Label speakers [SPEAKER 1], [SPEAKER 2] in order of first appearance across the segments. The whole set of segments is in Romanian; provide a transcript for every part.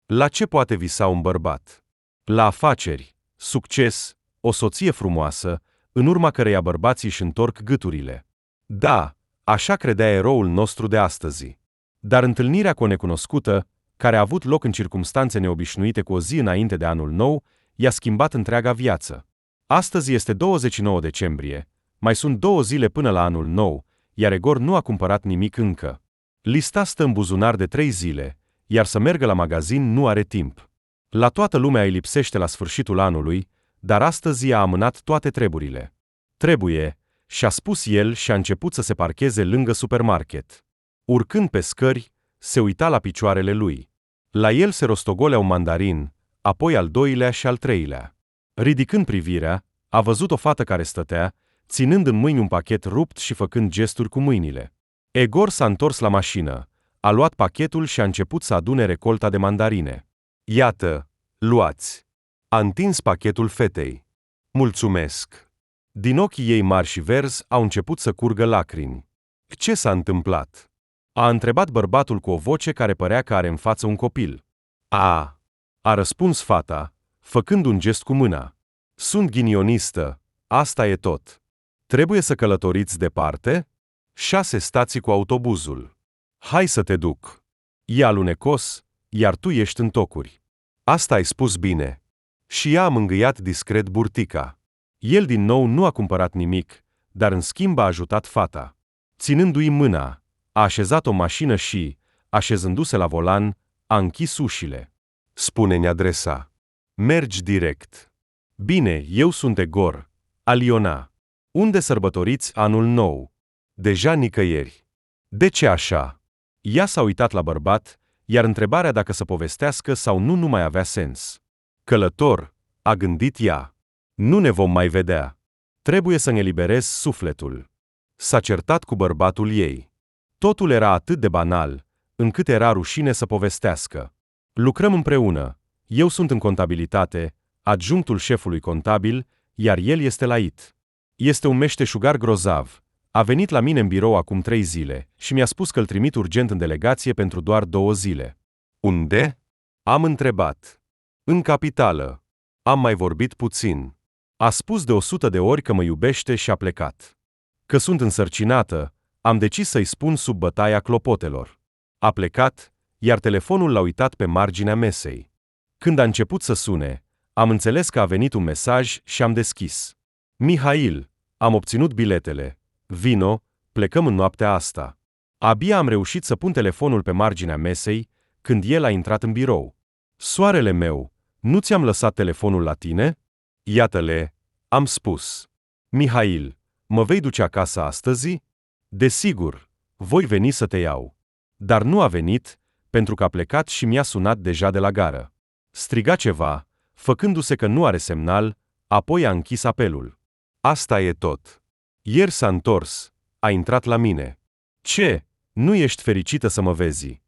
[SPEAKER 1] La ce poate visa un bărbat? La afaceri, succes, o soție frumoasă, în urma căreia bărbații își întorc gâturile. Da, așa credea eroul nostru de astăzi. Dar întâlnirea cu o necunoscută, care a avut loc în circumstanțe neobișnuite cu o zi înainte de anul nou, i-a schimbat întreaga viață. Astăzi este 29 decembrie, mai sunt 2 zile până la anul nou, iar Egor nu a cumpărat nimic încă. Lista stă în buzunar de 3 zile, iar să meargă la magazin nu are timp. La toată lumea îi lipsește la sfârșitul anului, dar astăzi a amânat toate treburile. Trebuie, și-a spus el și a început să se parcheze lângă supermarket. Urcând pe scări, se uita la picioarele lui. La el se rostogolea un mandarin, apoi al doilea și al treilea. Ridicând privirea, a văzut o fată care stătea, ținând în mâini un pachet rupt și făcând gesturi cu mâinile. Egor s-a întors la mașină, a luat pachetul și a început să adune recolta de mandarine. Iată, luați. A întins pachetul fetei. Mulțumesc. Din ochii ei mari și verzi au început să curgă lacrimi. Ce s-a întâmplat? A întrebat bărbatul cu o voce care părea că are în față un copil. A răspuns fata, făcând un gest cu mâna. Sunt ghinionistă, asta e tot. Trebuie să călătoriți departe? 6 stații cu autobuzul. Hai să te duc. E alunecos, iar tu ești în tocuri. Asta ai spus bine. Și ea a mângâiat discret burtica. El din nou nu a cumpărat nimic, dar în schimb a ajutat fata. Ținându-i mâna, a așezat o mașină și, așezându-se la volan, a închis ușile. Spune-ne adresa. Mergi direct. Bine, eu sunt Egor, Aliona. Unde sărbătoriți anul nou? Deja nicăieri. De ce așa? Ea s-a uitat la bărbat, iar întrebarea dacă să povestească sau nu mai avea sens. Călător, a gândit ea. Nu ne vom mai vedea. Trebuie să ne eliberez sufletul. S-a certat cu bărbatul ei. Totul era atât de banal, încât era rușine să povestească. Lucrăm împreună. Eu sunt în contabilitate, adjunctul șefului contabil, iar el este la IT. Este un meșteșugar grozav. A venit la mine în birou acum 3 zile și mi-a spus că îl trimit urgent în delegație pentru doar 2 zile. Unde? Am întrebat. În capitală. Am mai vorbit puțin. A spus de 100 de ori că mă iubește și a plecat. Că sunt însărcinată, am decis să-i spun sub bătaia clopotelor. A plecat, iar telefonul l-a uitat pe marginea mesei. Când a început să sune, am înțeles că a venit un mesaj și am deschis. Mihail, am obținut biletele. Vino, plecăm în noaptea asta. Abia am reușit să pun telefonul pe marginea mesei, când el a intrat în birou. Soarele meu, nu ți-am lăsat telefonul la tine? Iată-le, am spus. Mihail, mă vei duce acasă astăzi? Desigur, voi veni să te iau. Dar nu a venit, pentru că a plecat și mi-a sunat deja de la gară. Striga ceva, făcându-se că nu are semnal, apoi a închis apelul. Asta e tot. Ieri s-a întors, a intrat la mine. Ce? Nu ești fericită să mă vezi?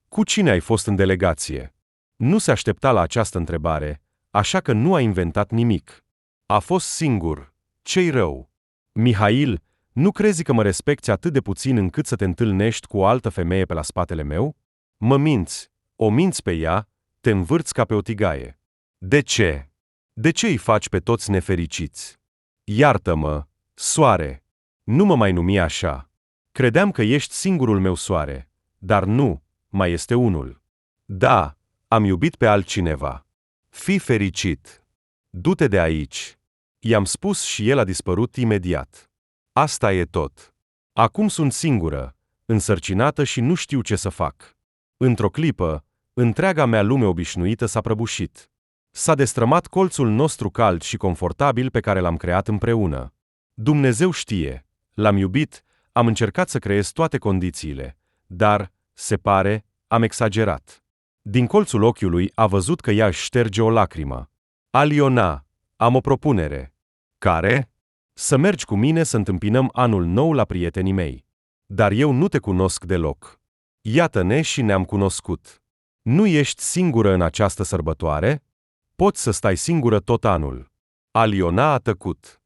[SPEAKER 1] Cu cine ai fost în delegație? Nu se aștepta la această întrebare, așa că nu a inventat nimic. A fost singur. Ce-i rău? Mihail, nu crezi că mă respecti atât de puțin încât să te întâlnești cu o altă femeie pe la spatele meu? Mă minți, o minți pe ea, te învârți ca pe o tigaie. De ce? De ce îi faci pe toți nefericiți? Iartă-mă, soare! Nu mă mai numi așa. Credeam că ești singurul meu soare, dar nu, mai este unul. Da, am iubit pe altcineva. Fii fericit. Du-te de aici. I-am spus și el a dispărut imediat. Asta e tot. Acum sunt singură, însărcinată și nu știu ce să fac. Într-o clipă, întreaga mea lume obișnuită s-a prăbușit. S-a destrămat colțul nostru cald și confortabil pe care l-am creat împreună. Dumnezeu știe, l-am iubit, am încercat să creez toate condițiile, dar, se pare, am exagerat. Din colțul ochiului a văzut că ea își șterge o lacrimă. Aliona, am o propunere. Care? Să mergi cu mine să întâmpinăm anul nou la prietenii mei. Dar eu nu te cunosc deloc. Iată-ne și ne-am cunoscut. Nu ești singură în această sărbătoare? Poți să stai singură tot anul. Aliona a tăcut.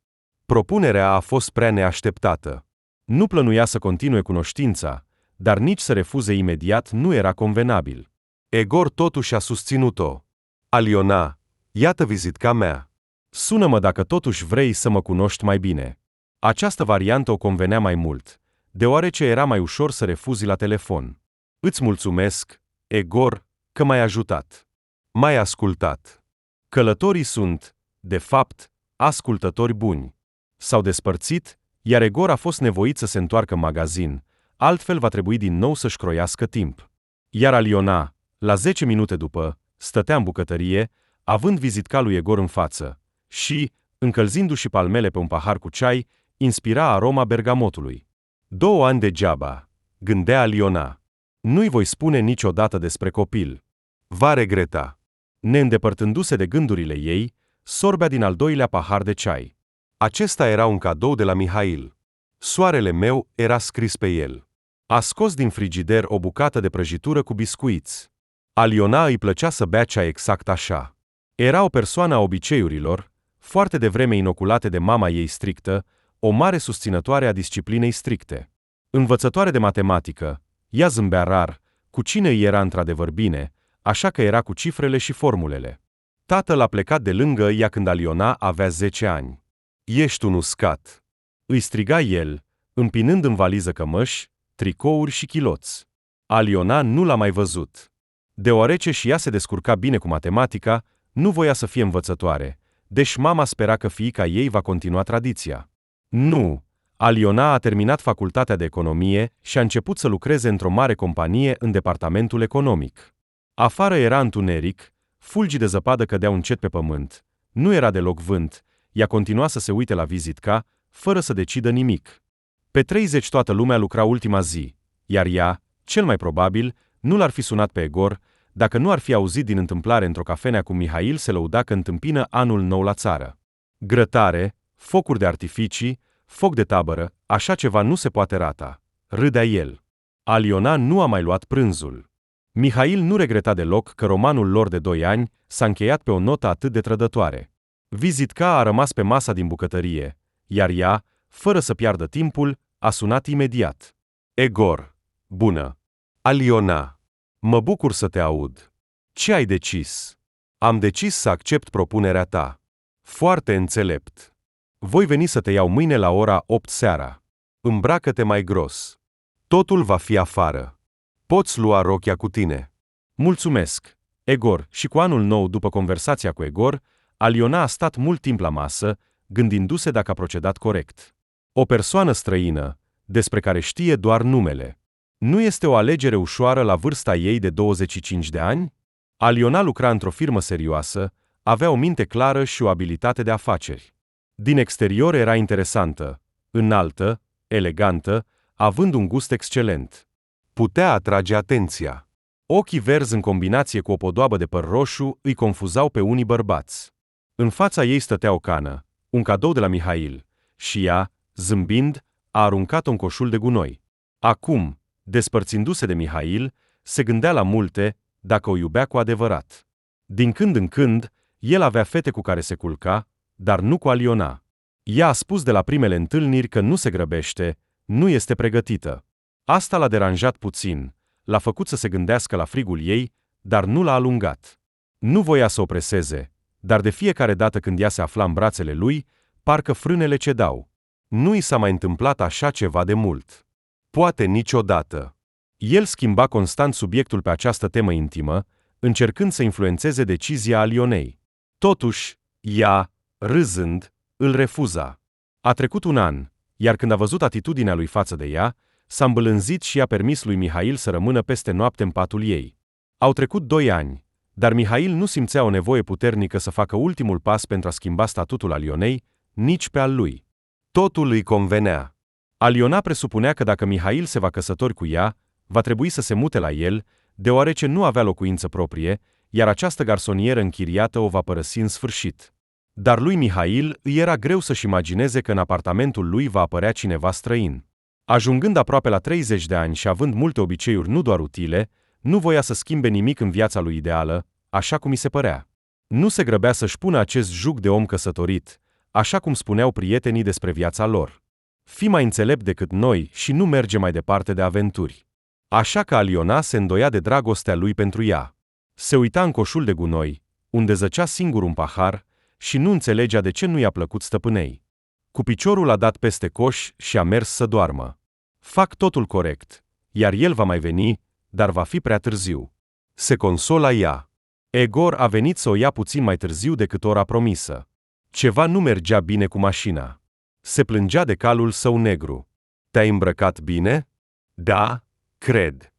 [SPEAKER 1] Propunerea a fost prea neașteptată. Nu plănuia să continue cunoștința, dar nici să refuze imediat nu era convenabil. Egor totuși a susținut-o. Aliona, iată vizitca mea. Sună-mă dacă totuși vrei să mă cunoști mai bine. Această variantă o convenea mai mult, deoarece era mai ușor să refuzi la telefon. Îți mulțumesc, Egor, că m-ai ajutat. M-ai ascultat. Călătorii sunt, de fapt, ascultători buni. S-au despărțit, iar Egor a fost nevoit să se întoarcă în magazin, altfel va trebui din nou să-și croiască timp. Iar Aliona, la 10 minute după, stătea în bucătărie, având vizitca lui Egor în față, și, încălzindu-și palmele pe un pahar cu ceai, inspira aroma bergamotului. 2 ani degeaba, gândea Aliona. Nu-i voi spune niciodată despre copil. Va regreta. Neîndepărtându-se de gândurile ei, sorbea din al 2-lea pahar de ceai. Acesta era un cadou de la Mihail. Soarele meu era scris pe el. A scos din frigider o bucată de prăjitură cu biscuiți. Aliona îi plăcea să bea ceai exact așa. Era o persoană a obiceiurilor, foarte devreme inoculate de mama ei strictă, o mare susținătoare a disciplinei stricte. Învățătoare de matematică, ea zâmbea rar, cu cine îi era într-adevăr bine, așa că era cu cifrele și formulele. Tatăl a plecat de lângă ea când Aliona avea 10 ani. Ești un uscat, îi striga el, împinând în valiză cămăși, tricouri și chiloți. Aliona nu l-a mai văzut. Deoarece și ea se descurca bine cu matematica, nu voia să fie învățătoare, deci mama spera că fiica ei va continua tradiția. Nu, Aliona a terminat facultatea de economie și a început să lucreze într-o mare companie în departamentul economic. Afară era întuneric, fulgii de zăpadă cădeau încet pe pământ, nu era deloc vânt, ea continua să se uite la vizitca, fără să decidă nimic. Pe 30 toată lumea lucra ultima zi, iar ea, cel mai probabil, nu l-ar fi sunat pe Egor, dacă nu ar fi auzit din întâmplare într-o cafenea cum Mihail se lăuda că întâmpină anul nou la țară. Grătare, focuri de artificii, foc de tabără, așa ceva nu se poate rata. Râdea el. Aliona nu a mai luat prânzul. Mihail nu regreta deloc că romanul lor de 2 ani s-a încheiat pe o notă atât de trădătoare. Vizitca a rămas pe masa din bucătărie, iar ea, fără să piardă timpul, a sunat imediat. Egor. Bună. Aliona. Mă bucur să te aud. Ce ai decis? Am decis să accept propunerea ta. Foarte înțelept. Voi veni să te iau mâine la ora 8 seara. Îmbracă-te mai gros. Totul va fi afară. Poți lua rochia cu tine. Mulțumesc, Egor, și cu anul nou după conversația cu Egor, Aliona a stat mult timp la masă, gândindu-se dacă a procedat corect. O persoană străină, despre care știe doar numele. Nu este o alegere ușoară la vârsta ei de 25 de ani? Aliona lucra într-o firmă serioasă, avea o minte clară și o abilitate de afaceri. Din exterior era interesantă, înaltă, elegantă, având un gust excelent. Putea atrage atenția. Ochii verzi în combinație cu o podoabă de păr roșu îi confuzau pe unii bărbați. În fața ei stătea o cană, un cadou de la Mihail, și ea, zâmbind, a aruncat-o în coșul de gunoi. Acum, despărțindu-se de Mihail, se gândea la multe, dacă o iubea cu adevărat. Din când în când, el avea fete cu care se culca, dar nu cu Aliona. Ea a spus de la primele întâlniri că nu se grăbește, nu este pregătită. Asta l-a deranjat puțin, l-a făcut să se gândească la frigul ei, dar nu l-a alungat. Nu voia să o preseze, dar de fiecare dată când ea se afla în brațele lui, parcă frânele cedau. Nu i s-a mai întâmplat așa ceva de mult. Poate niciodată. El schimba constant subiectul pe această temă intimă, încercând să influențeze decizia Alionei. Totuși, ea, râzând, îl refuza. A trecut un an, iar când a văzut atitudinea lui față de ea, s-a îmbălânzit și i-a permis lui Mihail să rămână peste noapte în patul ei. Au trecut 2 ani, dar Mihail nu simțea o nevoie puternică să facă ultimul pas pentru a schimba statutul Alionei, nici pe al lui. Totul îi convenea. Aliona presupunea că dacă Mihail se va căsători cu ea, va trebui să se mute la el, deoarece nu avea locuință proprie, iar această garsonieră închiriată o va părăsi în sfârșit. Dar lui Mihail îi era greu să-și imagineze că în apartamentul lui va apărea cineva străin. Ajungând aproape la 30 de ani și având multe obiceiuri nu doar utile, nu voia să schimbe nimic în viața lui ideală, așa cum i se părea. Nu se grăbea să-și pună acest jug de om căsătorit, așa cum spuneau prietenii despre viața lor. Fii mai înțelept decât noi și nu merge mai departe de aventuri. Așa că Aliona se îndoia de dragostea lui pentru ea. Se uita în coșul de gunoi, unde zăcea singur un pahar, și nu înțelegea de ce nu i-a plăcut stăpânei. Cu piciorul a dat peste coș și a mers să doarmă. Fac totul corect, iar el va mai veni, dar va fi prea târziu. Se consola ea. Egor a venit să o ia puțin mai târziu decât ora promisă. Ceva nu mergea bine cu mașina. Se plângea de calul său negru. Te-ai îmbrăcat bine? Da, cred.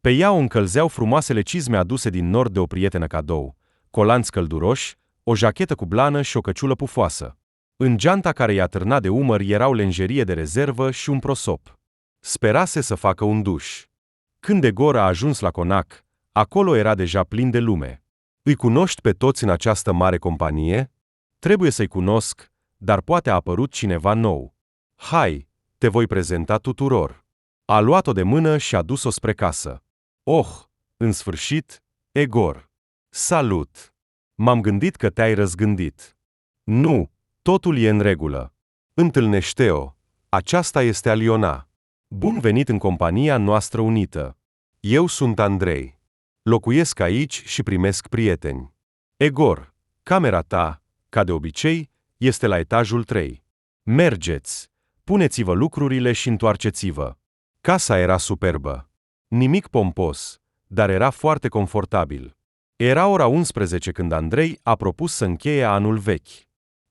[SPEAKER 1] Pe ea o încălzeau frumoasele cizme aduse din nord de o prietenă cadou, colanți călduroși, o jachetă cu blană și o căciulă pufoasă. În geanta care i-a târnat de umăr erau lenjerie de rezervă și un prosop. Sperase să facă un duș. Când Egor a ajuns la conac, acolo era deja plin de lume. Îi cunoști pe toți în această mare companie? Trebuie să-i cunosc, dar poate a apărut cineva nou. Hai, te voi prezenta tuturor. A luat-o de mână și a dus-o spre casă. Oh, în sfârșit, Egor. Salut! M-am gândit că te-ai răzgândit. Nu, totul e în regulă. Întâlnește-o. Aceasta este Aliona. Bun venit în compania noastră unită. Eu sunt Andrei. Locuiesc aici și primesc prieteni. Egor, camera ta, ca de obicei, este la etajul 3. Mergeți, puneți-vă lucrurile și întoarceți-vă. Casa era superbă. Nimic pompos, dar era foarte confortabil. Era ora 11 când Andrei a propus să încheie anul vechi.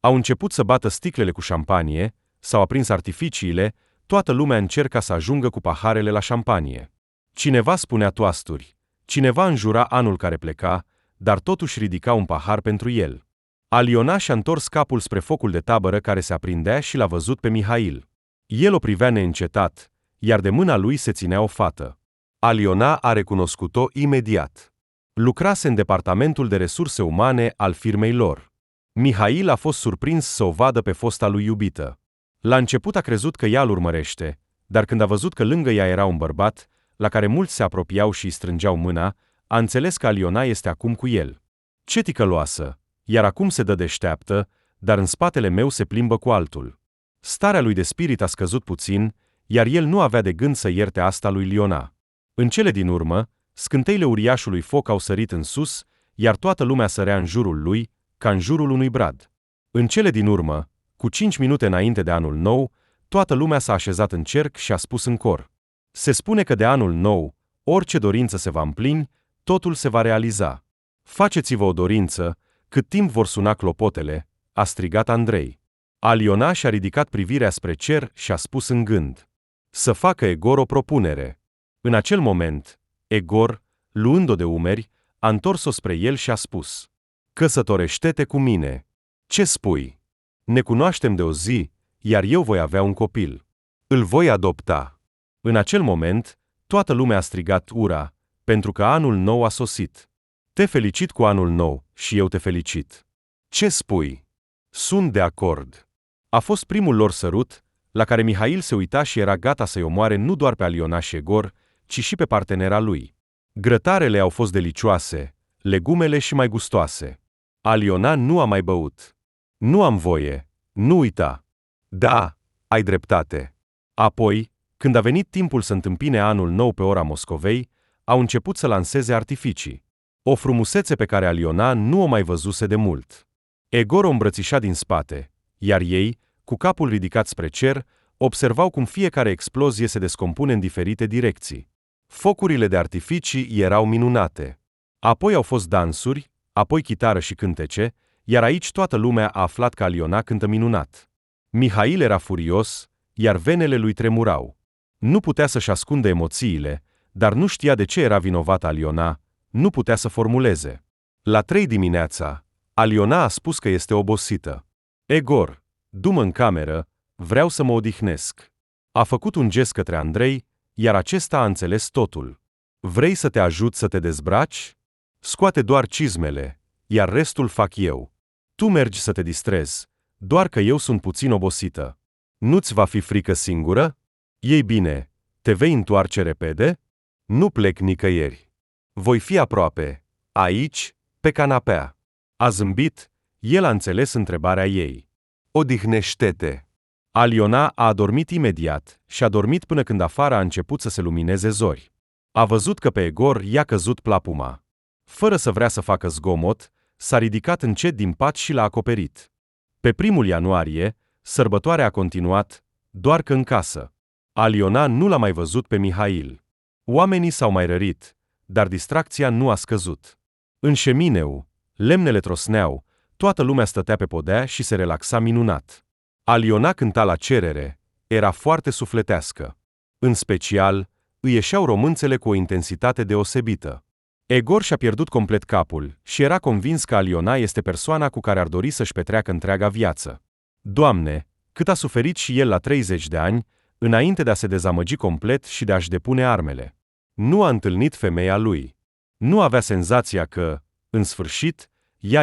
[SPEAKER 1] Au început să bată sticlele cu șampanie, s-au aprins artificiile, toată lumea încerca să ajungă cu paharele la șampanie. Cineva spunea toasturi, cineva înjura anul care pleca, dar totuși ridica un pahar pentru el. Aliona și-a întors capul spre focul de tabără care se aprindea și l-a văzut pe Mihail. El o privea neîncetat, iar de mâna lui se ținea o fată. Aliona a recunoscut-o imediat. Lucrase în departamentul de resurse umane al firmei lor. Mihail a fost surprins să o vadă pe fosta lui iubită. La început a crezut că ea îl urmărește, dar când a văzut că lângă ea era un bărbat, la care mulți se apropiau și îi strângeau mâna, a înțeles că Aliona este acum cu el. Ce ticăloasă, iar acum se dă deșteaptă, dar în spatele meu se plimbă cu altul. Starea lui de spirit a scăzut puțin, iar el nu avea de gând să ierte asta lui Liona. În cele din urmă, scânteile uriașului foc au sărit în sus, iar toată lumea sărea în jurul lui, ca în jurul unui brad. În cele din urmă, cu 5 minute înainte de anul nou, toată lumea s-a așezat în cerc și a spus în cor: se spune că de anul nou, orice dorință se va împlini, totul se va realiza. Faceți-vă o dorință, cât timp vor suna clopotele, a strigat Andrei. Aliona și-a ridicat privirea spre cer și a spus în gând: să facă Egor o propunere. În acel moment, Egor, luând-o de umeri, a întors-o spre el și a spus: căsătorește-te cu mine. Ce spui? Ne cunoaștem de o zi, iar eu voi avea un copil. Îl voi adopta. În acel moment, toată lumea a strigat ura, pentru că anul nou a sosit. Te felicit cu anul nou și eu te felicit. Ce spui? Sunt de acord. A fost primul lor sărut, la care Mihail se uita și era gata să-i omoare nu doar pe Aliona și Egor, ci și pe partenera lui. Grătarele au fost delicioase, legumele și mai gustoase. Aliona nu a mai băut. Nu am voie, nu uita. Da, ai dreptate. Apoi, când a venit timpul să întâmpine anul nou pe ora Moscovei, au început să lanseze artificii. O frumusețe pe care Aliona nu o mai văzuse de mult. Egor o îmbrățișa din spate, iar ei, cu capul ridicat spre cer, observau cum fiecare explozie se descompune în diferite direcții. Focurile de artificii erau minunate. Apoi au fost dansuri, apoi chitară și cântece, iar aici toată lumea a aflat că Aliona cântă minunat. Mihail era furios, iar venele lui tremurau. Nu putea să-și ascundă emoțiile, dar nu știa de ce era vinovată Aliona, nu putea să formuleze. La 3 dimineața, Aliona a spus că este obosită. Egor, du-mă în cameră, vreau să mă odihnesc. A făcut un gest către Andrei, iar acesta a înțeles totul. Vrei să te ajut să te dezbraci? Scoate doar cizmele, iar restul fac eu. Tu mergi să te distrezi, doar că eu sunt puțin obosită. Nu-ți va fi frică singură? Ei bine, te vei întoarce repede? Nu plec nicăieri. Voi fi aproape, aici, pe canapea. A zâmbit, el a înțeles întrebarea ei. Odihnește-te. Aliona a adormit imediat și a dormit până când afară a început să se lumineze zori. A văzut că pe Egor i-a căzut plapuma. Fără să vrea să facă zgomot, s-a ridicat încet din pat și l-a acoperit. Pe 1 ianuarie, sărbătoarea a continuat, doar că în casă. Aliona nu l-a mai văzut pe Mihail. Oamenii s-au mai rărit, dar distracția nu a scăzut. În șemineu, lemnele trosneau, toată lumea stătea pe podea și se relaxa minunat. Aliona cânta la cerere, era foarte sufletească. În special, îi ieșeau românțele cu o intensitate deosebită. Egor și-a pierdut complet capul și era convins că Aliona este persoana cu care ar dori să-și petreacă întreaga viață. Doamne, cât a suferit și el la 30 de ani, înainte de a se dezamăgi complet și de a-și depune armele. Nu a întâlnit femeia lui. Nu avea senzația că, în sfârșit, ea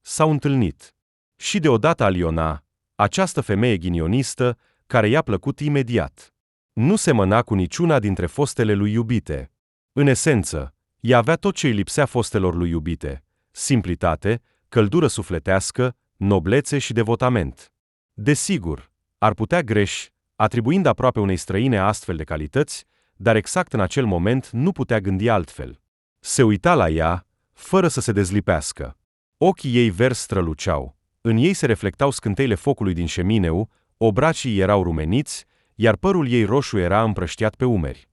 [SPEAKER 1] s-au întâlnit. Și deodată Aliona, această femeie ghinionistă, care i-a plăcut imediat. Nu semăna cu niciuna dintre fostele lui iubite. În esență, ea avea tot ce îi lipsea fostelor lui iubite: simplitate, căldură sufletească, noblețe și devotament. Desigur, ar putea greși, atribuind aproape unei străine astfel de calități, dar exact în acel moment nu putea gândi altfel. Se uita la ea, fără să se dezlipească. Ochii ei verzi străluceau, în ei se reflectau scânteile focului din șemineu, obracii erau rumeniți, iar părul ei roșu era împrăștiat pe umeri.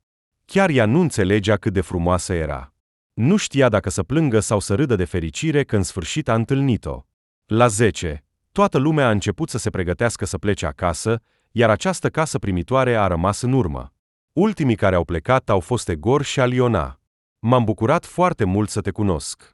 [SPEAKER 1] Chiar ea nu înțelegea cât de frumoasă era. Nu știa dacă să plângă sau să râdă de fericire că în sfârșit a întâlnit-o. La 10, toată lumea a început să se pregătească să plece acasă, iar această casă primitoare a rămas în urmă. Ultimii care au plecat au fost Egor și Aliona. M-am bucurat foarte mult să te cunosc.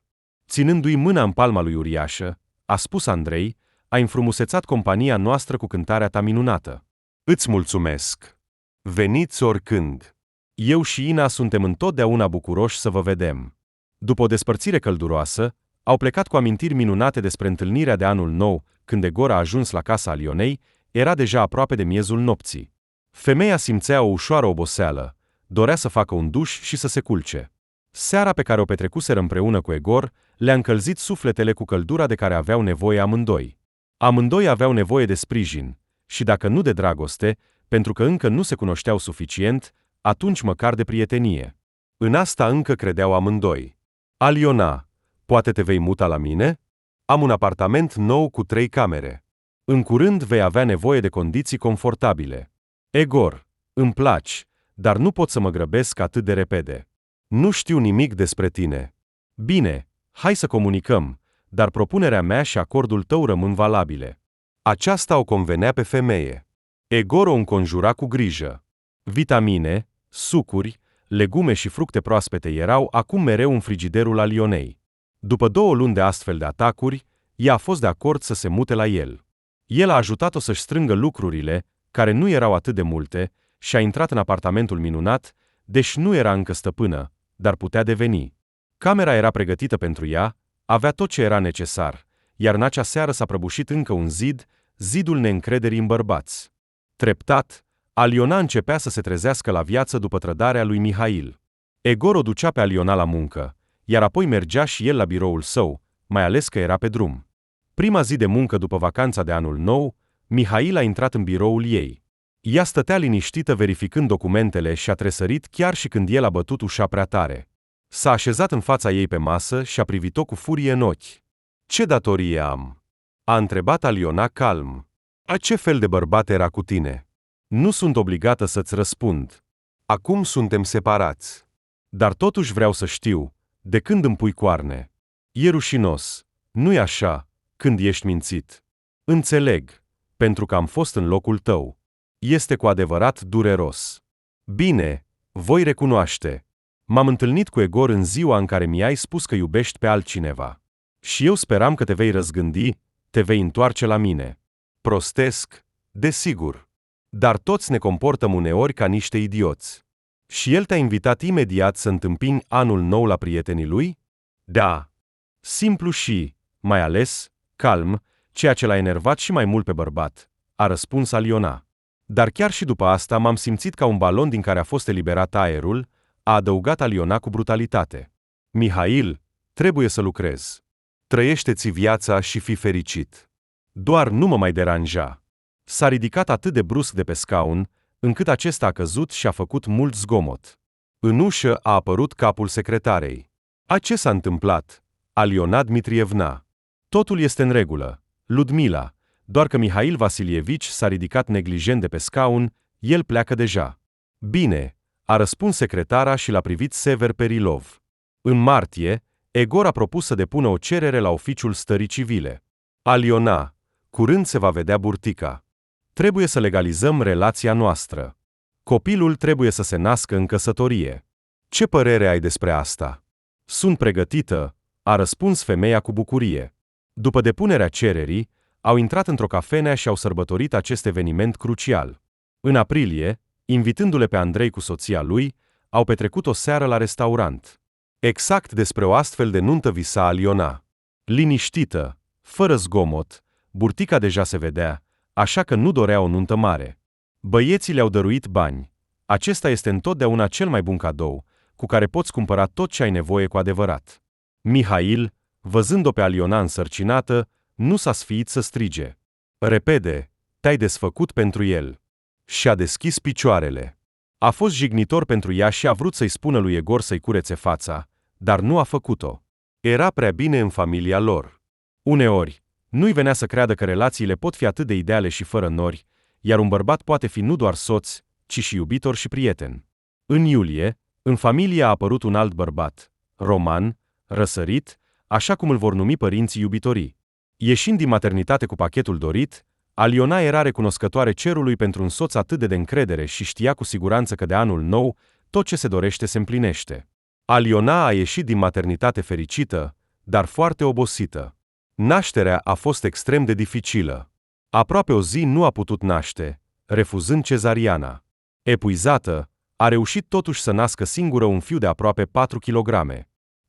[SPEAKER 1] Ținându-i mâna în palma lui uriașă, a spus Andrei, ai înfrumusețat compania noastră cu cântarea ta minunată. Îți mulțumesc. Veniți oricând. Eu și Ina suntem întotdeauna bucuroși să vă vedem. După o despărțire călduroasă, au plecat cu amintiri minunate despre întâlnirea de anul nou, când Egor a ajuns la casa Alionei, era deja aproape de miezul nopții. Femeia simțea o ușoară oboseală, dorea să facă un duș și să se culce. Seara pe care o petrecuseră împreună cu Egor le-a încălzit sufletele cu căldura de care aveau nevoie amândoi. Amândoi aveau nevoie de sprijin, și dacă nu de dragoste, pentru că încă nu se cunoșteau suficient, atunci măcar de prietenie. În asta încă credeau amândoi. Aliona, poate te vei muta la mine? Am un apartament nou cu 3 camere. În curând vei avea nevoie de condiții confortabile. Egor, îmi placi, dar nu pot să mă grăbesc atât de repede. Nu știu nimic despre tine. Bine, hai să comunicăm, dar propunerea mea și acordul tău rămân valabile. Aceasta o convenea pe femeie. Egor o înconjura cu grijă. Vitamine, sucuri, legume și fructe proaspete erau acum mereu în frigiderul Alionei. După 2 luni de astfel de atacuri, ea a fost de acord să se mute la el. El a ajutat-o să-și strângă lucrurile, care nu erau atât de multe, și a intrat în apartamentul minunat, deși nu era încă stăpână, dar putea deveni. Camera era pregătită pentru ea, avea tot ce era necesar, iar în acea seară s-a prăbușit încă un zid, zidul neîncrederii în bărbați. Treptat, Aliona începea să se trezească la viață după trădarea lui Mihail. Egor o ducea pe Aliona la muncă, iar apoi mergea și el la biroul său, mai ales că era pe drum. Prima zi de muncă după vacanța de anul nou, Mihail a intrat în biroul ei. Ea stătea liniștită verificând documentele și a tresărit chiar și când el a bătut ușa prea tare. S-a așezat în fața ei pe masă și a privit-o cu furie în ochi. Ce datorie am? A întrebat Aliona calm. A ce fel de bărbat era cu tine? Nu sunt obligată să-ți răspund. Acum suntem separați. Dar totuși vreau să știu, de când îmi pui coarne? E rușinos, nu-i așa, când ești mințit. Înțeleg, pentru că am fost în locul tău. Este cu adevărat dureros. Bine, voi recunoaște. M-am întâlnit cu Egor în ziua în care mi-ai spus că iubești pe altcineva. Și eu speram că te vei răzgândi, te vei întoarce la mine. Prostesc, desigur. Dar toți ne comportăm uneori ca niște idioți. Și el te-a invitat imediat să întâmpini anul nou la prietenii lui? Da. Simplu și, mai ales, calm, ceea ce l-a enervat și mai mult pe bărbat, a răspuns Aliona. Dar chiar și după asta m-am simțit ca un balon din care a fost eliberat aerul, a adăugat Aliona cu brutalitate. Mihail, trebuie să lucrez. Trăiește-ți viața și fii fericit. Doar nu mă mai deranja. S-a ridicat atât de brusc de pe scaun, încât acesta a căzut și a făcut mult zgomot. În ușă a apărut capul secretarei. Ce s-a întâmplat? Aliona Dmitrievna. Totul este în regulă, Ludmila, doar că Mihail Vasilievici s-a ridicat neglijent de pe scaun, el pleacă deja. Bine, a răspuns secretara și l-a privit sever pe Rilov. În martie, Egor a propus să depună o cerere la oficiul stării civile. Aliona, curând se va vedea burtica. Trebuie să legalizăm relația noastră. Copilul trebuie să se nască în căsătorie. Ce părere ai despre asta? Sunt pregătită, a răspuns femeia cu bucurie. După depunerea cererii, au intrat într-o cafenea și au sărbătorit acest eveniment crucial. În aprilie, invitându-le pe Andrei cu soția lui, au petrecut o seară la restaurant. Exact despre o astfel de nuntă visa Aliona. Liniștită, fără zgomot, burtica deja se vedea, așa că nu dorea o nuntă mare. Băieții le-au dăruit bani. Acesta este întotdeauna cel mai bun cadou, cu care poți cumpăra tot ce ai nevoie cu adevărat. Mihail, văzând-o pe Aliona însărcinată, nu s-a sfiit să strige. Repede, te-ai desfăcut pentru el. Și-a deschis picioarele. A fost jignitor pentru ea și a vrut să-i spună lui Egor să-i curețe fața, dar nu a făcut-o. Era prea bine în familia lor. Uneori, nu-i venea să creadă că relațiile pot fi atât de ideale și fără nori, iar un bărbat poate fi nu doar soț, ci și iubitor și prieten. În iulie, în familie a apărut un alt bărbat, Roman, răsărit, așa cum îl vor numi părinții iubitorii. Ieșind din maternitate cu pachetul dorit, Aliona era recunoscătoare cerului pentru un soț atât de încredere și știa cu siguranță că de anul nou, tot ce se dorește se împlinește. Aliona a ieșit din maternitate fericită, dar foarte obosită. Nașterea a fost extrem de dificilă. Aproape o zi nu a putut naște, refuzând cezariana. Epuizată, a reușit totuși să nască singură un fiu de aproape 4 kg.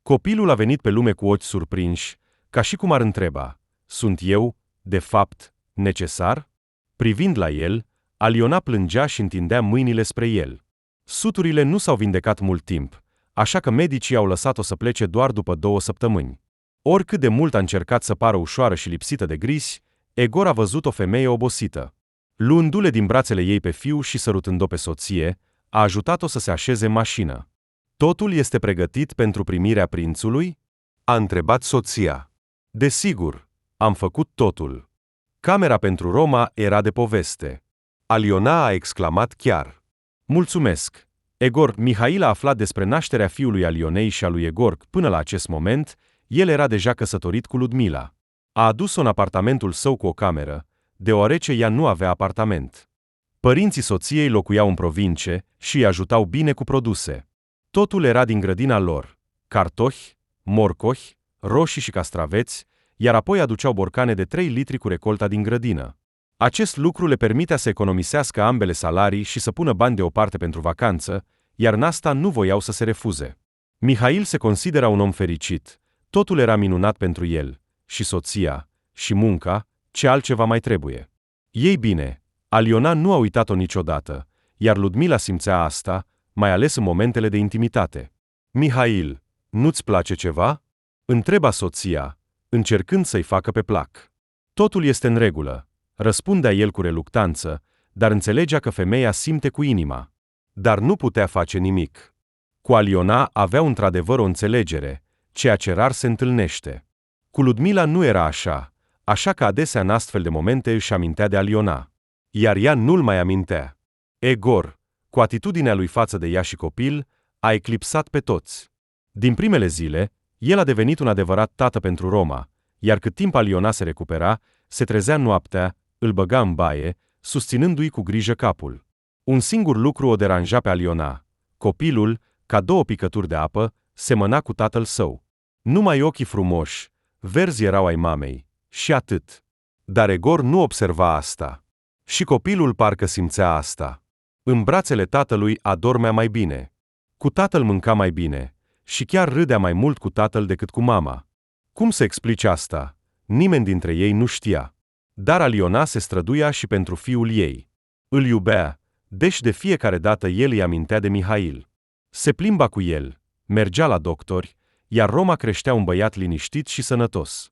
[SPEAKER 1] Copilul a venit pe lume cu ochi surprinși, ca și cum ar întreba, sunt eu, de fapt, necesar? Privind la el, Aliona plângea și întindea mâinile spre el. Suturile nu s-au vindecat mult timp, așa că medicii au lăsat-o să plece doar după 2 săptămâni. Oricât de mult a încercat să pară ușoară și lipsită de grisi, Egor a văzut o femeie obosită. Luându-le din brațele ei pe fiu și sărutând-o pe soție, a ajutat-o să se așeze în mașină. Totul este pregătit pentru primirea prințului? A întrebat soția. Desigur, am făcut totul. Camera pentru Roma era de poveste. Aliona a exclamat chiar. Mulțumesc. Egor, Mihail a aflat despre nașterea fiului Alionei și a lui Egor. Până la acest moment, el era deja căsătorit cu Ludmila. A adus-o în apartamentul său cu o cameră, deoarece ea nu avea apartament. Părinții soției locuiau în provincie și îi ajutau bine cu produse. Totul era din grădina lor, cartofi, morcohi, roșii și castraveți, iar apoi aduceau borcane de 3 litri cu recolta din grădină. Acest lucru le permitea să economisească ambele salarii și să pună bani deoparte pentru vacanță, iar în asta nu voiau să se refuze. Mihail se considera un om fericit, totul era minunat pentru el, și soția, și munca, ce altceva mai trebuie. Ei bine, Aliona nu a uitat-o niciodată, iar Ludmila simțea asta, mai ales în momentele de intimitate. Mihail, nu-ți place ceva? Întreba soția, încercând să-i facă pe plac. Totul este în regulă, răspundea el cu reluctanță, dar înțelegea că femeia simte cu inima. Dar nu putea face nimic. Cu Aliona avea într-adevăr o înțelegere, ceea ce rar se întâlnește. Cu Ludmila nu era așa, așa că adesea în astfel de momente își amintea de Aliona. Iar ea nu-l mai amintea. Egor, cu atitudinea lui față de ea și copil, a eclipsat pe toți. Din primele zile, el a devenit un adevărat tată pentru Roma, iar cât timp Aliona se recupera, se trezea noaptea, îl băga în baie, susținându-i cu grijă capul. Un singur lucru o deranja pe Aliona. Copilul, ca 2 picături de apă, semăna cu tatăl său. Numai ochii frumoși, verzi erau ai mamei, și atât. Dar Egor nu observa asta. Și copilul parcă simțea asta. În brațele tatălui adormea mai bine. Cu tatăl mânca mai bine. Și chiar râdea mai mult cu tatăl decât cu mama. Cum să explice asta? Nimeni dintre ei nu știa. Dar Aliona se străduia și pentru fiul ei. Îl iubea, deci de fiecare dată el îi amintea de Mihail. Se plimba cu el, mergea la doctori, iar Roma creștea un băiat liniștit și sănătos.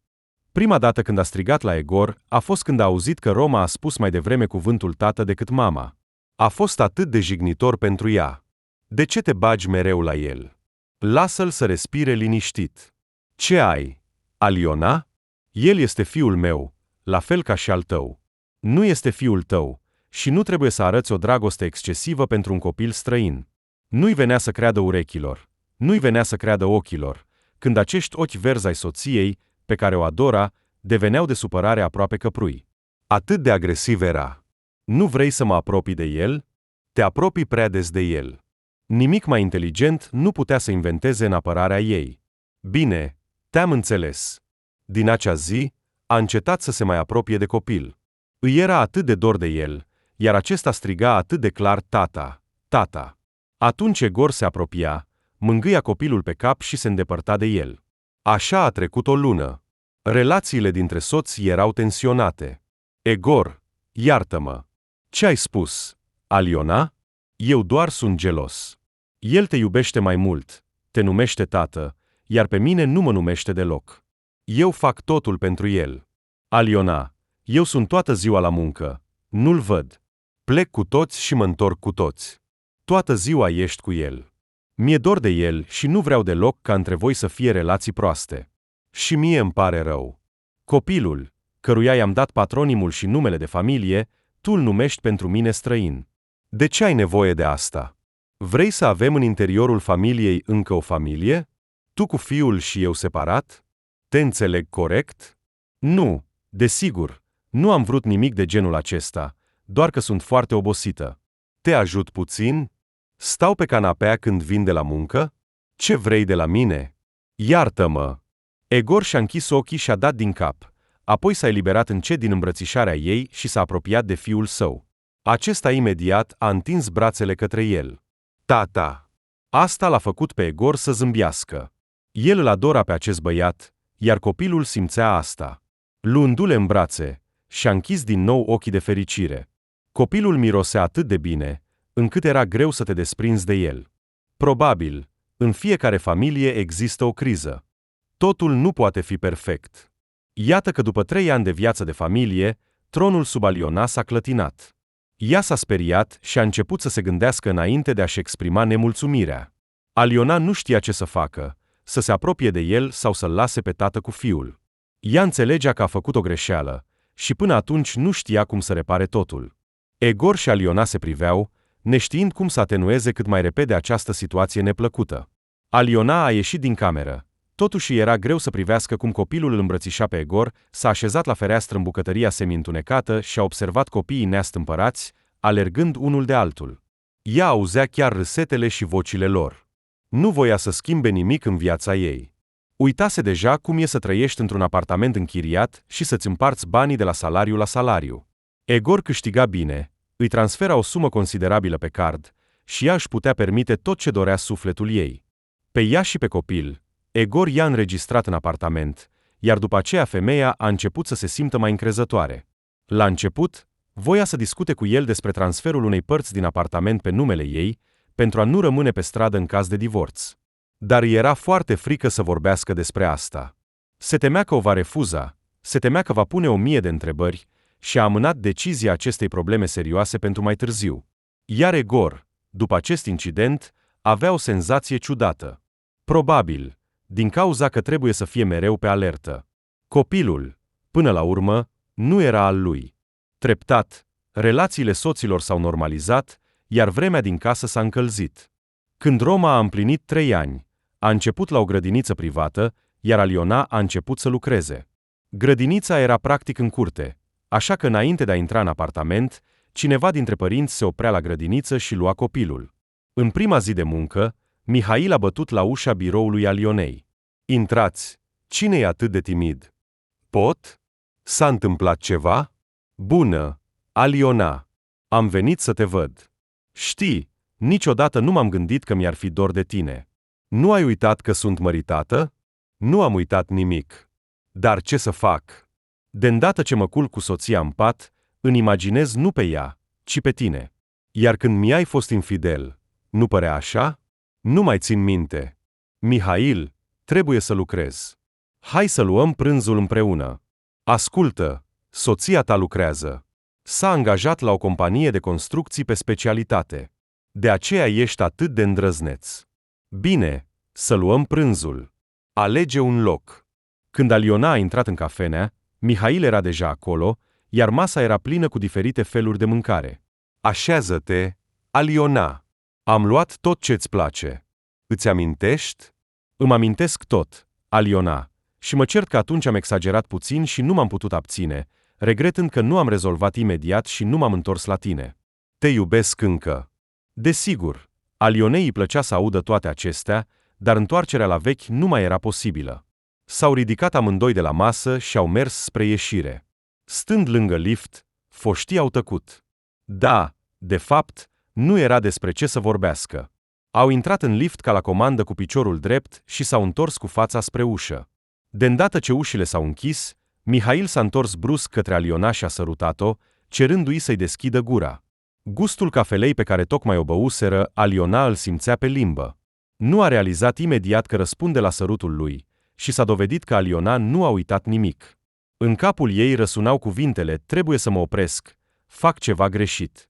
[SPEAKER 1] Prima dată când a strigat la Egor a fost când a auzit că Roma a spus mai devreme cuvântul tată decât mama. A fost atât de jignitor pentru ea. De ce te bagi mereu la el? Lasă-l să respire liniștit. Ce ai, Aliona? El este fiul meu, la fel ca și al tău. Nu este fiul tău și nu trebuie să arăți o dragoste excesivă pentru un copil străin. Nu-i venea să creadă urechilor, nu-i venea să creadă ochilor, când acești ochi verzi ai soției, pe care o adora, deveneau de supărare aproape căprui. Atât de agresiv era. Nu vrei să mă apropii de el? Te apropii prea des de el. Nimic mai inteligent nu putea să inventeze în apărarea ei. Bine, te-am înțeles. Din acea zi, a încetat să se mai apropie de copil. Îi era atât de dor de el, iar acesta striga atât de clar tata, tata. Atunci Egor se apropia, mângâia copilul pe cap și se îndepărta de el. Așa a trecut o lună. Relațiile dintre soți erau tensionate. Egor, iartă-mă. Ce ai spus, Aliona? Eu doar sunt gelos. El te iubește mai mult, te numește tată, iar pe mine nu mă numește deloc. Eu fac totul pentru el. Aliona, eu sunt toată ziua la muncă. Nu-l văd. Plec cu toți și mă întorc cu toți. Toată ziua ești cu el. Mi-e dor de el și nu vreau deloc ca între voi să fie relații proaste. Și mie îmi pare rău. Copilul, căruia i-am dat patronimul și numele de familie, tu îl numești pentru mine străin. De ce ai nevoie de asta? Vrei să avem în interiorul familiei încă o familie? Tu cu fiul și eu separat? Te înțeleg corect? Nu, desigur, nu am vrut nimic de genul acesta, doar că sunt foarte obosită. Te ajut puțin? Stau pe canapea când vin de la muncă? Ce vrei de la mine? Iartă-mă! Egor și-a închis ochii și a dat din cap, apoi s-a eliberat încet din îmbrățișarea ei și s-a apropiat de fiul său. Acesta imediat a întins brațele către el. Tata! Asta l-a făcut pe Egor să zâmbească. El îl adora pe acest băiat, iar copilul simțea asta. Luându-le în brațe, și-a închis din nou ochii de fericire. Copilul mirosea atât de bine, încât era greu să te desprinzi de el. Probabil, în fiecare familie există o criză. Totul nu poate fi perfect. Iată că după 3 ani de viață de familie, tronul sub Aliona s-a clătinat. Ea s-a speriat și a început să se gândească înainte de a-și exprima nemulțumirea. Aliona nu știa ce să facă, să se apropie de el sau să-l lase pe tată cu fiul. Ea înțelegea că a făcut o greșeală și până atunci nu știa cum să repare totul. Egor și Aliona se priveau, neștiind cum să atenueze cât mai repede această situație neplăcută. Aliona a ieșit din cameră. Totuși era greu să privească cum copilul îl îmbrățișa pe Egor, s-a așezat la fereastră în bucătăria semi-întunecată și a observat copiii neastâmpărați, alergând unul de altul. Ea auzea chiar râsetele și vocile lor. Nu voia să schimbe nimic în viața ei. Uitase deja cum e să trăiești într-un apartament închiriat și să-ți împarți banii de la salariu la salariu. Egor câștiga bine, îi transfera o sumă considerabilă pe card și ea își putea permite tot ce dorea sufletul ei. Pe ea și pe copil, Egor i-a înregistrat în apartament, iar după aceea femeia a început să se simtă mai încrezătoare. La început, voia să discute cu el despre transferul unei părți din apartament pe numele ei, pentru a nu rămâne pe stradă în caz de divorț. Dar îi era foarte frică să vorbească despre asta. Se temea că o va refuza, se temea că va pune 1000 de întrebări și a amânat decizia acestei probleme serioase pentru mai târziu. Iar Egor, după acest incident, avea o senzație ciudată. Probabil, din cauza că trebuie să fie mereu pe alertă. Copilul, până la urmă, nu era al lui. Treptat, relațiile soților s-au normalizat, iar vremea din casă s-a încălzit. Când Roma a împlinit 3 ani, a început la o grădiniță privată, iar Aliona a început să lucreze. Grădinița era practic în curte, așa că înainte de a intra în apartament, cineva dintre părinți se oprea la grădiniță și lua copilul. În prima zi de muncă, Mihail a bătut la ușa biroului Alionei. Intrați! Cine e atât de timid? Pot? S-a întâmplat ceva? Bună, Aliona! Am venit să te văd. Știi, niciodată nu m-am gândit că mi-ar fi dor de tine. Nu ai uitat că sunt măritată? Nu am uitat nimic. Dar ce să fac? De îndată ce mă culc cu soția în pat, îmi imaginez nu pe ea, ci pe tine. Iar când mi-ai fost infidel, nu părea așa? Nu mai țin minte. Mihail, trebuie să lucrez. Hai să luăm prânzul împreună. Ascultă, soția ta lucrează. S-a angajat la o companie de construcții pe specialitate. De aceea ești atât de îndrăzneț. Bine, Să luăm prânzul. Alege un loc. Când Aliona a intrat în cafenea, Mihail era deja acolo, iar masa era plină cu diferite feluri de mâncare. Așează-te, Aliona. Am luat tot ce-ți place. Îți amintești? Îmi amintesc tot, Aliona, și mă cert că atunci am exagerat puțin și nu m-am putut abține, regretând că nu am rezolvat imediat și nu m-am întors la tine. Te iubesc încă. Desigur, Alionei îi plăcea să audă toate acestea, dar întoarcerea la vechi nu mai era posibilă. S-au ridicat amândoi de la masă și au mers spre ieșire. Stând lângă lift, foștii au tăcut. Da, de fapt, nu era despre ce să vorbească. Au intrat în lift ca la comandă cu piciorul drept și s-au întors cu fața spre ușă. De îndată ce ușile s-au închis, Mihail s-a întors brusc către Aliona și a sărutat-o, cerându-i să-i deschidă gura. Gustul cafelei pe care tocmai o băuseră, Aliona îl simțea pe limbă. Nu a realizat imediat că răspunde la sărutul lui și s-a dovedit că Aliona nu a uitat nimic. În capul ei răsunau cuvintele: trebuie să mă opresc, fac ceva greșit.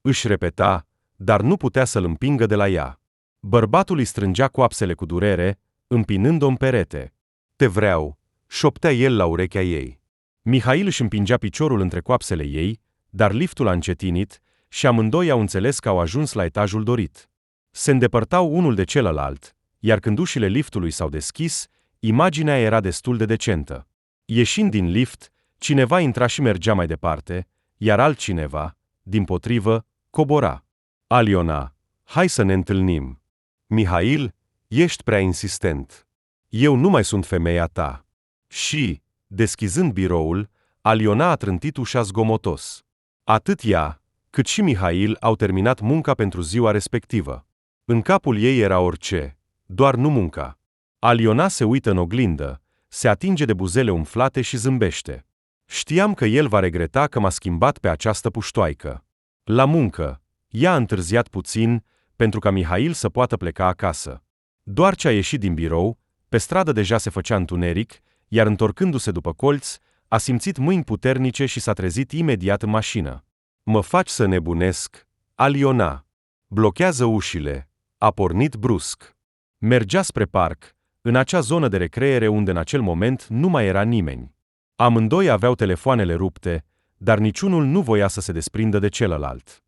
[SPEAKER 1] Își repeta, dar nu putea să-l împingă de la ea. Bărbatul îi strângea coapsele cu durere, împinând-o în perete. Te vreau, șoptea el la urechea ei. Mihail își împingea piciorul între coapsele ei, dar liftul a încetinit și amândoi au înțeles că au ajuns la etajul dorit. Se îndepărtau unul de celălalt, iar când ușile liftului s-au deschis, imaginea era destul de decentă. Ieșind din lift, cineva intra și mergea mai departe, iar altcineva, dimpotrivă, cobora. Aliona, hai să ne întâlnim. Mihail, ești prea insistent. Eu nu mai sunt femeia ta. Și, deschizând biroul, Aliona a trântit ușa zgomotos. Atât ea, cât și Mihail au terminat munca pentru ziua respectivă. În capul ei era orice, doar nu munca. Aliona se uită în oglindă, se atinge de buzele umflate și zâmbește. Știam că el va regreta că m-a schimbat pe această puștoaică. La muncă, ea a întârziat puțin, pentru ca Mihail să poată pleca acasă. Doar ce a ieșit din birou, pe stradă deja se făcea întuneric, iar întorcându-se după colț, a simțit mâini puternice și s-a trezit imediat în mașină. Mă faci să nebunesc, Aliona. Blochează ușile. A pornit brusc. Mergea spre parc, în acea zonă de recreere unde în acel moment nu mai era nimeni. Amândoi aveau telefoanele rupte, dar niciunul nu voia să se desprindă de celălalt.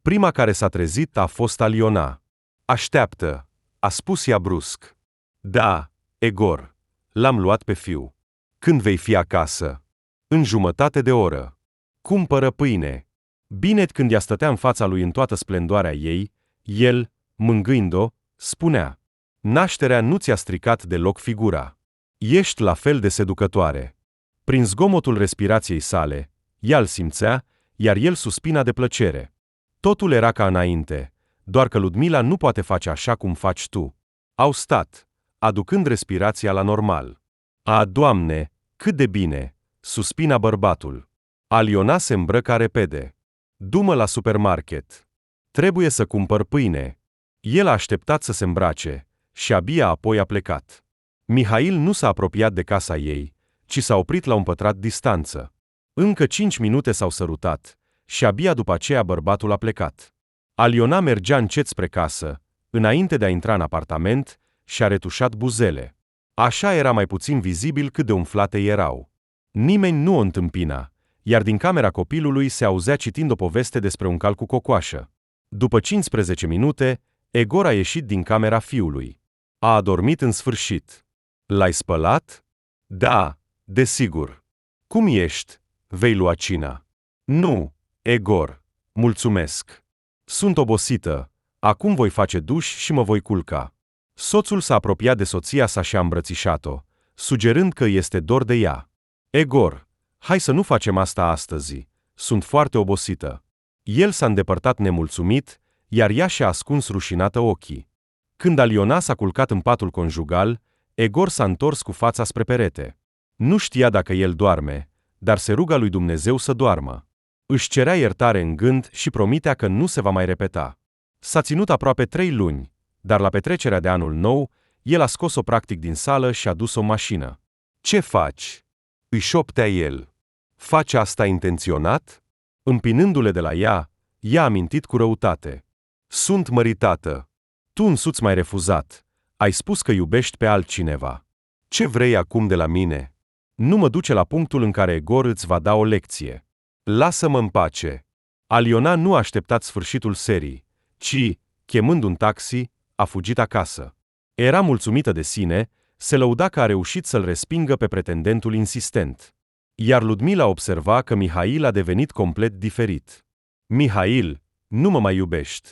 [SPEAKER 1] Prima care s-a trezit a fost Aliona. Așteaptă, a spus ea brusc. Da, Egor, l-am luat pe fiu. Când vei fi acasă? În jumătate de oră. Cumpără pâine. Bine, când ea stătea în fața lui în toată splendoarea ei, el, mângâind-o, spunea: nașterea nu ți-a stricat deloc figura. Ești la fel de seducătoare. Prin zgomotul respirației sale, ea îl simțea, iar el suspina de plăcere. Totul era ca înainte, doar că Ludmila nu poate face așa cum faci tu. Au stat, aducând respirația la normal. A, Doamne, cât de bine, suspina bărbatul. Aliona se îmbrăca repede. Du-mă la supermarket. Trebuie să cumpăr pâine. El a așteptat să se îmbrace și abia apoi a plecat. Mihail nu s-a apropiat de casa ei, ci s-a oprit la un pătrat distanță. Încă 5 minute s-au sărutat și abia după aceea bărbatul a plecat. Aliona mergea încet spre casă, înainte de a intra în apartament, și a retușat buzele. Așa era mai puțin vizibil cât de umflate erau. Nimeni nu o întâmpina, iar din camera copilului se auzea citind o poveste despre un cal cu cocoașă. După 15 minute, Egor a ieșit din camera fiului. A adormit în sfârșit. L-ai spălat? Da, desigur. Cum ești? Vei lua cina? Nu, Egor. Mulțumesc. Sunt obosită. Acum voi face duș și mă voi culca. Soțul s-a apropiat de soția sa și a îmbrățișat-o, sugerând că este dor de ea. Egor, hai să nu facem asta astăzi. Sunt foarte obosită. El s-a îndepărtat nemulțumit, iar ea și-a ascuns rușinată ochii. Când Aliona s-a culcat în patul conjugal, Egor s-a întors cu fața spre perete. Nu știa dacă el doarme, dar se ruga lui Dumnezeu să doarmă. Își cerea iertare în gând și promitea că nu se va mai repeta. S-a ținut aproape 3 luni, dar la petrecerea de anul nou, el a scos-o practic din sală și a dus-o în mașină. Ce faci? Îi șoptea el. Faci asta intenționat? Împinându-le de la ea, ea a mintit cu răutate. Sunt măritată. Tu însuți m-ai refuzat, Ai spus că iubești pe altcineva. Ce vrei acum de la mine? Nu mă duce la punctul în care Egor îți va da o lecție. Lasă-mă în pace. Aliona nu a așteptat sfârșitul serii, ci, chemând un taxi, a fugit acasă. Era mulțumită de sine, se lăuda că a reușit să-l respingă pe pretendentul insistent. Iar Ludmila observa că Mihail a devenit complet diferit. Mihail, nu mă mai iubești.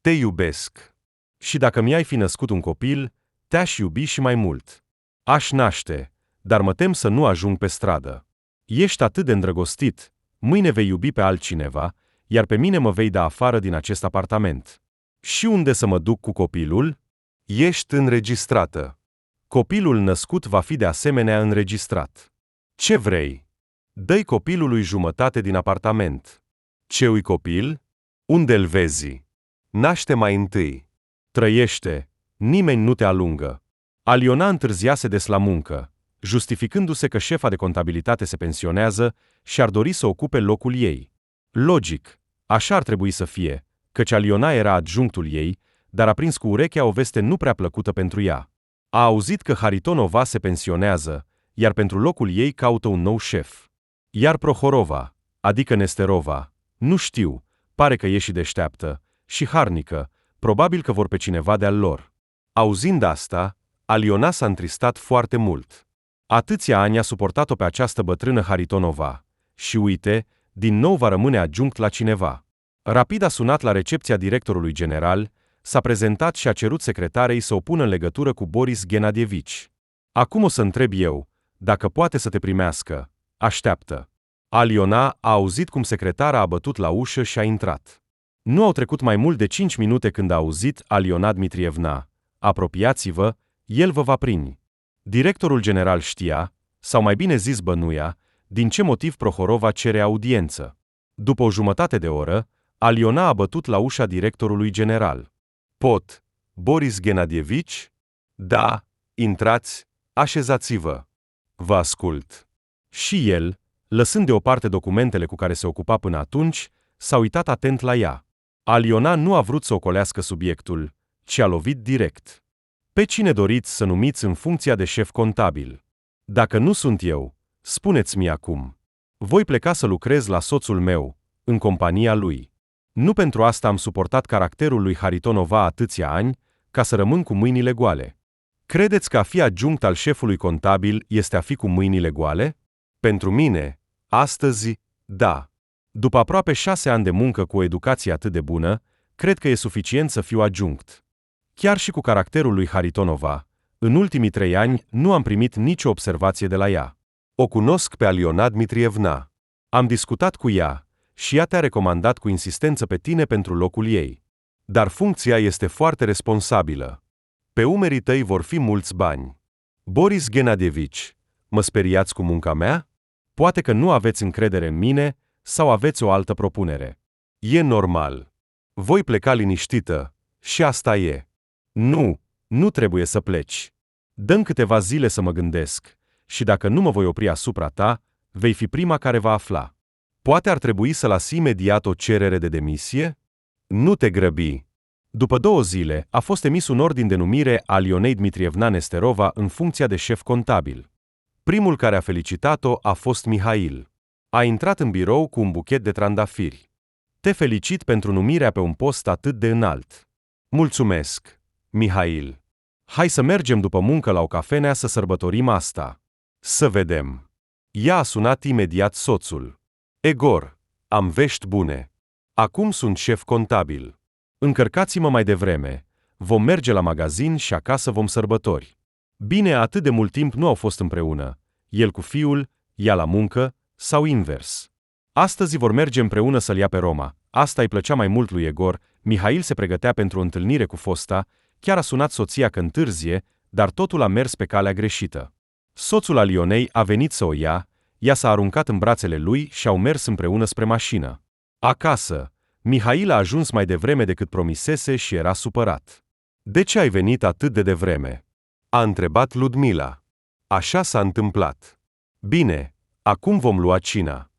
[SPEAKER 1] Te iubesc. Și dacă mi-ai fi născut un copil, te-aș iubi și mai mult. Aș naște, dar mă tem să nu ajung pe stradă. Ești atât de îndrăgostit, mâine vei iubi pe altcineva, iar pe mine mă vei da afară din acest apartament. Și unde să mă duc cu copilul? Ești înregistrată. Copilul născut va fi de asemenea înregistrat. Ce vrei? Dă-i copilului jumătate din apartament. Ce-ui copil? Unde-l vezi? Naște mai întâi. Trăiește. Nimeni nu te alungă. Aliona întârziase des la muncă, justificându-se că șefa de contabilitate se pensionează și ar dori să ocupe locul ei. Logic, așa ar trebui să fie, căci Aliona era adjunctul ei, dar a prins cu urechea o veste nu prea plăcută pentru ea. A auzit că Haritonova se pensionează, iar pentru locul ei caută un nou șef. Iar Prohorova, adică Nesterova, nu știu, pare că e și deșteaptă, și harnică, probabil că vor pe cineva de-al lor. Auzind asta, Aliona s-a întristat foarte mult. Atâția ani a suportat-o pe această bătrână Haritonova. Și uite, din nou va rămâne adjunct la cineva. Rapid a sunat la recepția directorului general, s-a prezentat și a cerut secretarei să o pună în legătură cu Boris Ghenadievici. Acum o să întreb eu, dacă poate să te primească. Așteaptă. Aliona a auzit cum secretara a bătut la ușă și a intrat. Nu au trecut mai mult de 5 minute când a auzit Aliona Dmitrievna. Apropiați-vă, el vă va primi. Directorul general știa, sau mai bine zis bănuia, din ce motiv Prohorova cere audiență. După o jumătate de oră, Aliona a bătut la ușa directorului general. Pot. Boris Ghenadievici? Da, intrați, așezați-vă. Vă ascult. Și el, lăsând deoparte documentele cu care se ocupa până atunci, s-a uitat atent la ea. Aliona nu a vrut să ocolească subiectul, ci a lovit direct. Pe cine doriți să numiți în funcția de șef contabil? Dacă nu sunt eu, spuneți-mi acum. Voi pleca să lucrez la soțul meu, în compania lui. Nu pentru asta am suportat caracterul lui Haritonova atâția ani, ca să rămân cu mâinile goale. Credeți că a fi adjunct al șefului contabil este a fi cu mâinile goale? Pentru mine, astăzi, da. După aproape 6 ani de muncă cu o educație atât de bună, cred că e suficient să fiu adjunct. Chiar și cu caracterul lui Haritonova, în ultimii 3 ani nu am primit nicio observație de la ea. O cunosc pe Aliona Dmitrievna. Am discutat cu ea și ea te-a recomandat cu insistență pe tine pentru locul ei. Dar funcția este foarte responsabilă. Pe umerii tăi vor fi mulți bani. Boris Ghenadievici, mă speriați cu munca mea? Poate că nu aveți încredere în mine sau aveți o altă propunere. E normal. Voi pleca liniștită și asta e. Nu trebuie să pleci. Dă-mi câteva zile să mă gândesc și dacă nu mă voi opri asupra ta, vei fi prima care va afla. Poate ar trebui să las imediat o cerere de demisie? Nu te grăbi. După 2 zile a fost emis un ordin de numire a Alionei Dmitrievna Nesterova în funcția de șef contabil. Primul care a felicitat-o a fost Mihail. A intrat în birou cu un buchet de trandafiri. Te felicit pentru numirea pe un post atât de înalt. Mulțumesc, Mihail. Hai să mergem după muncă la o cafenea să sărbătorim asta. Să vedem. Ea a sunat imediat soțul. Egor, am vești bune. Acum sunt șef contabil. Încărcați-mă mai devreme. Vom merge la magazin și acasă vom sărbători. Bine, atât de mult timp nu au fost împreună. El cu fiul, ea la muncă, sau invers. Astăzi vor merge împreună să-l ia pe Roma. Asta îi plăcea mai mult lui Egor. Mihail se pregătea pentru o întâlnire cu fosta, chiar a sunat soția că întârzie, dar totul a mers pe calea greșită. Soțul Alionei a venit să o ia, ea s-a aruncat în brațele lui și au mers împreună spre mașină. Acasă, Mihail a ajuns mai devreme decât promisese și era supărat. De ce ai venit atât de devreme? A întrebat Ludmila. Așa s-a întâmplat. Bine, acum vom lua cina.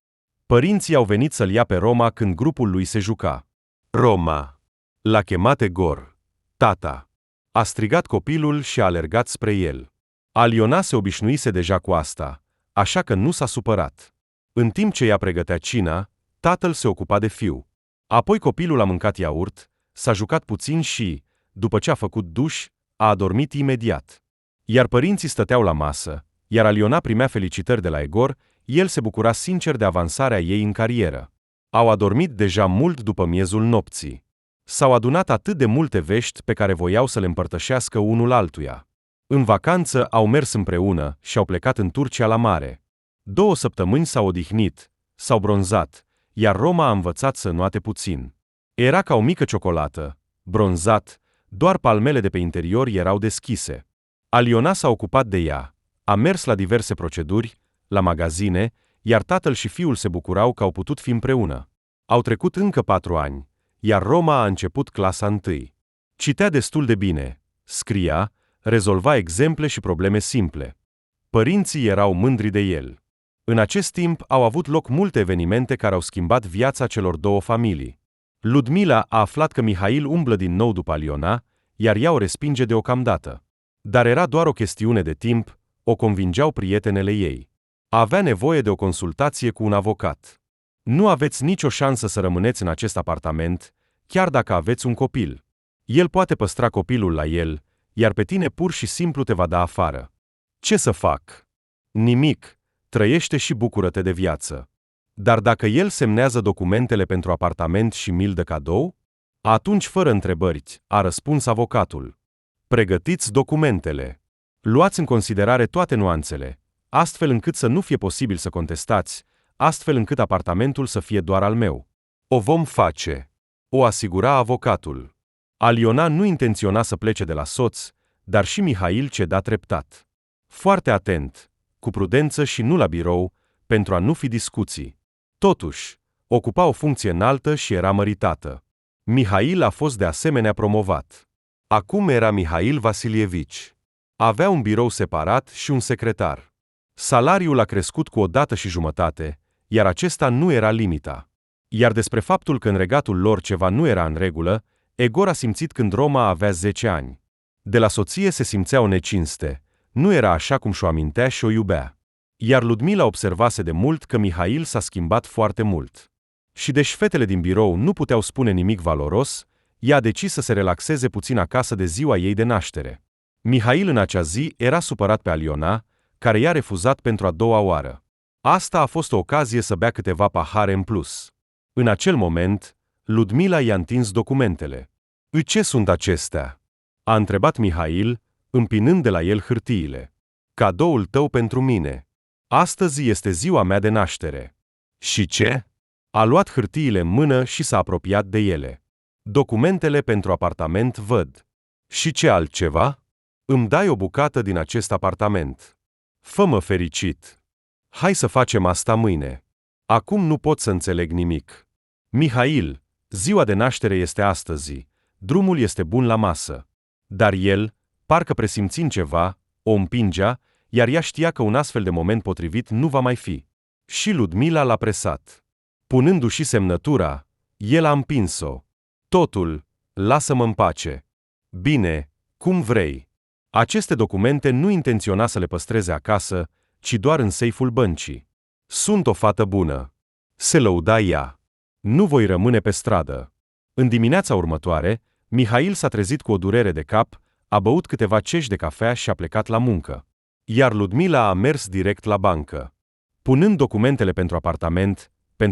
[SPEAKER 1] Părinții au venit să-l ia pe Roma când grupul lui se juca. Roma. L-a chemat Egor. Tata. A strigat copilul și a alergat spre el. Aliona se obișnuise deja cu asta, așa că nu s-a supărat. În timp ce ea pregătea cina, tatăl se ocupa de fiu. Apoi copilul a mâncat iaurt, s-a jucat puțin și, după ce a făcut duș, a adormit imediat. Iar părinții stăteau la masă, iar Aliona primea felicitări de la Egor, el se bucura sincer de avansarea ei în carieră. Au adormit deja mult după miezul nopții. S-au adunat atât de multe vești pe care voiau să le împărtășească unul altuia. În vacanță au mers împreună și au plecat în Turcia la mare. 2 săptămâni s-au odihnit, s-au bronzat, iar Roma a învățat să înoate puțin. Era ca o mică ciocolată, bronzat, doar palmele de pe interior erau deschise. Aliona s-a ocupat de ea, a mers la diverse proceduri, la magazine, iar tatăl și fiul se bucurau că au putut fi împreună. Au trecut încă 4 ani, iar Roma a început clasa 1. Citea destul de bine, scria, rezolva exemple și probleme simple. Părinții erau mândri de el. În acest timp au avut loc multe evenimente care au schimbat viața celor 2 familii. Ludmila a aflat că Mihail umblă din nou după Aliona, iar ea o respinge deocamdată. Dar era doar o chestiune de timp, o convingeau prietenele ei. Avea nevoie de o consultație cu un avocat. Nu aveți nicio șansă să rămâneți în acest apartament, chiar dacă aveți un copil. El poate păstra copilul la el, iar pe tine pur și simplu te va da afară. Ce să fac? Nimic, trăiește și bucură-te de viață. Dar dacă el semnează documentele pentru apartament și mi-l dă cadou? Atunci, fără întrebări, a răspuns avocatul. Pregătiți documentele. Luați în considerare toate nuanțele, astfel încât să nu fie posibil să contestați, astfel încât apartamentul să fie doar al meu. O vom face, o asigura avocatul. Aliona nu intenționa să plece de la soț, dar și Mihail ceda treptat. Foarte atent, cu prudență și nu la birou, pentru a nu fi discuții. Totuși, ocupa o funcție înaltă și era măritată. Mihail a fost de asemenea promovat. Acum era Mihail Vasilievici. Avea un birou separat și un secretar. Salariul a crescut cu 1,5 dată, iar acesta nu era limita. Iar despre faptul că în regatul lor ceva nu era în regulă, Egor a simțit când Roma avea 10 ani. De la soție se simțea o necinste, nu era așa cum și-o amintea și o iubea. Iar Ludmila observase de mult că Mihail s-a schimbat foarte mult. Și deși fetele din birou nu puteau spune nimic valoros, ea a decis să se relaxeze puțin acasă de ziua ei de naștere. Mihail în acea zi era supărat pe Aliona, care i-a refuzat pentru a 2-a oară. Asta a fost o ocazie să bea câteva pahare în plus. În acel moment, Ludmila i-a întins documentele. Ce sunt acestea?" a întrebat Mihail, împinând de la el hârtiile. Cadoul tău pentru mine. Astăzi este ziua mea de naștere." Și ce?" A luat hârtiile în mână și s-a apropiat de ele. Documentele pentru apartament văd. Și ce altceva? Îmi dai o bucată din acest apartament. Fă-mă fericit. Hai să facem asta mâine. Acum nu pot să înțeleg nimic. Mihail, ziua de naștere este astăzi, drumul este bun la masă. Dar el, parcă presimțind ceva, o împingea, iar ea știa că un astfel de moment potrivit nu va mai fi. Și Ludmila l-a presat. Punându-și semnătura, el a împins-o. Totul, lasă-mă în pace. Bine, cum vrei. Aceste documente nu intenționa să le păstreze acasă, ci doar în seiful băncii. Sunt o fată bună. Se lăuda ea. Nu voi rămâne pe stradă. În dimineața următoare, Mihail s-a trezit cu o durere de cap, a băut câteva ceși de cafea și a plecat la muncă. Iar Ludmila a mers direct la bancă. Punând documentele pentru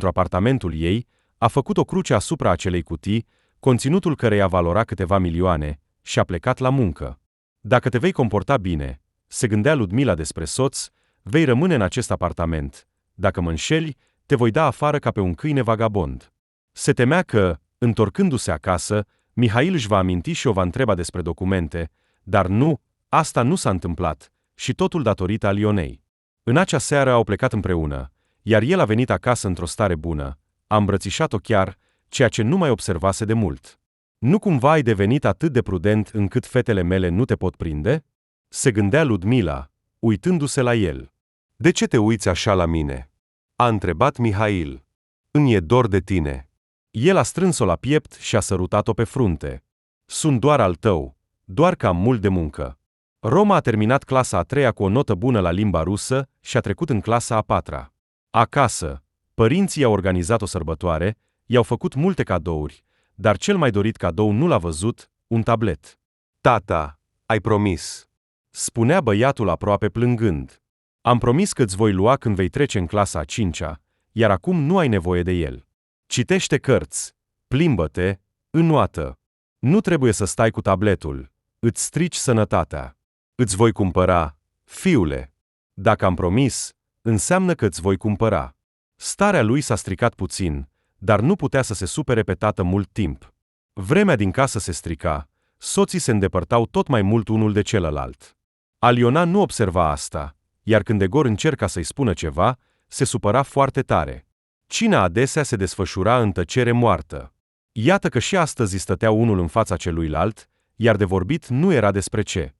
[SPEAKER 1] apartamentul ei, a făcut o cruce asupra acelei cutii, conținutul căreia valora câteva milioane, și a plecat la muncă. Dacă te vei comporta bine, se gândea Ludmila despre soț, vei rămâne în acest apartament. Dacă mă înșeli, te voi da afară ca pe un câine vagabond. Se temea că, întorcându-se acasă, Mihail își va aminti și o va întreba despre documente, dar nu, asta nu s-a întâmplat, și totul datorită Alionei. În acea seară au plecat împreună, iar el a venit acasă într-o stare bună, a îmbrățișat-o chiar, ceea ce nu mai observase de mult. Nu cumva ai devenit atât de prudent încât fetele mele nu te pot prinde? Se gândea Ludmila, uitându-se la el. De ce te uiți așa la mine? A întrebat Mihail. Îmi e dor de tine. El a strâns-o la piept și a sărutat-o pe frunte. Sunt doar al tău, doar că am mult de muncă. Roma a terminat clasa a 3-a cu o notă bună la limba rusă și a trecut în clasa a 4-a. Acasă, părinții i-au organizat o sărbătoare, i-au făcut multe cadouri, dar cel mai dorit cadou nu l-a văzut, un tablet. Tata, ai promis. Spunea băiatul aproape plângând. Am promis că îți voi lua când vei trece în clasa a 5-a, iar acum nu ai nevoie de el. Citește cărți, plimbă-te, înoată. Nu trebuie să stai cu tabletul, îți strici sănătatea. Îți voi cumpăra, fiule. Dacă am promis, înseamnă că îți voi cumpăra. Starea lui s-a stricat puțin, dar nu putea să se supere pe tată mult timp. Vremea din casă se strica, soții se îndepărtau tot mai mult unul de celălalt. Aliona nu observa asta, iar când Egor încerca să-i spună ceva, se supăra foarte tare. Cina adesea se desfășura în tăcere moartă. Iată că și astăzi stăteau unul în fața celuilalt, iar de vorbit nu era despre ce.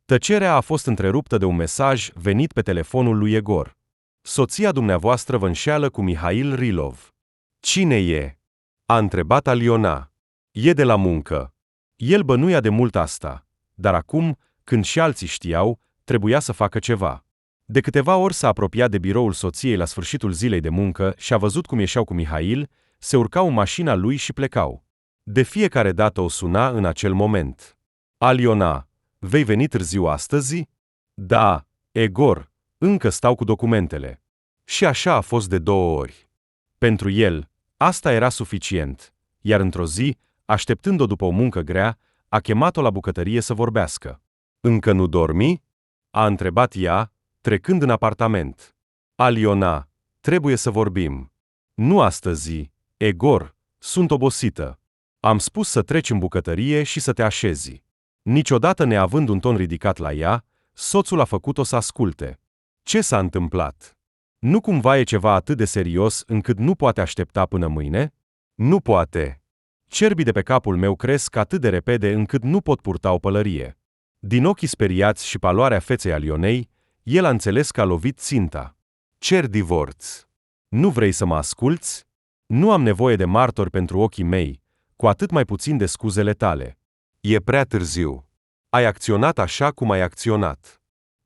[SPEAKER 1] Tăcerea a fost întreruptă de un mesaj venit pe telefonul lui Egor. Soția dumneavoastră vă înșeală cu Mihail Rilov. Cine e? A întrebat Aliona. E de la muncă. El bănuia de mult asta, dar acum, când și alții știau, trebuia să facă ceva. De câteva ori s-a apropiat de biroul soției la sfârșitul zilei de muncă și a văzut cum ieșeau cu Mihail, se urcau în mașina lui și plecau. De fiecare dată o suna în acel moment. Aliona, vei veni târziu astăzi? Da, Egor, încă stau cu documentele. Și așa a fost de 2 ori. Pentru el, asta era suficient, iar într-o zi, așteptând-o după o muncă grea, a chemat-o la bucătărie să vorbească. Încă nu dormi? A întrebat ea, trecând în apartament. Aliona, trebuie să vorbim. Nu astăzi, Egor, sunt obosită. Am spus să treci în bucătărie și să te așezi. Niciodată neavând un ton ridicat la ea, soțul a făcut-o să asculte. Ce s-a întâmplat? Nu cumva e ceva atât de serios încât nu poate aștepta până mâine? Nu poate. Cerbii de pe capul meu cresc atât de repede încât nu pot purta o pălărie. Din ochii speriați și paloarea feței Alionei, el a înțeles că a lovit ținta. Cer divorț. Nu vrei să mă asculți? Nu am nevoie de martori pentru ochii mei, cu atât mai puțin de scuzele tale. E prea târziu. Ai acționat așa cum ai acționat.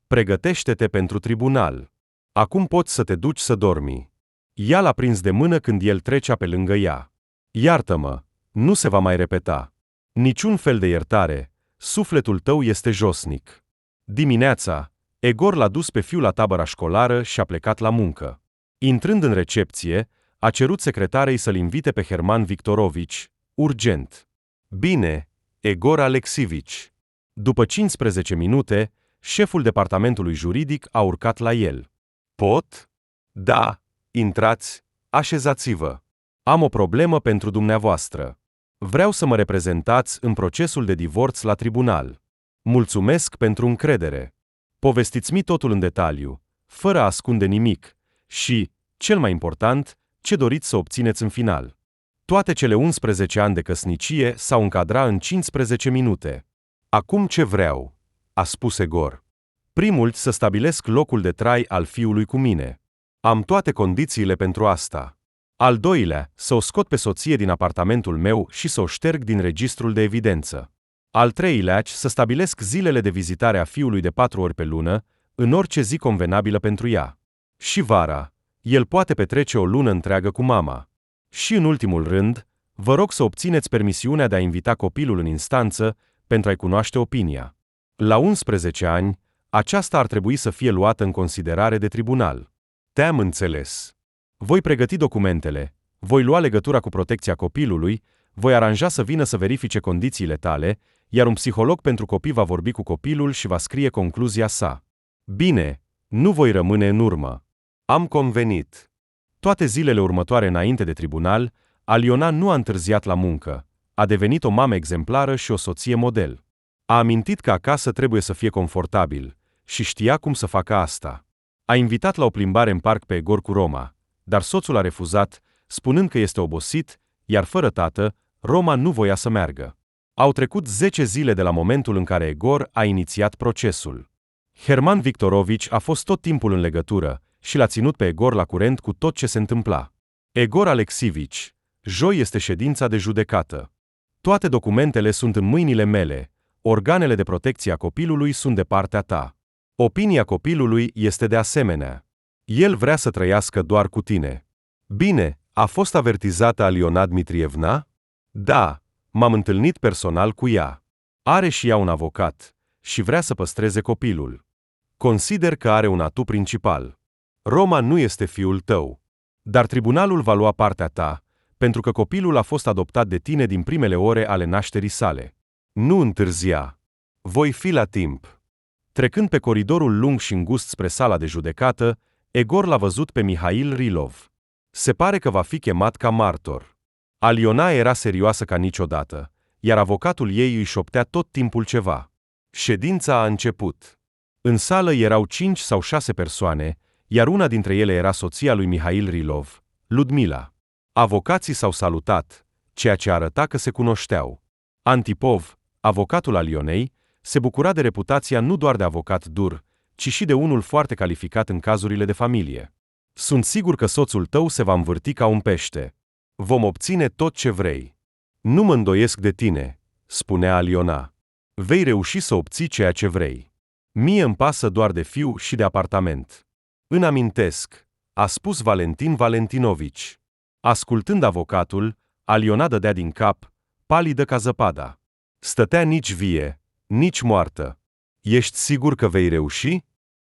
[SPEAKER 1] Pregătește-te pentru tribunal. Acum poți să te duci să dormi. Ea l-a prins de mână când el trecea pe lângă ea. Iartă-mă, nu se va mai repeta. Niciun fel de iertare, sufletul tău este josnic. Dimineața, Egor l-a dus pe fiul la tabăra școlară și a plecat la muncă. Intrând în recepție, a cerut secretarei să-l invite pe Herman Victorovici, urgent. Bine, Egor Alexivici. După 15 minute, șeful departamentului juridic a urcat la el. Pot? Da, intrați, așezați-vă. Am o problemă pentru dumneavoastră. Vreau să mă reprezentați în procesul de divorț la tribunal. Mulțumesc pentru încredere. Povestiți-mi totul în detaliu, fără a ascunde nimic, și, cel mai important, ce doriți să obțineți în final. Toate cele 11 ani de căsnicie s-au încadrat în 15 minute. Acum ce vreau? A spus Egor. Primul, să stabilesc locul de trai al fiului cu mine. Am toate condițiile pentru asta. Al doilea, să o scot pe soție din apartamentul meu și să o șterg din registrul de evidență. Al treilea, să stabilesc zilele de vizitare a fiului de 4 ori pe lună, în orice zi convenabilă pentru ea. Și vara, el poate petrece o lună întreagă cu mama. Și în ultimul rând, vă rog să obțineți permisiunea de a invita copilul în instanță pentru a-i cunoaște opinia. La 11 ani, aceasta ar trebui să fie luată în considerare de tribunal. Te-am înțeles. Voi pregăti documentele, voi lua legătura cu protecția copilului, voi aranja să vină să verifice condițiile tale, iar un psiholog pentru copii va vorbi cu copilul și va scrie concluzia sa. Bine, nu voi rămâne în urmă. Am convenit. Toate zilele următoare înainte de tribunal, Aliona nu a întârziat la muncă, a devenit o mamă exemplară și o soție model. A amintit că acasă trebuie să fie confortabil și știa cum să facă asta. A invitat la o plimbare în parc pe Egor cu Roma, dar soțul a refuzat, spunând că este obosit, iar fără tată, Roma nu voia să meargă. Au trecut 10 zile de la momentul în care Egor a inițiat procesul. Herman Victorovici a fost tot timpul în legătură și l-a ținut pe Egor la curent cu tot ce se întâmpla. Egor Alexivici, joi este ședința de judecată. Toate documentele sunt în mâinile mele, organele de protecție a copilului sunt de partea ta. Opinia copilului este de asemenea. El vrea să trăiască doar cu tine. Bine, a fost avertizată Aliona Dmitrievna? Da, m-am întâlnit personal cu ea. Are și ea un avocat și vrea să păstreze copilul. Consider că are un atu principal. Roma nu este fiul tău. Dar tribunalul va lua partea ta, pentru că copilul a fost adoptat de tine din primele ore ale nașterii sale. Nu întârzia. Voi fi la timp. Trecând pe coridorul lung și îngust spre sala de judecată, Egor l-a văzut pe Mihail Rilov. Se pare că va fi chemat ca martor. Aliona era serioasă ca niciodată, iar avocatul ei îi șoptea tot timpul ceva. Ședința a început. În sală erau 5 sau 6 persoane, iar una dintre ele era soția lui Mihail Rilov, Ludmila. Avocații s-au salutat, ceea ce arăta că se cunoșteau. Antipov, avocatul Alionei, se bucura de reputația nu doar de avocat dur, ci și de unul foarte calificat în cazurile de familie. Sunt sigur că soțul tău se va învârti ca un pește. Vom obține tot ce vrei. Nu mă îndoiesc de tine, spunea Aliona. Vei reuși să obții ceea ce vrei. Mie îmi pasă doar de fiu și de apartament. Îmi amintesc, a spus Valentin Valentinovici. Ascultând avocatul, Aliona dădea din cap, palidă ca zăpada. Stătea nici vie, nici moartă. Ești sigur că vei reuși?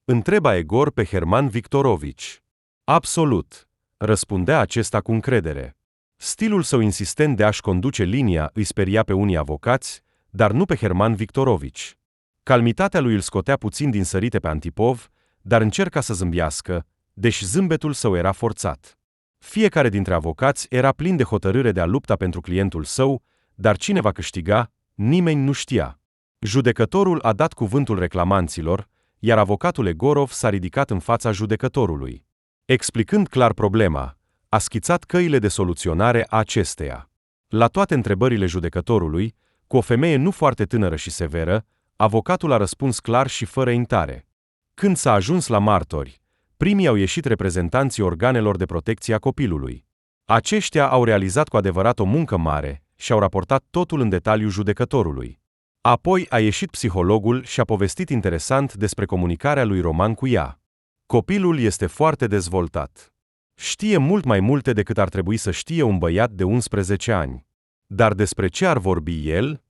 [SPEAKER 1] Întreba Egor pe Herman Victorovici. Absolut, răspundea acesta cu încredere. Stilul său insistent de a-și conduce linia îi speria pe unii avocați, dar nu pe Herman Victorovici. Calmitatea lui îl scotea puțin din sărite pe Antipov, dar încerca să zâmbească, deși zâmbetul său era forțat. Fiecare dintre avocați era plin de hotărâre de a lupta pentru clientul său, dar cine va câștiga, nimeni nu știa. Judecătorul a dat cuvântul reclamanților, iar avocatul Egorov s-a ridicat în fața judecătorului. Explicând clar problema, a schițat căile de soluționare a acesteia. La toate întrebările judecătorului, cu o femeie nu foarte tânără și severă, avocatul a răspuns clar și fără intare. Când s-a ajuns la martori, primii au ieșit reprezentanții organelor de protecție a copilului. Aceștia au realizat cu adevărat o muncă mare și au raportat totul în detaliu judecătorului. Apoi a ieșit psihologul și a povestit interesant despre comunicarea lui Roman cu ea. Copilul este foarte dezvoltat. Știe mult mai multe decât ar trebui să știe un băiat de 11 ani. Dar despre ce ar vorbi el?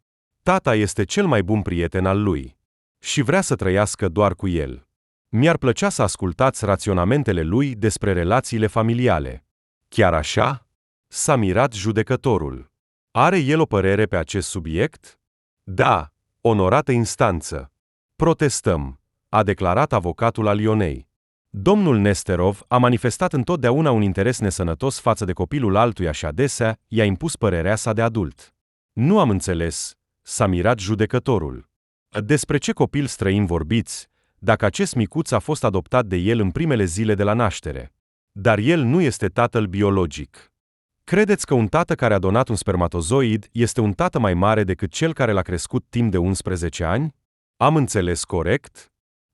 [SPEAKER 1] Tata este cel mai bun prieten al lui. Și vrea să trăiască doar cu el. Mi-ar plăcea să ascultați raționamentele lui despre relațiile familiale. Chiar așa? S-a mirat judecătorul. Are el o părere pe acest subiect? Da, onorată instanță. Protestăm, a declarat avocatul Alionei. Domnul Nesterov a manifestat întotdeauna un interes nesănătos față de copilul altuia și adesea i-a impus părerea sa de adult. Nu am înțeles, s-a mirat judecătorul. Despre ce copil străin vorbiți, dacă acest micuț a fost adoptat de el în primele zile de la naștere? Dar el nu este tatăl biologic. Credeți că un tată care a donat un spermatozoid este un tată mai mare decât cel care l-a crescut timp de 11 ani? Am înțeles corect?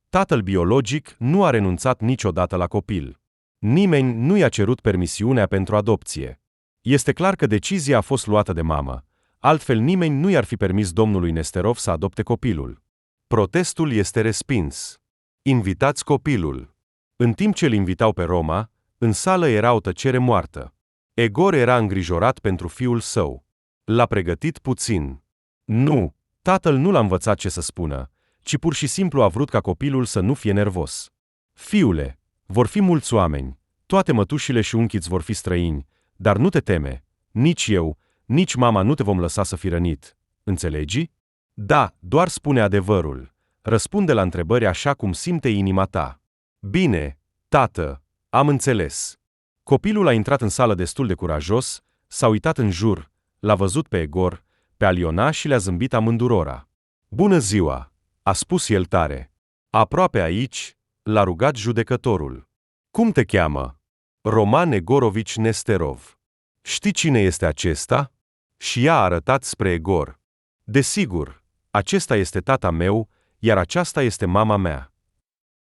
[SPEAKER 1] Tatăl biologic nu a renunțat niciodată la copil. Nimeni nu i-a cerut permisiunea pentru adopție. Este clar că decizia a fost luată de mamă, altfel nimeni nu i-ar fi permis domnului Nesterov să adopte copilul. Protestul este respins. Invitați copilul. În timp ce îl invitau pe Roma, în sală era o tăcere moartă. Egor era îngrijorat pentru fiul său. L-a pregătit puțin. Nu, tatăl nu l-a învățat ce să spună, ci pur și simplu a vrut ca copilul să nu fie nervos. Fiule, vor fi mulți oameni, toate mătușile și unchiți vor fi străini, dar nu te teme, nici eu, nici mama nu te vom lăsa să fii rănit. Înțelegi? Da, doar spune adevărul. Răspunde la întrebări așa cum simte inima ta. Bine, tată, am înțeles. Copilul a intrat în sală destul de curajos, s-a uitat în jur, l-a văzut pe Egor, pe Aliona și le-a zâmbit amândurora. Bună ziua, a spus el tare. Aproape aici, l-a rugat judecătorul. Cum te cheamă? Roman Egorovici Nesterov. Știi cine este acesta? Și ea a arătat spre Egor. Desigur, acesta este tata meu, iar aceasta este mama mea.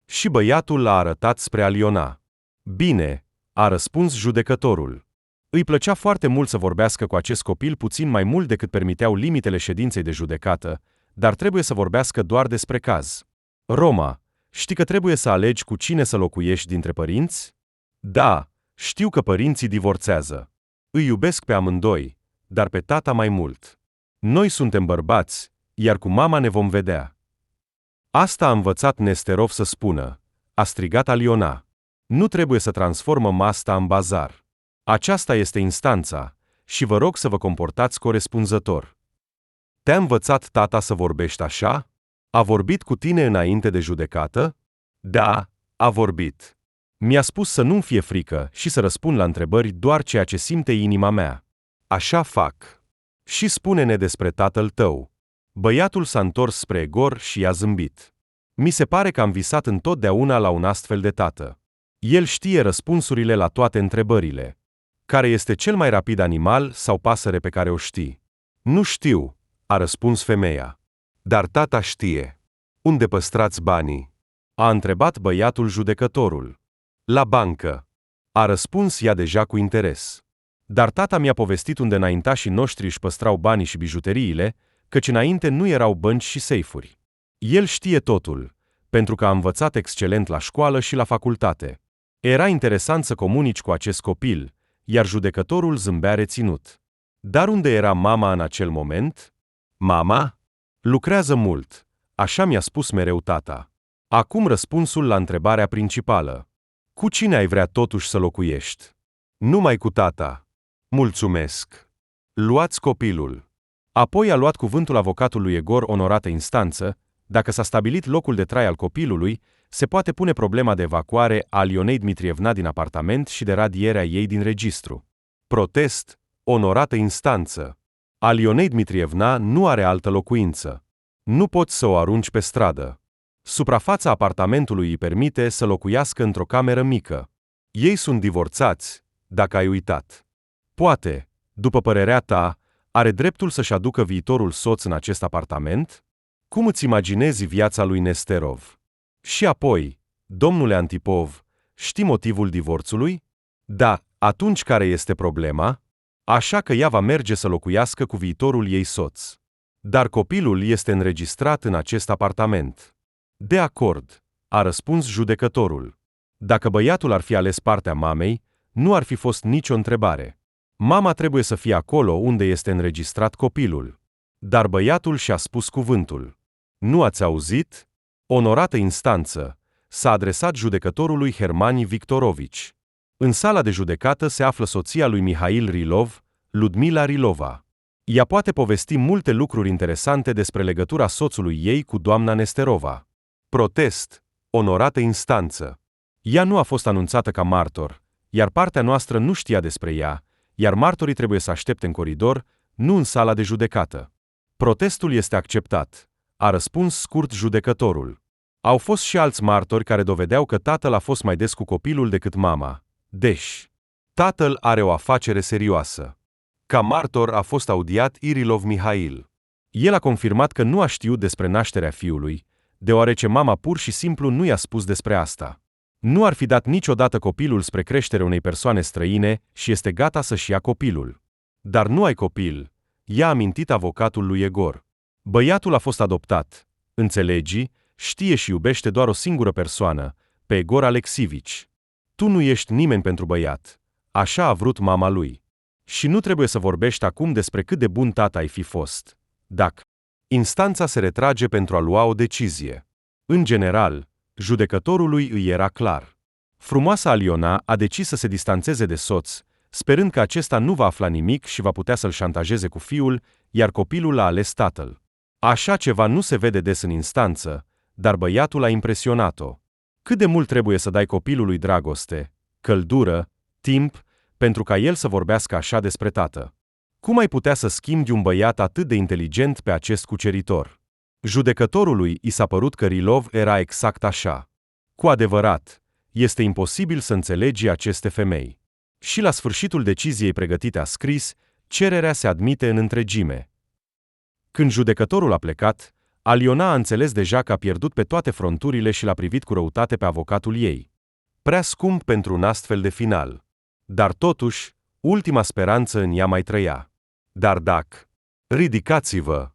[SPEAKER 1] Și băiatul l-a arătat spre Aliona. Bine, a răspuns judecătorul. Îi plăcea foarte mult să vorbească cu acest copil puțin mai mult decât permiteau limitele ședinței de judecată, dar trebuie să vorbească doar despre caz. Roma, știi că trebuie să alegi cu cine să locuiești dintre părinți? Da, știu că părinții divorțează. Îi iubesc pe amândoi, dar pe tata mai mult. Noi suntem bărbați, iar cu mama ne vom vedea. Asta a învățat Nesterov să spună, a strigat Aliona. Nu trebuie să transformăm asta în bazar. Aceasta este instanța și vă rog să vă comportați corespunzător. Te-a învățat tata să vorbești așa? A vorbit cu tine înainte de judecată? Da, a vorbit. Mi-a spus să nu-mi fie frică și să răspund la întrebări doar ceea ce simte inima mea. Așa fac. Și spune-ne despre tatăl tău. Băiatul s-a întors spre Egor și i-a zâmbit. Mi se pare că am visat întotdeauna la un astfel de tată. El știe răspunsurile la toate întrebările. Care este cel mai rapid animal sau pasăre pe care o știi? Nu știu, a răspuns femeia. Dar tata știe. Unde păstrați banii? A întrebat băiatul judecătorul. La bancă. A răspuns ea deja cu interes. Dar tata mi-a povestit unde înaintașii noștri își păstrau banii și bijuteriile, căci înainte nu erau bănci și seifuri. El știe totul, pentru că a învățat excelent la școală și la facultate. Era interesant să comunici cu acest copil, iar judecătorul zâmbea reținut. Dar unde era mama în acel moment? Mama? Lucrează mult, așa mi-a spus mereu tata. Acum răspunsul la întrebarea principală. Cu cine ai vrea totuși să locuiești? Numai cu tata. Mulțumesc. Luați copilul. Apoi a luat cuvântul avocatul lui Egor, onorată instanță, dacă s-a stabilit locul de trai al copilului, se poate pune problema de evacuare a Alionei Dmitrievna din apartament și de radierea ei din registru. Protest, onorată instanță. Alionei Dmitrievna nu are altă locuință. Nu poți să o arunci pe stradă. Suprafața apartamentului îi permite să locuiască într-o cameră mică. Ei sunt divorțați, dacă ai uitat. Poate, după părerea ta, are dreptul să-și aducă viitorul soț în acest apartament? Cum îți imaginezi viața lui Nesterov? Și apoi, domnule Antipov, știi motivul divorțului? Da, atunci care este problema? Așa că ea va merge să locuiască cu viitorul ei soț. Dar copilul este înregistrat în acest apartament. De acord, a răspuns judecătorul. Dacă băiatul ar fi ales partea mamei, nu ar fi fost nicio întrebare. Mama trebuie să fie acolo unde este înregistrat copilul. Dar băiatul și-a spus cuvântul. Nu ați auzit? Onorată instanță, s-a adresat judecătorului Hermani Victorovici. În sala de judecată se află soția lui Mihail Rilov, Ludmila Rilova. Ea poate povesti multe lucruri interesante despre legătura soțului ei cu doamna Nesterova. Protest, onorată instanță. Ea nu a fost anunțată ca martor, iar partea noastră nu știa despre ea, iar martorii trebuie să aștepte în coridor, nu în sala de judecată. Protestul este acceptat, a răspuns scurt judecătorul. Au fost și alți martori care dovedeau că tatăl a fost mai des cu copilul decât mama. Deci, tatăl are o afacere serioasă. Ca martor a fost audiat Irilov Mihail. El a confirmat că nu a știut despre nașterea fiului, deoarece mama pur și simplu nu i-a spus despre asta. Nu ar fi dat niciodată copilul spre creștere unei persoane străine și este gata să-și ia copilul. Dar nu ai copil, i-a amintit avocatul lui Egor. Băiatul a fost adoptat. Înțelegi? Știe și iubește doar o singură persoană, pe Egor Alexivici. Tu nu ești nimeni pentru băiat. Așa a vrut mama lui. Și nu trebuie să vorbești acum despre cât de bun tată ai fi fost. Dacă instanța se retrage pentru a lua o decizie. În general, judecătorului îi era clar. Frumoasa Aliona a decis să se distanțeze de soț, sperând că acesta nu va afla nimic și va putea să-l șantajeze cu fiul, iar copilul a ales tatăl. Așa ceva nu se vede des în instanță, dar băiatul a impresionat-o. Cât de mult trebuie să dai copilului dragoste, căldură, timp, pentru ca el să vorbească așa despre tată? Cum ai putea să schimbi un băiat atât de inteligent pe acest cuceritor? Judecătorului i s-a părut că Rilov era exact așa. Cu adevărat, este imposibil să înțelegi aceste femei. Și la sfârșitul deciziei pregătite a scris, cererea se admite în întregime. Când judecătorul a plecat, Aliona a înțeles deja că a pierdut pe toate fronturile și l-a privit cu răutate pe avocatul ei. Prea scump pentru un astfel de final. Dar totuși, ultima speranță în ea mai trăia. Dar dacă ridicați-vă!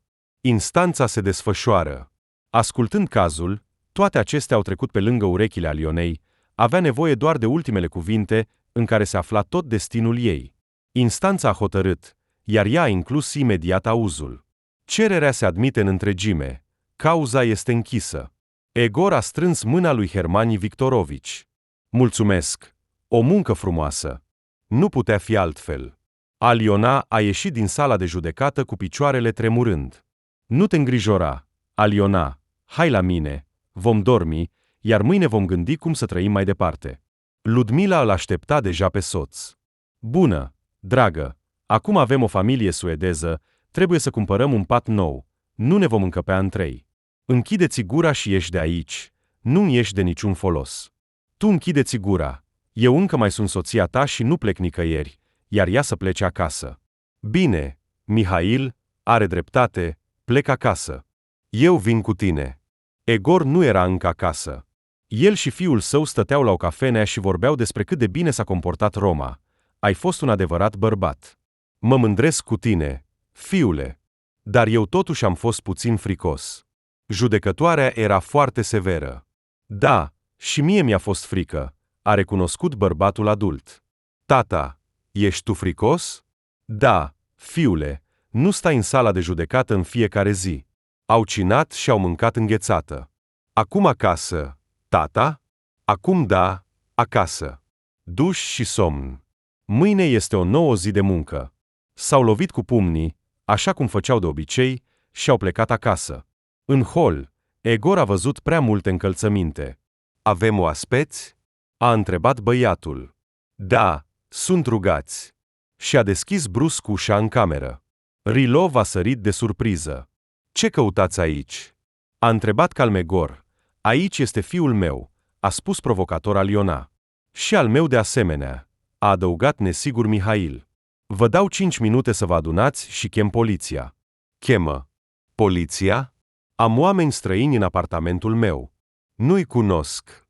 [SPEAKER 1] Instanța se desfășoară. Ascultând cazul, toate acestea au trecut pe lângă urechile Alionei, avea nevoie doar de ultimele cuvinte în care se afla tot destinul ei. Instanța a hotărât, iar ea a inclus imediat auzul. Cererea se admite în întregime. Cauza este închisă. Egor a strâns mâna lui Hermani Victorovici. Mulțumesc. O muncă frumoasă. Nu putea fi altfel. Aliona a ieșit din sala de judecată cu picioarele tremurând. Nu te îngrijora, Aliona, hai la mine, vom dormi, iar mâine vom gândi cum să trăim mai departe. Ludmila îl aștepta deja pe soț. Bună, dragă, acum avem o familie suedeză, trebuie să cumpărăm un pat nou, nu ne vom încăpea în 3. Închideți gura și ieși de aici, nu-mi ieși de niciun folos. Tu închideți gura, eu încă mai sunt soția ta și nu plec nicăieri, iar ea să plece acasă. Bine, Mihail, are dreptate, plec acasă. Eu vin cu tine. Egor nu era încă acasă. El și fiul său stăteau la o cafenea și vorbeau despre cât de bine s-a comportat Roma. Ai fost un adevărat bărbat. Mă mândresc cu tine, fiule. Dar eu totuși am fost puțin fricos. Judecătoarea era foarte severă. Da, și mie mi-a fost frică, a recunoscut bărbatul adult. Tata, ești tu fricos? Da, fiule, nu stai în sala de judecată în fiecare zi. Au cinat și au mâncat înghețată. Acum acasă, tata? Acum da, acasă. Duș și somn. Mâine este o nouă zi de muncă. S-au lovit cu pumnii, așa cum făceau de obicei, și au plecat acasă. În hol, Egor a văzut prea multe încălțăminte. Avem oaspeți? A întrebat băiatul. Da, sunt rugați. Și-a deschis brusc ușa în cameră. Rilov a sărit de surpriză. Ce căutați aici? A întrebat calm Egor. Aici este fiul meu, a spus provocator Aliona. Și al meu de asemenea, a adăugat nesigur Mihail. Vă dau 5 minute să vă adunați și chem poliția. Chemă. Poliția? Am oameni străini în apartamentul meu. Nu-i cunosc.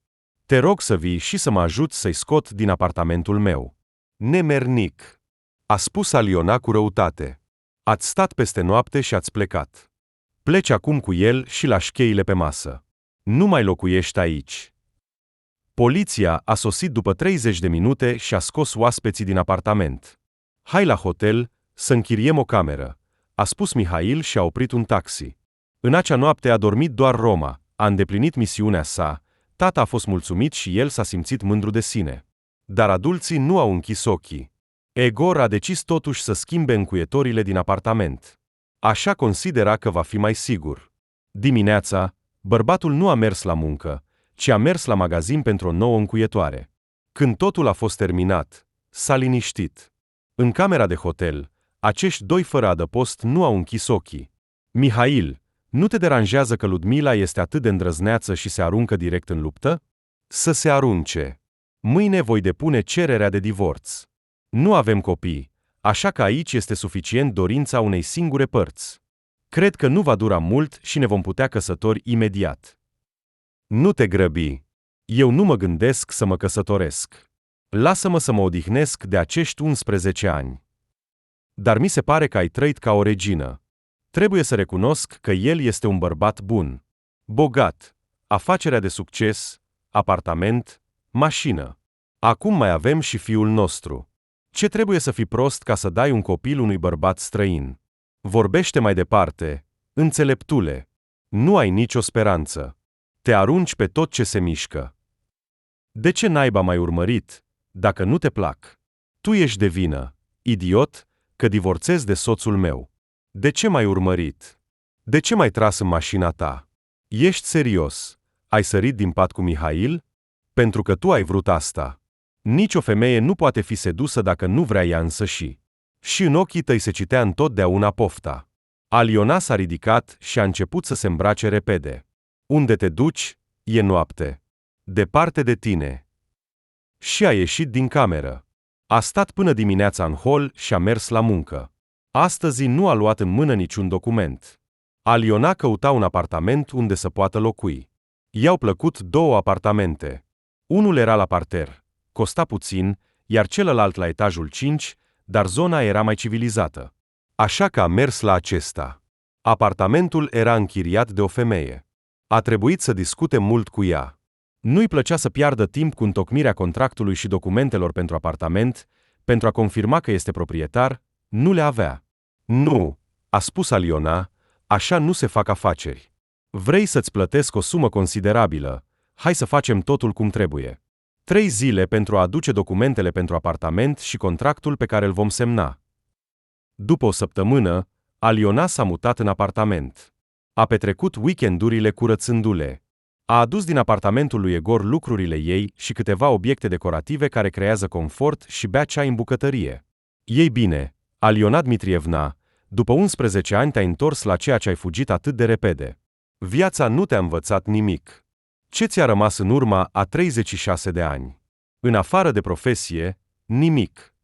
[SPEAKER 1] Te rog să vii și să mă ajuți să-i scot din apartamentul meu. Nemernic. A spus Aliona cu răutate. Ați stat peste noapte și ați plecat. Pleci acum cu el și lași cheile pe masă. Nu mai locuiești aici. Poliția a sosit după 30 de minute și a scos oaspeții din apartament. Hai la hotel, să închiriem o cameră, a spus Mihail și a oprit un taxi. În acea noapte a dormit doar Roma, a îndeplinit misiunea sa, tata a fost mulțumit și el s-a simțit mândru de sine. Dar adulții nu au închis ochii. Egor a decis totuși să schimbe încuietorile din apartament. Așa considera că va fi mai sigur. Dimineața, bărbatul nu a mers la muncă, ci a mers la magazin pentru o nouă încuietoare. Când totul a fost terminat, s-a liniștit. În camera de hotel, acești doi fără adăpost nu au închis ochii. Mihail, nu te deranjează că Ludmila este atât de îndrăzneață și se aruncă direct în luptă? Să se arunce. Mâine voi depune cererea de divorț. Nu avem copii, așa că aici este suficient dorința unei singure părți. Cred că nu va dura mult și ne vom putea căsători imediat. Nu te grăbi. Eu nu mă gândesc să mă căsătoresc. Lasă-mă să mă odihnesc de acești 11 ani. Dar mi se pare că ai trăit ca o regină. Trebuie să recunosc că el este un bărbat bun. Bogat, afacerea de succes, apartament, mașină. Acum mai avem și fiul nostru. Ce trebuie să fii prost ca să dai un copil unui bărbat străin? Vorbește mai departe, înțeleptule. Nu ai nicio speranță. Te arunci pe tot ce se mișcă. De ce naiba m-ai urmărit, dacă nu te plac? Tu ești de vină, idiot, că divorțezi de soțul meu. De ce m-ai urmărit? De ce m-ai tras în mașina ta? Ești serios? Ai sărit din pat cu Mihail? Pentru că tu ai vrut asta. Nici o femeie nu poate fi sedusă dacă nu vrea ea însăși. Și în ochii tăi se citea întotdeauna pofta. Aliona s-a ridicat și a început să se îmbrace repede. Unde te duci, e noapte. Departe de tine. Și a ieșit din cameră. A stat până dimineața în hol și a mers la muncă. Astăzi nu a luat în mână niciun document. Aliona căuta un apartament unde să poată locui. I-au plăcut 2 apartamente. Unul era la parter, costa puțin, iar celălalt la etajul 5, dar zona era mai civilizată. Așa că a mers la acesta. Apartamentul era închiriat de o femeie. A trebuit să discute mult cu ea. Nu-i plăcea să piardă timp cu întocmirea contractului și documentelor pentru apartament, pentru a confirma că este proprietar, nu le avea. Nu, a spus Aliona, așa nu se fac afaceri. Vrei să-ți plătesc o sumă considerabilă, hai să facem totul cum trebuie. 3 zile pentru a aduce documentele pentru apartament și contractul pe care îl vom semna. După o săptămână, Aliona s-a mutat în apartament. A petrecut weekendurile curățându-le. A adus din apartamentul lui Egor lucrurile ei și câteva obiecte decorative care creează confort și bea ceai în bucătărie. Ei bine, Aliona Dmitrievna, după 11 ani te-ai întors la ceea ce ai fugit atât de repede. Viața nu te-a învățat nimic. Ce ți-a rămas în urma a 36 de ani? În afară de profesie, nimic.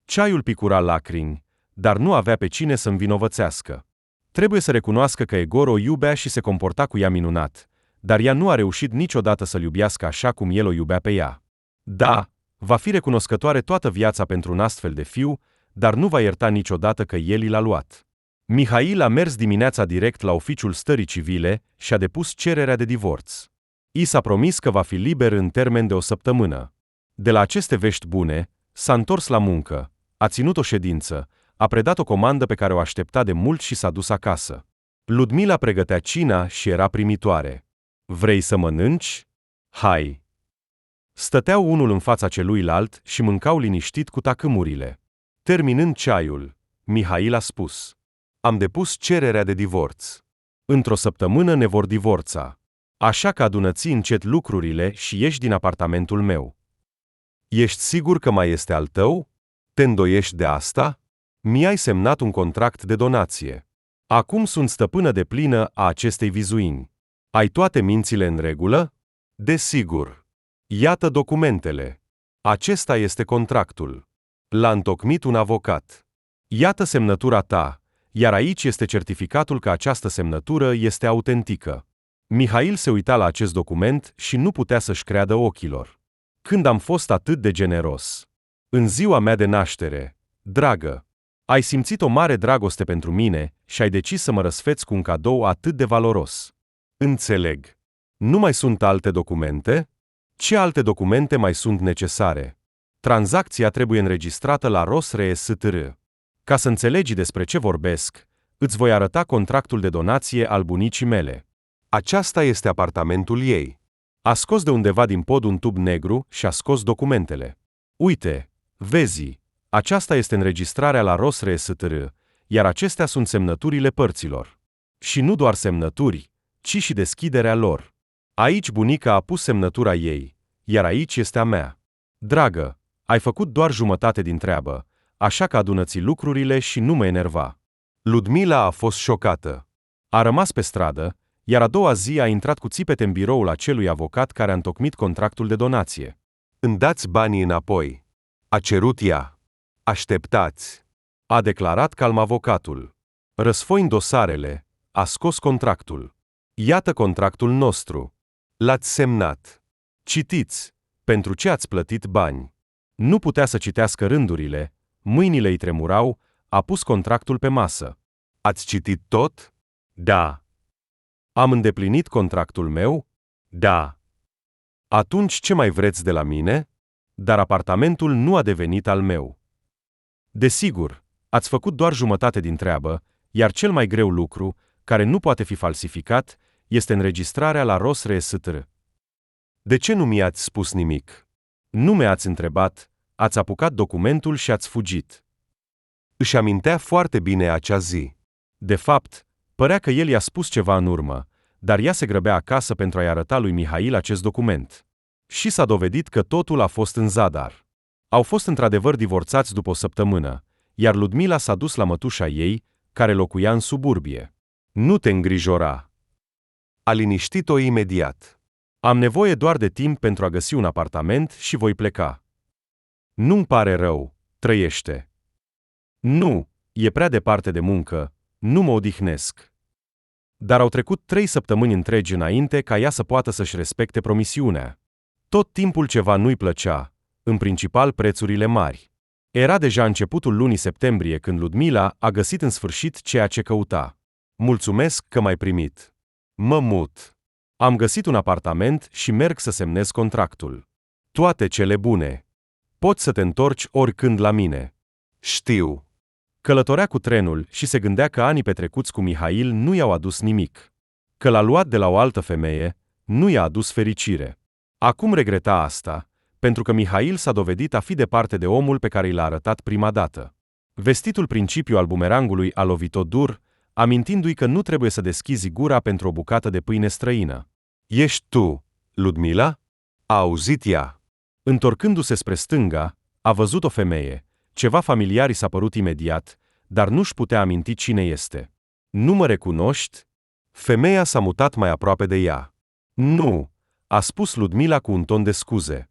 [SPEAKER 1] Ceaiul picura lacrimi, dar nu avea pe cine să învinovățească. Trebuie să recunoască că Egor o iubea și se comporta cu ea minunat, dar ea nu a reușit niciodată să-l iubească așa cum el o iubea pe ea. Da, va fi recunoscătoare toată viața pentru un astfel de fiu, dar nu va ierta niciodată că el i l-a luat. Mihail a mers dimineața direct la oficiul stării civile și a depus cererea de divorț. I s-a promis că va fi liber în termen de o săptămână. De la aceste vești bune, s-a întors la muncă, a ținut o ședință, a predat o comandă pe care o aștepta de mult și s-a dus acasă. Ludmila pregătea cina și era primitoare. Vrei să mănânci? Hai! Stăteau unul în fața celuilalt și mâncau liniștit cu tacâmurile. Terminând ceaiul, Mihail a spus: Am depus cererea de divorț. Într-o săptămână ne vor divorța. Așa că adună-ți încet lucrurile și ieși din apartamentul meu. Ești sigur că mai este al tău? Te îndoiești de asta? Mi-ai semnat un contract de donație. Acum sunt stăpână deplină a acestei vizuini. Ai toate mințile în regulă? Desigur. Iată documentele. Acesta este contractul. L-a întocmit un avocat. Iată semnătura ta, iar aici este certificatul că această semnătură este autentică. Mihail se uita la acest document și nu putea să-și creadă ochilor. Când am fost atât de generos? În ziua mea de naștere, dragă, ai simțit o mare dragoste pentru mine și ai decis să mă răsfeți cu un cadou atât de valoros. Înțeleg. Nu mai sunt alte documente? Ce alte documente mai sunt necesare? Tranzacția trebuie înregistrată la ROS-RE-STR. Ca să înțelegi despre ce vorbesc, îți voi arăta contractul de donație al bunicii mele. Aceasta este apartamentul ei. A scos de undeva din pod un tub negru și a scos documentele. Uite, vezi, aceasta este înregistrarea la ROS-RE-STR, iar acestea sunt semnăturile părților. Și nu doar semnături, ci și deschiderea lor. Aici bunica a pus semnătura ei, iar aici este a mea. Dragă, ai făcut doar jumătate din treabă, așa că adună-ți lucrurile și nu mă enerva. Ludmila a fost șocată. A rămas pe stradă, iar a doua zi a intrat cu țipete în biroul acelui avocat care a întocmit contractul de donație. Îmi dați banii înapoi. A cerut ea. Așteptați. A declarat calm avocatul. Răsfoind dosarele, a scos contractul. Iată contractul nostru. L-ați semnat. Citiți. Pentru ce ați plătit bani? Nu putea să citească rândurile, mâinile îi tremurau, a pus contractul pe masă. Ați citit tot? Da. Am îndeplinit contractul meu? Da. Atunci ce mai vreți de la mine? Dar apartamentul nu a devenit al meu. Desigur, ați făcut doar jumătate din treabă, iar cel mai greu lucru, care nu poate fi falsificat, este înregistrarea la ROS-RE-STR. De ce nu mi-ați spus nimic? Nu mi-ați întrebat, ați apucat documentul și ați fugit. Își amintea foarte bine acea zi. De fapt, părea că el i-a spus ceva în urmă, dar ea se grăbea acasă pentru a-i arăta lui Mihail acest document. Și s-a dovedit că totul a fost în zadar. Au fost într-adevăr divorțați după o săptămână, iar Ludmila s-a dus la mătușa ei, care locuia în suburbie. Nu te îngrijora. A liniștit-o imediat. Am nevoie doar de timp pentru a găsi un apartament și voi pleca. Nu-mi pare rău, trăiește. Nu, e prea departe de muncă, nu mă odihnesc. Dar au trecut 3 săptămâni întregi înainte ca ea să poată să-și respecte promisiunea. Tot timpul ceva nu-i plăcea, în principal prețurile mari. Era deja începutul lunii septembrie când Ludmila a găsit în sfârșit ceea ce căuta. Mulțumesc că m-ai primit. Mă mut. Am găsit un apartament și merg să semnez contractul. Toate cele bune. Poți să te întorci oricând la mine. Știu. Călătorea cu trenul și se gândea că anii petrecuți cu Mihail nu i-au adus nimic. Că l-a luat de la o altă femeie nu i-a adus fericire. Acum regreta asta, pentru că Mihail s-a dovedit a fi departe de omul pe care i l-a arătat prima dată. Vestitul principiu al bumerangului a lovit-o dur, amintindu-i că nu trebuie să deschizi gura pentru o bucată de pâine străină. Ești tu, Ludmila? A auzit ea. Întorcându-se spre stânga, a văzut o femeie. Ceva familiar i s-a părut imediat, dar nu-și putea aminti cine este. Nu mă recunoști? Femeia s-a mutat mai aproape de ea. Nu, a spus Ludmila cu un ton de scuze.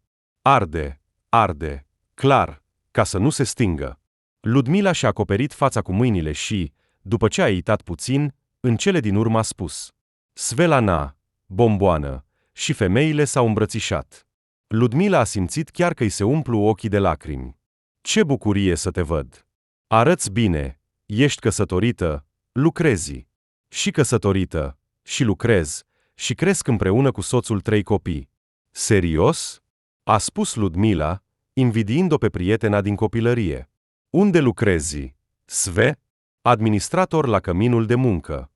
[SPEAKER 1] Arde, clar, ca să nu se stingă. Ludmila și-a acoperit fața cu mâinile și, după ce a eitat puțin, în cele din urmă a spus: Svelana, bomboană, și femeile s-au îmbrățișat. Ludmila a simțit chiar că îi se umplu ochii de lacrimi. Ce bucurie să te văd! Arăți bine, ești căsătorită, lucrezi. Și căsătorită, și lucrezi, și cresc împreună cu soțul 3 copii. Serios? A spus Ludmila, invidiind-o pe prietena din copilărie. Unde lucrezi? Sve? Administrator la căminul de muncă.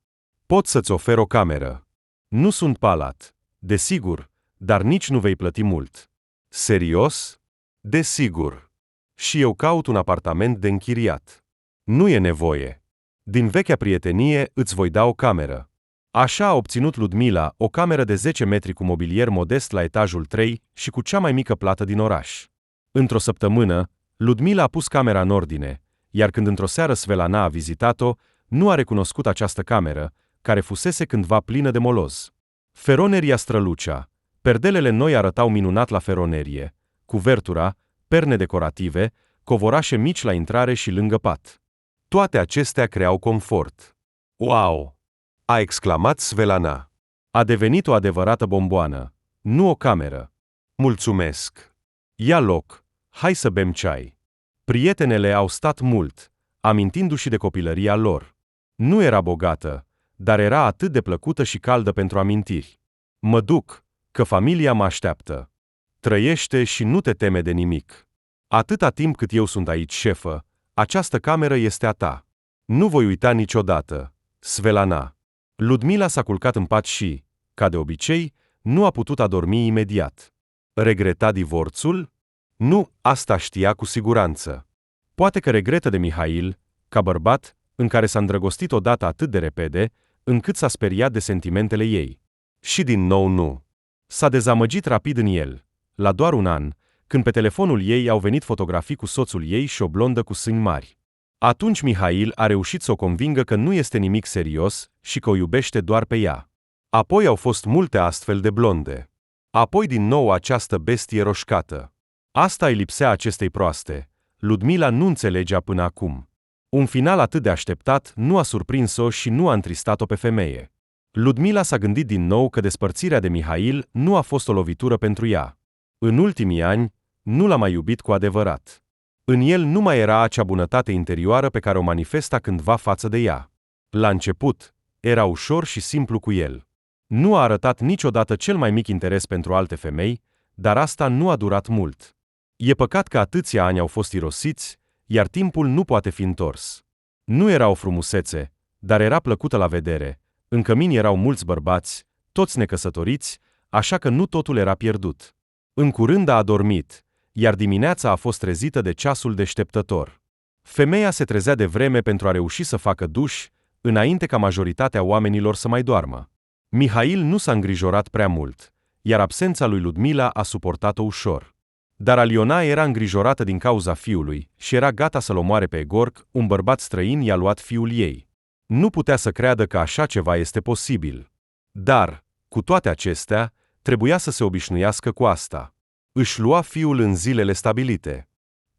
[SPEAKER 1] Pot să-ți ofer o cameră. Nu sunt palat, desigur, dar nici nu vei plăti mult. Serios? Desigur. Și eu caut un apartament de închiriat. Nu e nevoie. Din vechea prietenie îți voi da o cameră. Așa a obținut Ludmila o cameră de 10 metri cu mobilier modest la etajul 3 și cu cea mai mică plată din oraș. Într-o săptămână, Ludmila a pus camera în ordine, iar când într-o seară Svelana a vizitat-o, nu a recunoscut această cameră, care fusese cândva plină de moloz. Feroneria strălucea, perdelele noi arătau minunat la feronerie, cuvertura, perne decorative, covorașe mici la intrare și lângă pat. Toate acestea creau confort. Wow! A exclamat Svelana. A devenit o adevărată bomboană, nu o cameră. Mulțumesc! Ia loc, hai să bem ceai. Prietenele au stat mult, amintindu-și de copilăria lor. Nu era bogată, dar era atât de plăcută și caldă pentru amintiri. Mă duc, că familia mă așteaptă. Trăiește și nu te teme de nimic. Atâta timp cât eu sunt aici șefă, această cameră este a ta. Nu voi uita niciodată, Svelana. Ludmila s-a culcat în pat și, ca de obicei, nu a putut adormi imediat. Regreta divorțul? Nu, asta știa cu siguranță. Poate că regretă de Mihail, ca bărbat, în care s-a îndrăgostit odată atât de repede, încât s-a speriat de sentimentele ei. Și din nou nu. S-a dezamăgit rapid în el, la doar un an, când pe telefonul ei au venit fotografii cu soțul ei și o blondă cu sâni mari. Atunci Mihail a reușit să o convingă că nu este nimic serios și că o iubește doar pe ea. Apoi au fost multe astfel de blonde. Apoi din nou această bestie roșcată. Asta îi lipsea acestei proaste. Ludmila nu înțelegea până acum. Un final atât de așteptat nu a surprins-o și nu a întristat-o pe femeie. Ludmila s-a gândit din nou că despărțirea de Mihail nu a fost o lovitură pentru ea. În ultimii ani, nu l-a mai iubit cu adevărat. În el nu mai era acea bunătate interioară pe care o manifesta cândva față de ea. La început, era ușor și simplu cu el. Nu a arătat niciodată cel mai mic interes pentru alte femei, dar asta nu a durat mult. E păcat că atâția ani au fost irosiți, iar timpul nu poate fi întors. Nu era o frumusețe, dar era plăcută la vedere. În cămin erau mulți bărbați, toți necăsătoriți, așa că nu totul era pierdut. În curând a adormit, iar dimineața a fost trezită de ceasul deșteptător. Femeia se trezea de vreme pentru a reuși să facă duș, înainte ca majoritatea oamenilor să mai doarmă. Mihail nu s-a îngrijorat prea mult, iar absența lui Ludmila a suportat-o ușor. Dar Aliona era îngrijorată din cauza fiului și era gata să-l omoare pe Egorc, un bărbat străin i-a luat fiul ei. Nu putea să creadă că așa ceva este posibil. Dar, cu toate acestea, trebuia să se obișnuiască cu asta. Își lua fiul în zilele stabilite.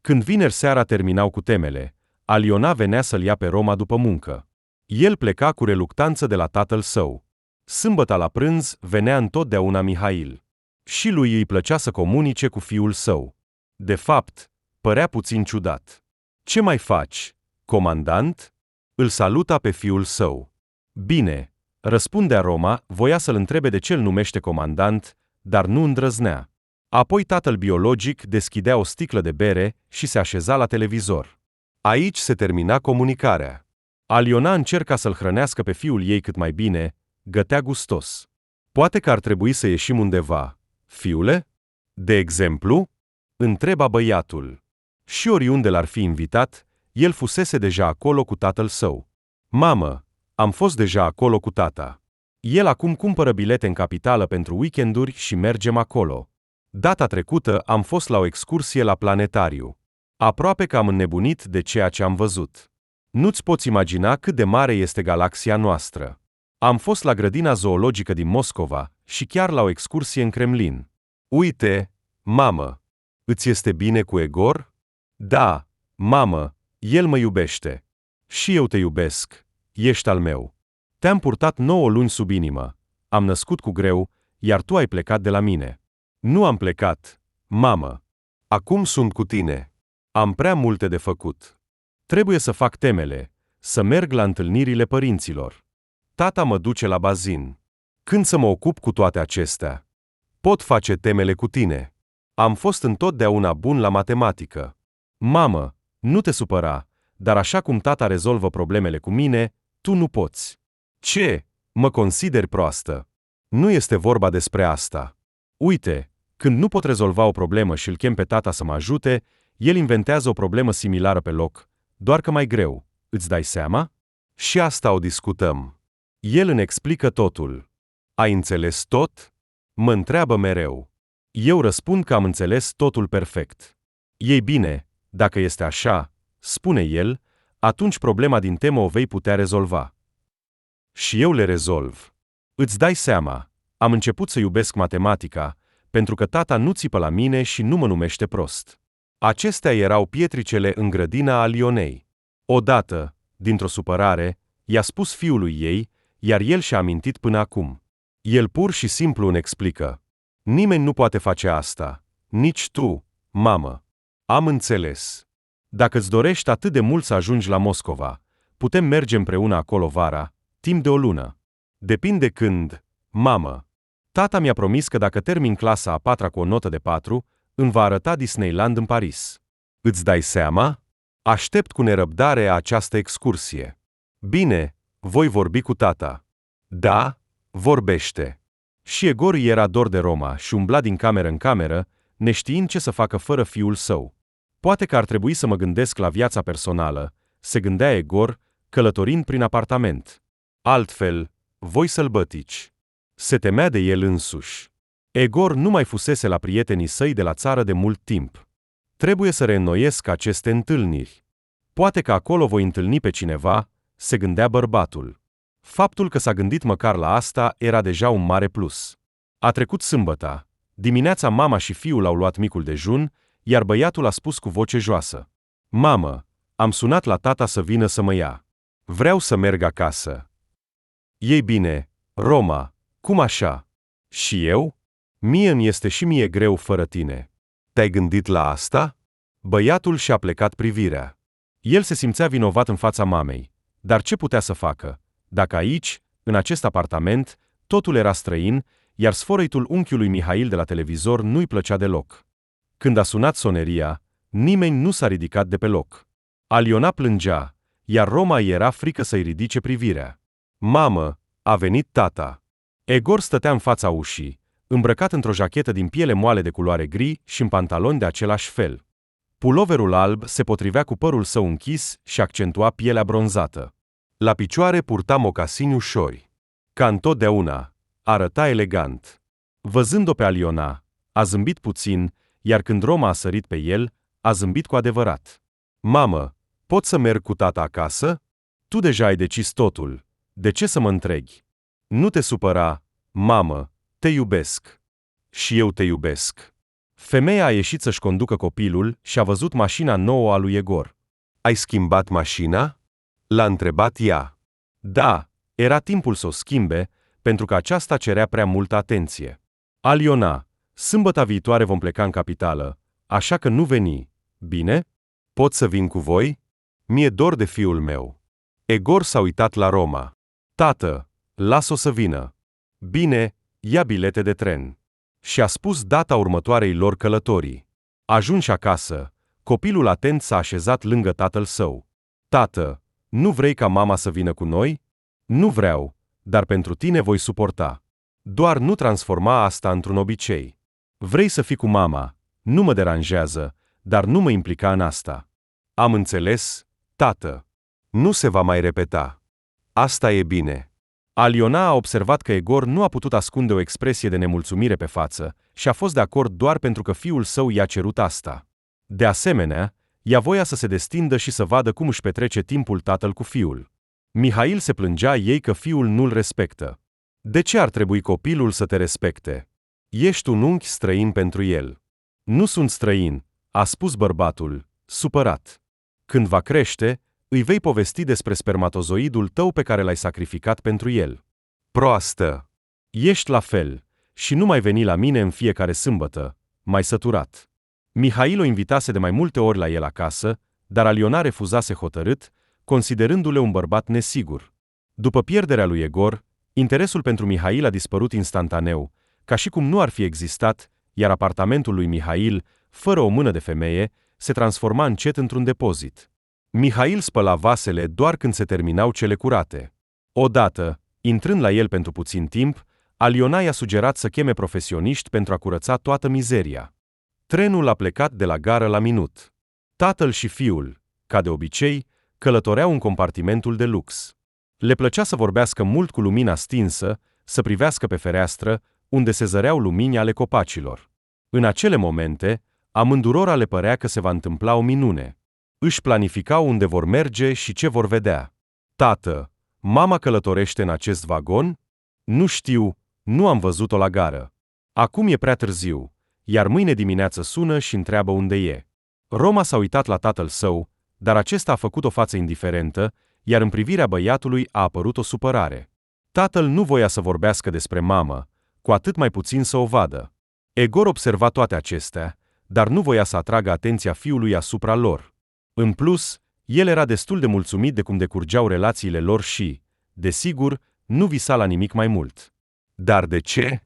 [SPEAKER 1] Când vineri seara terminau cu temele, Aliona venea să-l ia pe Roma după muncă. El pleca cu reluctanță de la tatăl său. Sâmbăta la prânz venea întotdeauna Mihail. Și lui îi plăcea să comunice cu fiul său. De fapt, părea puțin ciudat. Ce mai faci, comandant? Îl saluta pe fiul său. Bine, răspundea Roma, voia să-l întrebe de ce îl numește comandant, dar nu îndrăznea. Apoi tatăl biologic deschidea o sticlă de bere și se așeza la televizor. Aici se termina comunicarea. Aliona încerca să-l hrănească pe fiul ei cât mai bine, gătea gustos. Poate că ar trebui să ieșim undeva, fiule? De exemplu? Întreba băiatul. Și oriunde l-ar fi invitat, el fusese deja acolo cu tatăl său. Mamă, am fost deja acolo cu tata. El acum cumpără bilete în capitală pentru weekenduri și mergem acolo. Data trecută am fost la o excursie la planetariu. Aproape că am înnebunit de ceea ce am văzut. Nu-ți poți imagina cât de mare este galaxia noastră. Am fost la grădina zoologică din Moscova și chiar la o excursie în Kremlin. Uite, mamă, îți este bine cu Egor? Da, mamă, el mă iubește. Și eu te iubesc, ești al meu. Te-am purtat 9 luni sub inimă, am născut cu greu, iar tu ai plecat de la mine. Nu am plecat, mamă. Acum sunt cu tine. Am prea multe de făcut. Trebuie să fac temele, să merg la întâlnirile părinților. Tata mă duce la bazin. Când să mă ocup cu toate acestea? Pot face temele cu tine. Am fost întotdeauna bun la matematică. Mamă, nu te supăra, dar așa cum tata rezolvă problemele cu mine, tu nu poți. Ce? Mă consideri proastă? Nu este vorba despre asta. Uite, când nu pot rezolva o problemă și îl chem pe tata să mă ajute, el inventează o problemă similară pe loc, doar că mai greu. Îți dai seama? Și asta o discutăm. El îmi explică totul. Ai înțeles tot? Mă întreabă mereu. Eu răspund că am înțeles totul perfect. Ei bine, dacă este așa, spune el, atunci problema din temă o vei putea rezolva. Și eu le rezolv. Îți dai seama, am început să iubesc matematica, pentru că tata nu țipă la mine și nu mă numește prost. Acestea erau pietricele în grădina Alionei. Odată, dintr-o supărare, i-a spus fiului ei, iar el și-a amintit până acum. El pur și simplu îmi explică. Nimeni nu poate face asta, nici tu, mamă. Am înțeles. Dacă îți dorești atât de mult să ajungi la Moscova, putem merge împreună acolo vara, timp de o lună. Depinde când, mamă. Tata mi-a promis că dacă termin clasa a 4-a cu o notă de 4, îmi va arăta Disneyland în Paris. Îți dai seama? Aștept cu nerăbdare această excursie. Bine, voi vorbi cu tata. Da, vorbește. Și Egor era dor de Roma și umbla din cameră în cameră, neștiind ce să facă fără fiul său. Poate că ar trebui să mă gândesc la viața personală, se gândea Egor, călătorind prin apartament. Altfel, voi sălbătici. Se temea de el însuși. Egor nu mai fusese la prietenii săi de la țară de mult timp. Trebuie să reînnoiesc aceste întâlniri. Poate că acolo voi întâlni pe cineva, se gândea bărbatul. Faptul că s-a gândit măcar la asta era deja un mare plus. A trecut sâmbăta. Dimineața mama și fiul au luat micul dejun, iar băiatul a spus cu voce joasă. Mamă, am sunat la tata să vină să mă ia. Vreau să merg acasă. Ei bine, Roma, cum așa? Și eu? Mie îmi este și mie greu fără tine. Te-ai gândit la asta? Băiatul și-a plecat privirea. El se simțea vinovat în fața mamei. Dar ce putea să facă? Dacă aici, în acest apartament, totul era străin, iar sfărăitul unchiului Mihail de la televizor nu-i plăcea deloc. Când a sunat soneria, nimeni nu s-a ridicat de pe loc. Aliona plângea, iar Roma îi era frică să-i ridice privirea. Mamă, a venit tata. Egor stătea în fața ușii, îmbrăcat într-o jachetă din piele moale de culoare gri și în pantaloni de același fel. Puloverul alb se potrivea cu părul său închis și accentua pielea bronzată. La picioare purta mocasini ușori. Ca întotdeauna, arăta elegant. Văzând-o pe Aliona, a zâmbit puțin, iar când Roma a sărit pe el, a zâmbit cu adevărat. Mamă, pot să merg cu tata acasă? Tu deja ai decis totul. De ce să mă întreghi? Nu te supăra, mamă, te iubesc. Și eu te iubesc. Femeia a ieșit să-și conducă copilul și a văzut mașina nouă a lui Egor. Ai schimbat mașina? L-a întrebat ea. Da, era timpul să o schimbe, pentru că aceasta cerea prea multă atenție. Aliona, sâmbăta viitoare vom pleca în capitală, așa că nu veni, bine? Pot să vin cu voi? Mi-e dor de fiul meu. Egor s-a uitat la Roma. Tată, las-o să vină. Bine, ia bilete de tren. Și-a spus data următoarei lor călătorii. Ajunși acasă, copilul atent s-a așezat lângă tatăl său. Tată, nu vrei ca mama să vină cu noi? Nu vreau, dar pentru tine voi suporta. Doar nu transforma asta într-un obicei. Vrei să fii cu mama, nu mă deranjează, dar nu mă implica în asta. Am înțeles, tată. Nu se va mai repeta. Asta e bine. Aliona a observat că Egor nu a putut ascunde o expresie de nemulțumire pe față și a fost de acord doar pentru că fiul său i-a cerut asta. De asemenea, ea voia să se destindă și să vadă cum își petrece timpul tatăl cu fiul. Mihail se plângea ei că fiul nu-l respectă. De ce ar trebui copilul să te respecte? Ești un unchi străin pentru el. Nu sunt străin, a spus bărbatul, supărat. Când va crește, îi vei povesti despre spermatozoidul tău pe care l-ai sacrificat pentru el. Proastă! Ești la fel și nu mai veni la mine în fiecare sâmbătă, m-ai săturat. Mihail o invitase de mai multe ori la el acasă, dar Aliona refuzase hotărât, considerându-le un bărbat nesigur. După pierderea lui Egor, interesul pentru Mihail a dispărut instantaneu, ca și cum nu ar fi existat, iar apartamentul lui Mihail, fără o mână de femeie, se transforma încet într-un depozit. Mihail spăla vasele doar când se terminau cele curate. Odată, intrând la el pentru puțin timp, Aliona i-a sugerat să cheme profesioniști pentru a curăța toată mizeria. Trenul a plecat de la gară la minut. Tatăl și fiul, ca de obicei, călătoreau în compartimentul de lux. Le plăcea să vorbească mult cu lumina stinsă, să privească pe fereastră, unde se zăreau lumini ale copacilor. În acele momente, amândurora le părea că se va întâmpla o minune. Își planificau unde vor merge și ce vor vedea. Tată, mama călătorește în acest vagon? Nu știu, nu am văzut-o la gară. Acum e prea târziu, iar mâine dimineață sună și întreabă unde e. Roma s-a uitat la tatăl său, dar acesta a făcut o față indiferentă, iar în privirea băiatului a apărut o supărare. Tatăl nu voia să vorbească despre mamă, cu atât mai puțin să o vadă. Egor observa toate acestea, dar nu voia să atragă atenția fiului asupra lor. În plus, el era destul de mulțumit de cum decurgeau relațiile lor și, desigur, nu visa la nimic mai mult. Dar de ce?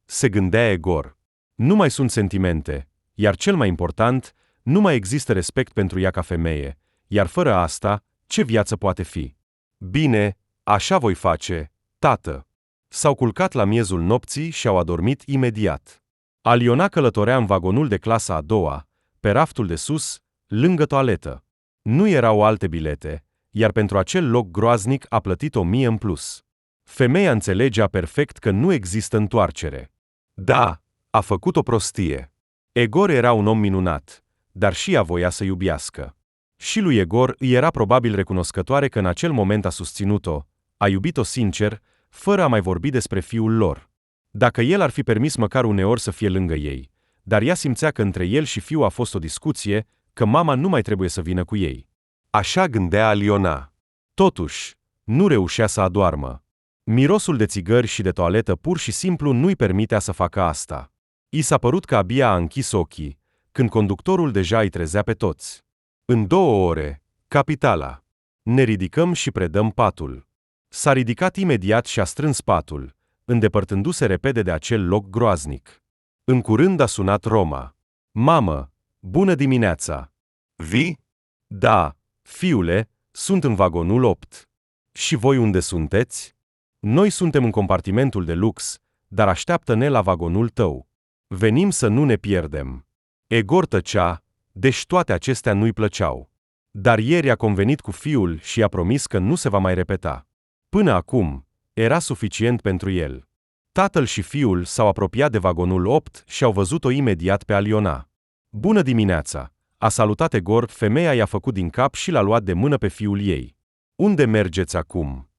[SPEAKER 1] Se gândea Egor. Nu mai sunt sentimente, iar cel mai important, nu mai există respect pentru ea ca femeie, iar fără asta, ce viață poate fi? Bine, așa voi face, tată. S-au culcat la miezul nopții și au adormit imediat. Aliona călătorea în vagonul de clasa a doua, pe raftul de sus, lângă toaletă. Nu erau alte bilete, iar pentru acel loc groaznic a plătit 1000 în plus. Femeia înțelegea perfect că nu există întoarcere. Da, a făcut o prostie. Egor era un om minunat, dar și ea voia să iubească. Și lui Egor îi era probabil recunoscătoare că în acel moment a susținut-o, a iubit-o sincer, fără a mai vorbi despre fiul lor. Dacă el ar fi permis măcar uneori să fie lângă ei, dar ea simțea că între el și fiu a fost o discuție, că mama nu mai trebuie să vină cu ei. Așa gândea Aliona. Totuși, nu reușea să adoarmă. Mirosul de țigări și de toaletă pur și simplu nu-i permitea să facă asta. I s-a părut că abia a închis ochii, când conductorul deja îi trezea pe toți. În 2 ore, capitala. Ne ridicăm și predăm patul. S-a ridicat imediat și a strâns patul, îndepărtându-se repede de acel loc groaznic. În curând a sunat Roma. Mamă, bună dimineața! Vii? Da, fiule, sunt în vagonul 8. Și voi unde sunteți? Noi suntem în compartimentul de lux, dar așteaptă-ne la vagonul tău. Venim să nu ne pierdem. Egor tăcea, deci toate acestea nu-i plăceau. Dar ieri a convenit cu fiul și i-a promis că nu se va mai repeta. Până acum, era suficient pentru el. Tatăl și fiul s-au apropiat de vagonul 8 și au văzut-o imediat pe Aliona. Bună dimineața! A salutat Egor, femeia i-a făcut din cap și l-a luat de mână pe fiul ei. Unde mergeți acum?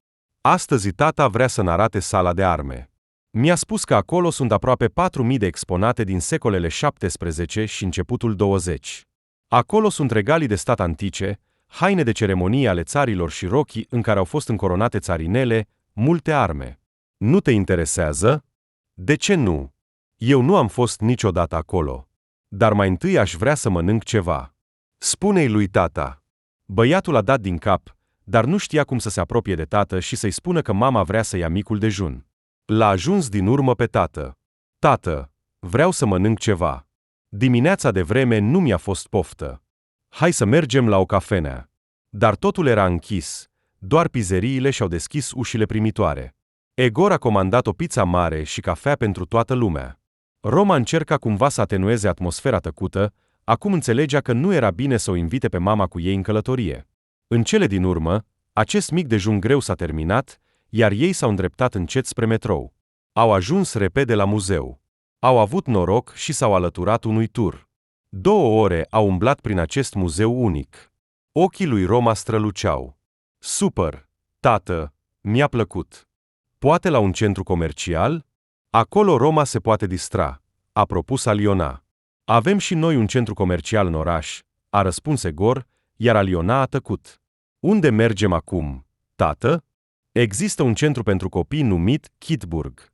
[SPEAKER 1] Astăzi tata vrea să-mi arate sala de arme. Mi-a spus că acolo sunt aproape 4000 de exponate din secolele 17 și începutul 20. Acolo sunt regalii de stat antice, haine de ceremonie ale țarilor și rochii în care au fost încoronate țarinele, multe arme. Nu te interesează? De ce nu? Eu nu am fost niciodată acolo. Dar mai întâi aș vrea să mănânc ceva. Spune-i lui tata. Băiatul a dat din cap, dar nu știa cum să se apropie de tată și să-i spună că mama vrea să ia micul dejun. L-a ajuns din urmă pe tată. Tată, vreau să mănânc ceva. Dimineața de vreme nu mi-a fost poftă. Hai să mergem la o cafenea. Dar totul era închis, doar pizeriile și-au deschis ușile primitoare. Egor a comandat o pizza mare și cafea pentru toată lumea. Roma încerca cumva să atenueze atmosfera tăcută, acum înțelegea că nu era bine să o invite pe mama cu ei în călătorie. În cele din urmă, acest mic dejun greu s-a terminat, iar ei s-au îndreptat încet spre metrou. Au ajuns repede la muzeu. Au avut noroc și s-au alăturat unui tur. 2 ore au umblat prin acest muzeu unic. Ochii lui Roma străluceau. Super, tată, mi-a plăcut. Poate la un centru comercial? Acolo Roma se poate distra, a propus Aliona. Avem și noi un centru comercial în oraș, a răspuns Egor, iar Aliona a tăcut. Unde mergem acum, tată? Există un centru pentru copii numit Kitburg.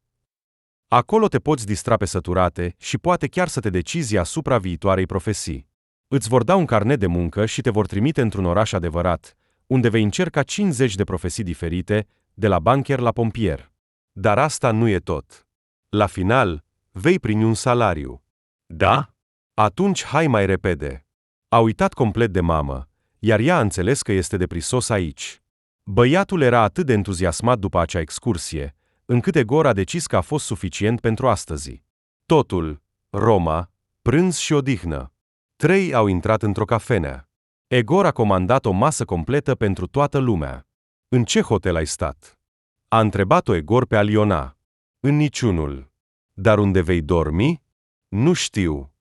[SPEAKER 1] Acolo te poți distra pe săturate și poate chiar să te decizi asupra viitoarei profesii. Îți vor da un carnet de muncă și te vor trimite într-un oraș adevărat, unde vei încerca 50 de profesii diferite, de la bancher la pompier. Dar asta nu e tot. La final, vei primi un salariu. Da? Atunci hai mai repede. A uitat complet de mamă, iar ea a înțeles că este deprisos aici. Băiatul era atât de entuziasmat după acea excursie, încât Egor a decis că a fost suficient pentru astăzi. Totul, Roma, prânz și odihnă. 3 au intrat într-o cafenea. Egor a comandat o masă completă pentru toată lumea. În ce hotel ai stat? A întrebat-o Egor pe Aliona. În niciunul. Dar unde vei dormi? Nu știu.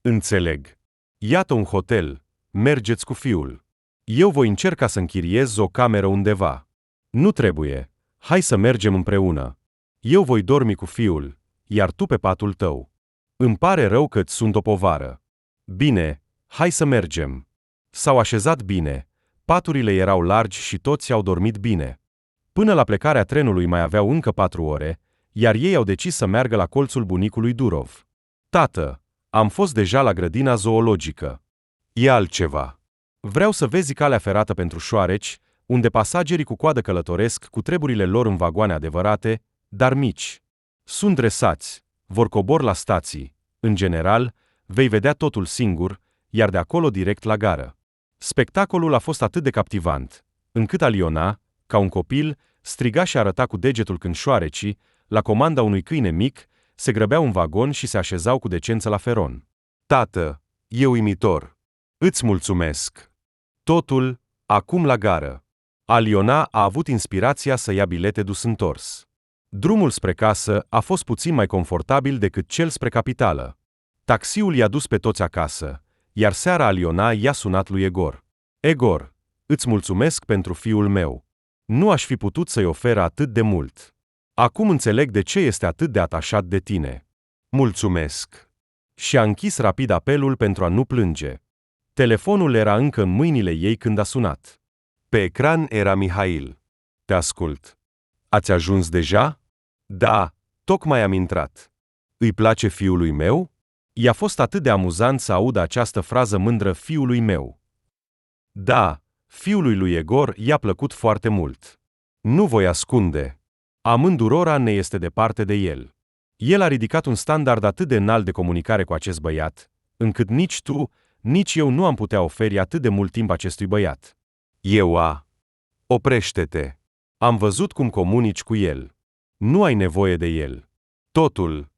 [SPEAKER 1] Înțeleg. Iată un hotel. Mergeți cu fiul. Eu voi încerca să închiriez o cameră undeva. Nu trebuie. Hai să mergem împreună. Eu voi dormi cu fiul, iar tu pe patul tău. Îmi pare rău că-ți sunt o povară. Bine, hai să mergem. S-au așezat bine. Paturile erau largi și toți au dormit bine. Până la plecarea trenului mai aveau încă 4 ore, iar ei au decis să meargă la colțul bunicului Durov. Tată, am fost deja la grădina zoologică. E altceva. Vreau să vezi calea ferată pentru șoareci, unde pasagerii cu coadă călătoresc cu treburile lor în vagoane adevărate, dar mici. Sunt dresați, vor cobor la stații. În general, vei vedea totul singur, iar de acolo direct la gară. Spectacolul a fost atât de captivant, încât Aliona, ca un copil, striga și arăta cu degetul când șoarecii, la comanda unui câine mic, se grăbeau în vagon și se așezau cu decență la feron. Tată, e uimitor. Îți mulțumesc. Totul, acum la gară. Aliona a avut inspirația să ia bilete dus-întors. Drumul spre casă a fost puțin mai confortabil decât cel spre capitală. Taxiul i-a dus pe toți acasă, iar seara Aliona i-a sunat lui Egor. Egor, îți mulțumesc pentru fiul meu. Nu aș fi putut să-i ofer atât de mult. Acum înțeleg de ce este atât de atașat de tine. Mulțumesc. Și a închis rapid apelul pentru a nu plânge. Telefonul era încă în mâinile ei când a sunat. Pe ecran era Mihail. Te ascult. Ați ajuns deja? Da, tocmai am intrat. Îi place fiului meu? I-a fost atât de amuzant să audă această frază mândră fiului meu. Da, fiului lui Egor i-a plăcut foarte mult. Nu voi ascunde. Amândurora ne este departe de el. El a ridicat un standard atât de înalt de comunicare cu acest băiat, încât nici tu, nici eu nu am putea oferi atât de mult timp acestui băiat. Oprește-te. Am văzut cum comunici cu el. Nu ai nevoie de el. Totul,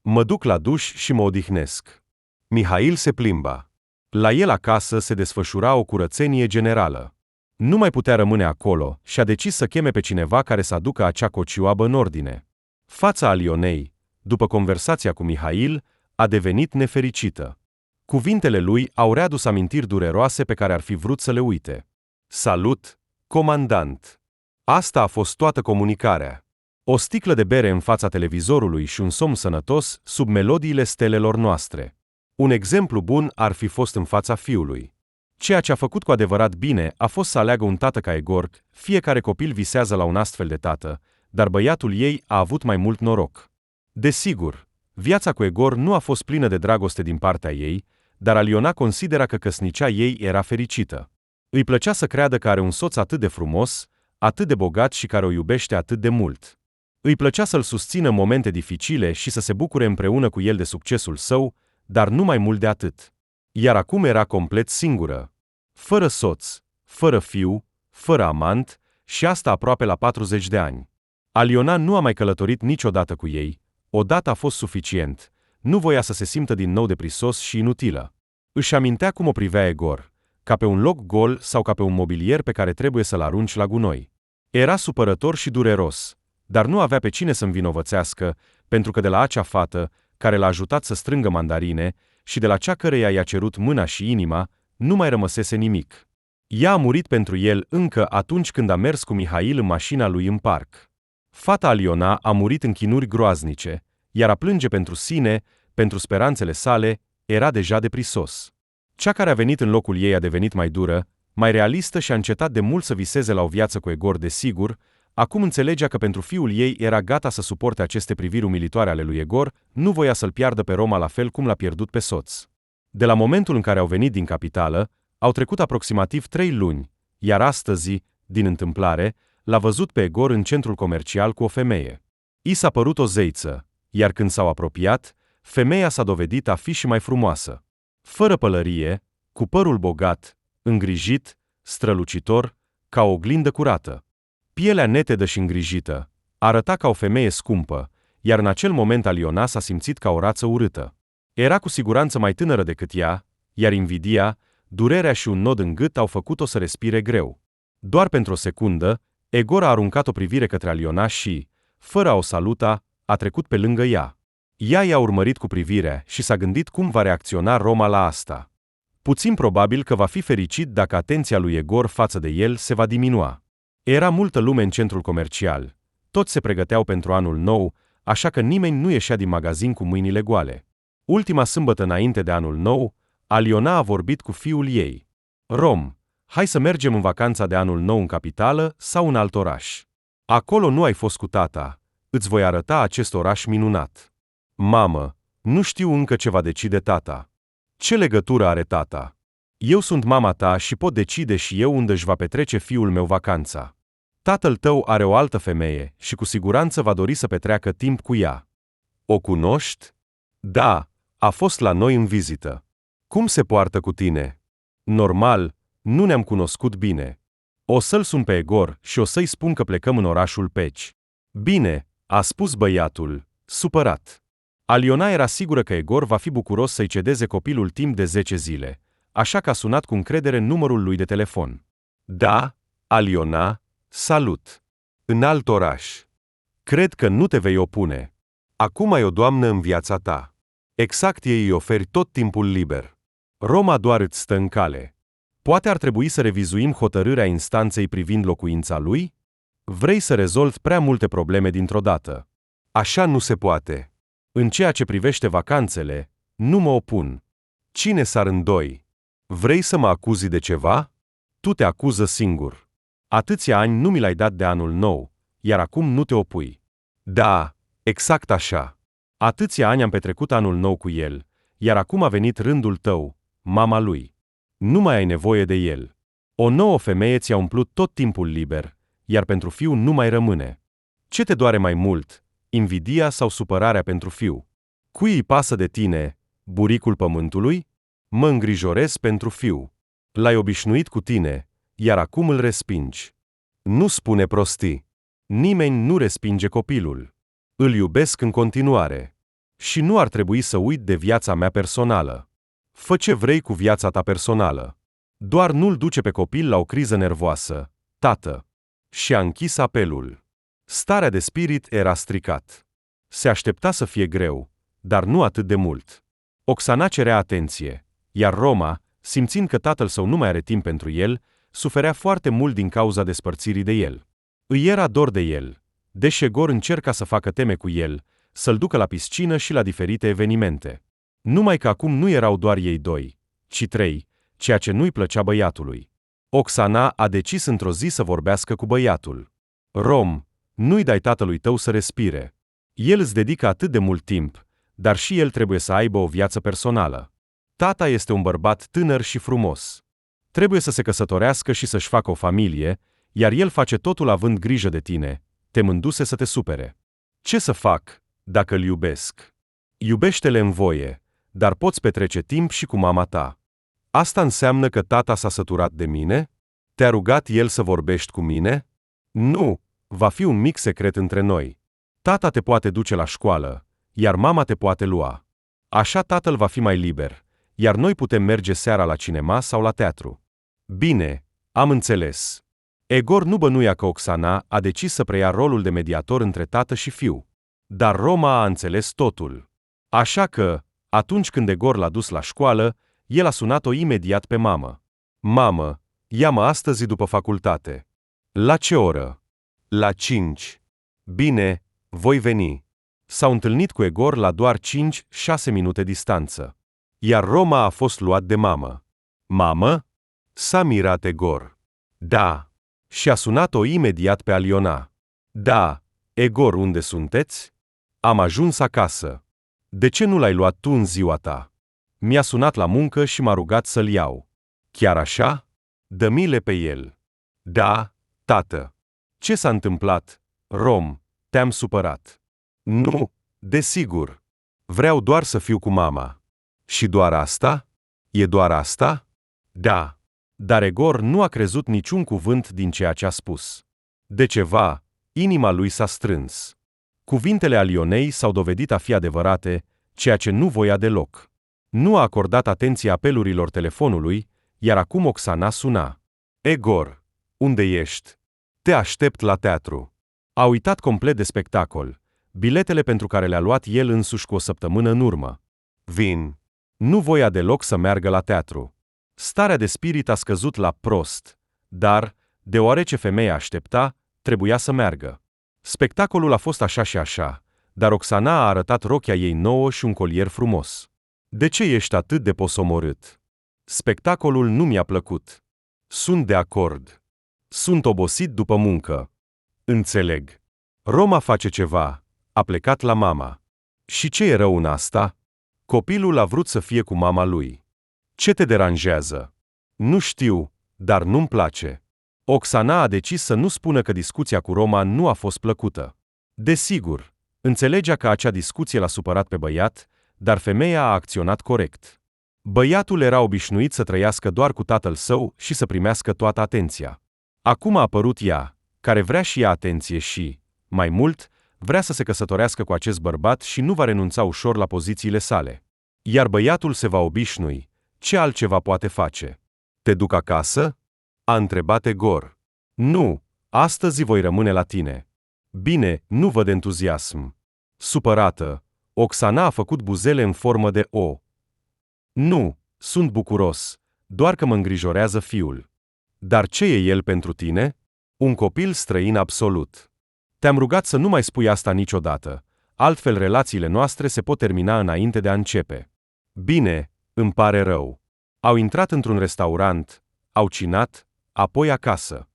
[SPEAKER 1] mă duc la duș și mă odihnesc. Mihail se plimba. La el acasă se desfășura o curățenie generală. Nu mai putea rămâne acolo și a decis să cheme pe cineva care să aducă acea cocioabă în ordine. Fața Alionei, după conversația cu Mihail, a devenit nefericită. Cuvintele lui au readus amintiri dureroase pe care ar fi vrut să le uite. Salut, comandant! Asta a fost toată comunicarea. O sticlă de bere în fața televizorului și un somn sănătos sub melodiile stelelor noastre. Un exemplu bun ar fi fost în fața fiului. Ceea ce a făcut cu adevărat bine a fost să aleagă un tată ca Egor. Fiecare copil visează la un astfel de tată, dar băiatul ei a avut mai mult noroc. Desigur, viața cu Egor nu a fost plină de dragoste din partea ei, dar Aliona considera că căsnicia ei era fericită. Îi plăcea să creadă că are un soț atât de frumos, atât de bogat și care o iubește atât de mult. Îi plăcea să-l susțină în momente dificile și să se bucure împreună cu el de succesul său, dar nu mai mult de atât. Iar acum era complet singură. Fără soț, fără fiu, fără amant, și asta aproape la 40 de ani. Aliona nu a mai călătorit niciodată cu ei, odată a fost suficient, nu voia să se simtă din nou deprisos și inutilă. Își amintea cum o privea Egor, ca pe un loc gol sau ca pe un mobilier pe care trebuie să-l arunci la gunoi. Era supărător și dureros, dar nu avea pe cine să învinovățească, pentru că de la acea fată, care l-a ajutat să strângă mandarine, și de la cea căreia i-a cerut mâna și inima, nu mai rămăsese nimic. Ea a murit pentru el încă atunci când a mers cu Mihail în mașina lui în parc. Fata Aliona a murit în chinuri groaznice, iar a plânge pentru sine, pentru speranțele sale, era deja deprisos. Cea care a venit în locul ei a devenit mai dură, mai realistă și a încetat de mult să viseze la o viață cu Egor desigur. Acum înțelegea că pentru fiul ei era gata să suporte aceste priviri umilitoare ale lui Egor, nu voia să-l piardă pe Roma la fel cum l-a pierdut pe soț. De la momentul în care au venit din capitală, au trecut aproximativ 3 luni, iar astăzi, din întâmplare, l-a văzut pe Egor în centrul comercial cu o femeie. I s-a părut o zeiță, iar când s-au apropiat, femeia s-a dovedit a fi și mai frumoasă. Fără pălărie, cu părul bogat, îngrijit, strălucitor, ca o oglindă curată. Pielea netedă și îngrijită, arăta ca o femeie scumpă, iar în acel moment Aliona s-a simțit ca o rață urâtă. Era cu siguranță mai tânără decât ea, iar invidia, durerea și un nod în gât au făcut-o să respire greu. Doar pentru o secundă, Egor a aruncat o privire către Aliona și, fără a o saluta, a trecut pe lângă ea. Ea i-a urmărit cu privirea și s-a gândit cum va reacționa Roma la asta. Puțin probabil că va fi fericit dacă atenția lui Egor față de el se va diminua. Era multă lume în centrul comercial. Toți se pregăteau pentru anul nou, așa că nimeni nu ieșea din magazin cu mâinile goale. Ultima sâmbătă înainte de anul nou, Aliona a vorbit cu fiul ei. Rom, hai să mergem în vacanța de anul nou în capitală sau în alt oraș. Acolo nu ai fost cu tata. Îți voi arăta acest oraș minunat. Mamă, nu știu încă ce va decide tata. Ce legătură are tata? Eu sunt mama ta și pot decide și eu unde își va petrece fiul meu vacanța. Tatăl tău are o altă femeie și cu siguranță va dori să petreacă timp cu ea. O cunoști? Da, a fost la noi în vizită. Cum se poartă cu tine? Normal, nu ne-am cunoscut bine. O să-l sun pe Egor și o să-i spun că plecăm în orașul Peci. Bine, a spus băiatul, supărat. Aliona era sigură că Egor va fi bucuros să-i cedeze copilul timp de 10 zile, așa că a sunat cu încredere numărul lui de telefon. Da, Aliona, salut. În alt oraș. Cred că nu te vei opune. Acum ai o doamnă în viața ta. Exact ei îi oferi tot timpul liber. Roma doar îți stă în cale. Poate ar trebui să revizuim hotărârea instanței privind locuința lui? Vrei să rezolvi prea multe probleme dintr-o dată. Așa nu se poate. În ceea ce privește vacanțele, nu mă opun. Cine s-ar îndoi? Vrei să mă acuzi de ceva? Tu te acuză singur. Atâția ani nu mi l-ai dat de anul nou, iar acum nu te opui. Da, exact așa. Atâția ani am petrecut anul nou cu el, iar acum a venit rândul tău, mama lui. Nu mai ai nevoie de el. O nouă femeie ți-a umplut tot timpul liber, iar pentru fiu nu mai rămâne. Ce te doare mai mult, invidia sau supărarea pentru fiu? Cui îi pasă de tine, buricul pământului? Mă îngrijorez pentru fiu. L-ai obișnuit cu tine, iar acum îl respingi. Nu spune prostii. Nimeni nu respinge copilul. Îl iubesc în continuare. Și nu ar trebui să uit de viața mea personală. Fă ce vrei cu viața ta personală. Doar nu-l duce pe copil la o criză nervoasă, tată. Și a închis apelul. Starea de spirit era stricat. Se aștepta să fie greu, dar nu atât de mult. Oxana cerea atenție, iar Roma, simțind că tatăl său nu mai are timp pentru el, suferea foarte mult din cauza despărțirii de el. Îi era dor de el, deși Egor încerca să facă teme cu el, să-l ducă la piscină și la diferite evenimente. Numai că acum nu erau doar ei doi, ci 3, ceea ce nu-i plăcea băiatului. Oxana a decis într-o zi să vorbească cu băiatul. Rom, nu-i dai tatălui tău să respire. El îți dedică atât de mult timp, dar și el trebuie să aibă o viață personală. Tata este un bărbat tânăr și frumos. Trebuie să se căsătorească și să-și facă o familie, iar el face totul având grijă de tine, temându-se să te supere. Ce să fac, dacă îl iubesc? Iubește-le în voie, dar poți petrece timp și cu mama ta. Asta înseamnă că tata s-a săturat de mine? Te-a rugat el să vorbești cu mine? Nu, va fi un mic secret între noi. Tata te poate duce la școală, iar mama te poate lua. Așa tatăl va fi mai liber, iar noi putem merge seara la cinema sau la teatru. Bine, am înțeles. Egor nu bănuia că Oxana a decis să preia rolul de mediator între tată și fiu. Dar Roma a înțeles totul. Așa că, atunci când Egor l-a dus la școală, el a sunat-o imediat pe mamă. Mamă, ia-mă astăzi după facultate. La ce oră? La 5. Bine, voi veni. S-au întâlnit cu Egor la doar 5-6 minute distanță. Iar Roma a fost luat de mamă. Mamă? S-a mirat Egor. Da. Și a sunat-o imediat pe Aliona. Da. Egor, unde sunteți? Am ajuns acasă. De ce nu l-ai luat tu în ziua ta? Mi-a sunat la muncă și m-a rugat să-l iau. Chiar așa? Dă-mi-le pe el. Da, tată. Ce s-a întâmplat? Rom, te-am supărat. Nu, desigur. Vreau doar să fiu cu mama. Și doar asta? E doar asta? Da. Dar Egor nu a crezut niciun cuvânt din ceea ce a spus. De ceva, inima lui s-a strâns. Cuvintele Alionei s-au dovedit a fi adevărate, ceea ce nu voia deloc. Nu a acordat atenție apelurilor telefonului, iar acum Oxana suna. Egor, unde ești? Te aștept la teatru. A uitat complet de spectacol, biletele pentru care le-a luat el însuși cu o săptămână în urmă. Vin. Nu voia deloc să meargă la teatru. Starea de spirit a scăzut la prost, dar, deoarece femeia aștepta, trebuia să meargă. Spectacolul a fost așa și așa, dar Oxana a arătat rochia ei nouă și un colier frumos. De ce ești atât de posomorât? Spectacolul nu mi-a plăcut. Sunt de acord. Sunt obosit după muncă. Înțeleg. Roma face ceva. A plecat la mama. Și ce e rău în asta? Copilul a vrut să fie cu mama lui. Ce te deranjează? Nu știu, dar nu-mi place. Oxana a decis să nu spună că discuția cu Roma nu a fost plăcută. Desigur, înțelegea că acea discuție l-a supărat pe băiat, dar femeia a acționat corect. Băiatul era obișnuit să trăiască doar cu tatăl său și să primească toată atenția. Acum a apărut ea, care vrea și ea atenție și, mai mult, vrea să se căsătorească cu acest bărbat și nu va renunța ușor la pozițiile sale. Iar băiatul se va obișnui. Ce altceva poate face? Te duc acasă? A întrebat Egor. Nu, astăzi voi rămâne la tine. Bine, nu văd entuziasm. Supărată, Oxana a făcut buzele în formă de O. Nu, sunt bucuros, doar că mă îngrijorează fiul. Dar ce e el pentru tine? Un copil străin absolut. Te-am rugat să nu mai spui asta niciodată, altfel relațiile noastre se pot termina înainte de a începe. Bine, îmi pare rău. Au intrat într-un restaurant, au cinat, apoi acasă.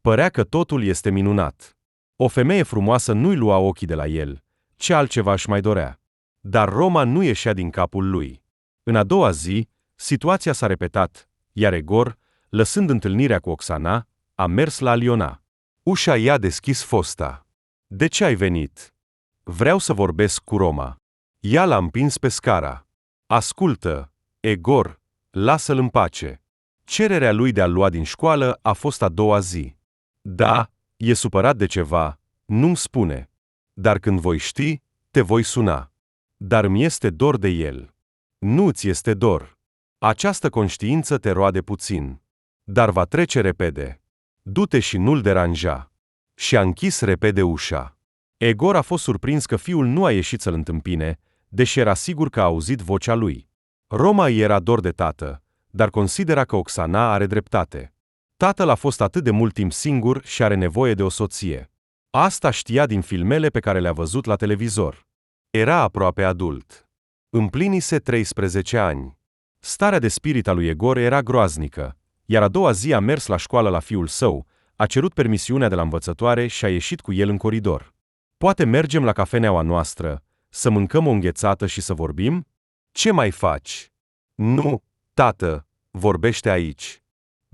[SPEAKER 1] Părea că totul este minunat. O femeie frumoasă nu-i lua ochii de la el, ce altceva își mai dorea. Dar Roma nu ieșea din capul lui. În a doua zi, situația s-a repetat, iar Egor, lăsând întâlnirea cu Oxana, a mers la Aliona. Ușa i-a deschis fosta. De ce ai venit? Vreau să vorbesc cu Roma. Ea l-a împins pe scara. Ascultă, Egor, lasă-l în pace. Cererea lui de a-l lua din școală a fost a doua zi. Da, e supărat de ceva, nu-mi spune. Dar când voi ști, te voi suna. Dar mi este dor de el. Nu-ți este dor. Această conștiință te roade puțin. Dar va trece repede. Du-te și nu-l deranja. Și a închis repede ușa. Egor a fost surprins că fiul nu a ieșit să-l întâmpine, deși era sigur că a auzit vocea lui. Roma îi era dor de tată, dar considera că Oxana are dreptate. Tatăl a fost atât de mult timp singur și are nevoie de o soție. Asta știa din filmele pe care le-a văzut la televizor. Era aproape adult. Împlinise 13 ani. Starea de spirit a lui Egor era groaznică, iar a doua zi a mers la școală la fiul său, a cerut permisiunea de la învățătoare și a ieșit cu el în coridor. Poate mergem la cafeneaua noastră, să mâncăm o înghețată și să vorbim? Ce mai faci? Nu, tată, vorbește aici.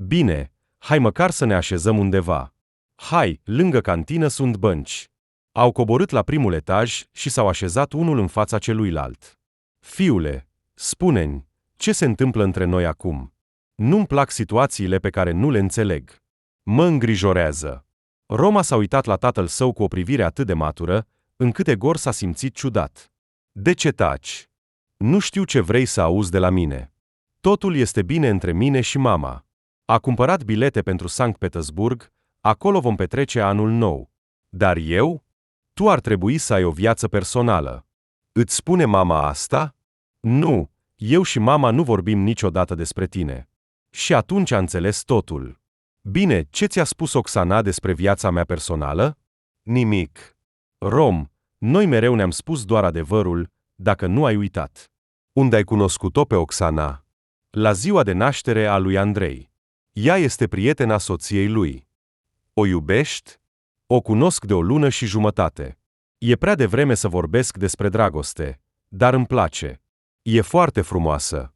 [SPEAKER 1] Bine, hai măcar să ne așezăm undeva. Hai, lângă cantină sunt bănci. Au coborât la primul etaj și s-au așezat unul în fața celuilalt. Fiule, spune-mi, ce se întâmplă între noi acum? Nu-mi plac situațiile pe care nu le înțeleg. Mă îngrijorează. Roma s-a uitat la tatăl său cu o privire atât de matură, încât Egor s-a simțit ciudat. De ce taci? Nu știu ce vrei să auzi de la mine. Totul este bine între mine și mama. A cumpărat bilete pentru Sankt Petersburg, acolo vom petrece anul nou. Dar eu? Tu ar trebui să ai o viață personală. Îți spune mama asta? Nu, eu și mama nu vorbim niciodată despre tine. Și atunci a înțeles totul. Bine, ce ți-a spus Oksana despre viața mea personală? Nimic. Rom, noi mereu ne-am spus doar adevărul, dacă nu ai uitat. Unde ai cunoscut-o pe Oksana? La ziua de naștere a lui Andrei. Ea este prietena soției lui. O iubești? O cunosc de o lună și jumătate. E prea devreme să vorbesc despre dragoste, dar îmi place. E foarte frumoasă.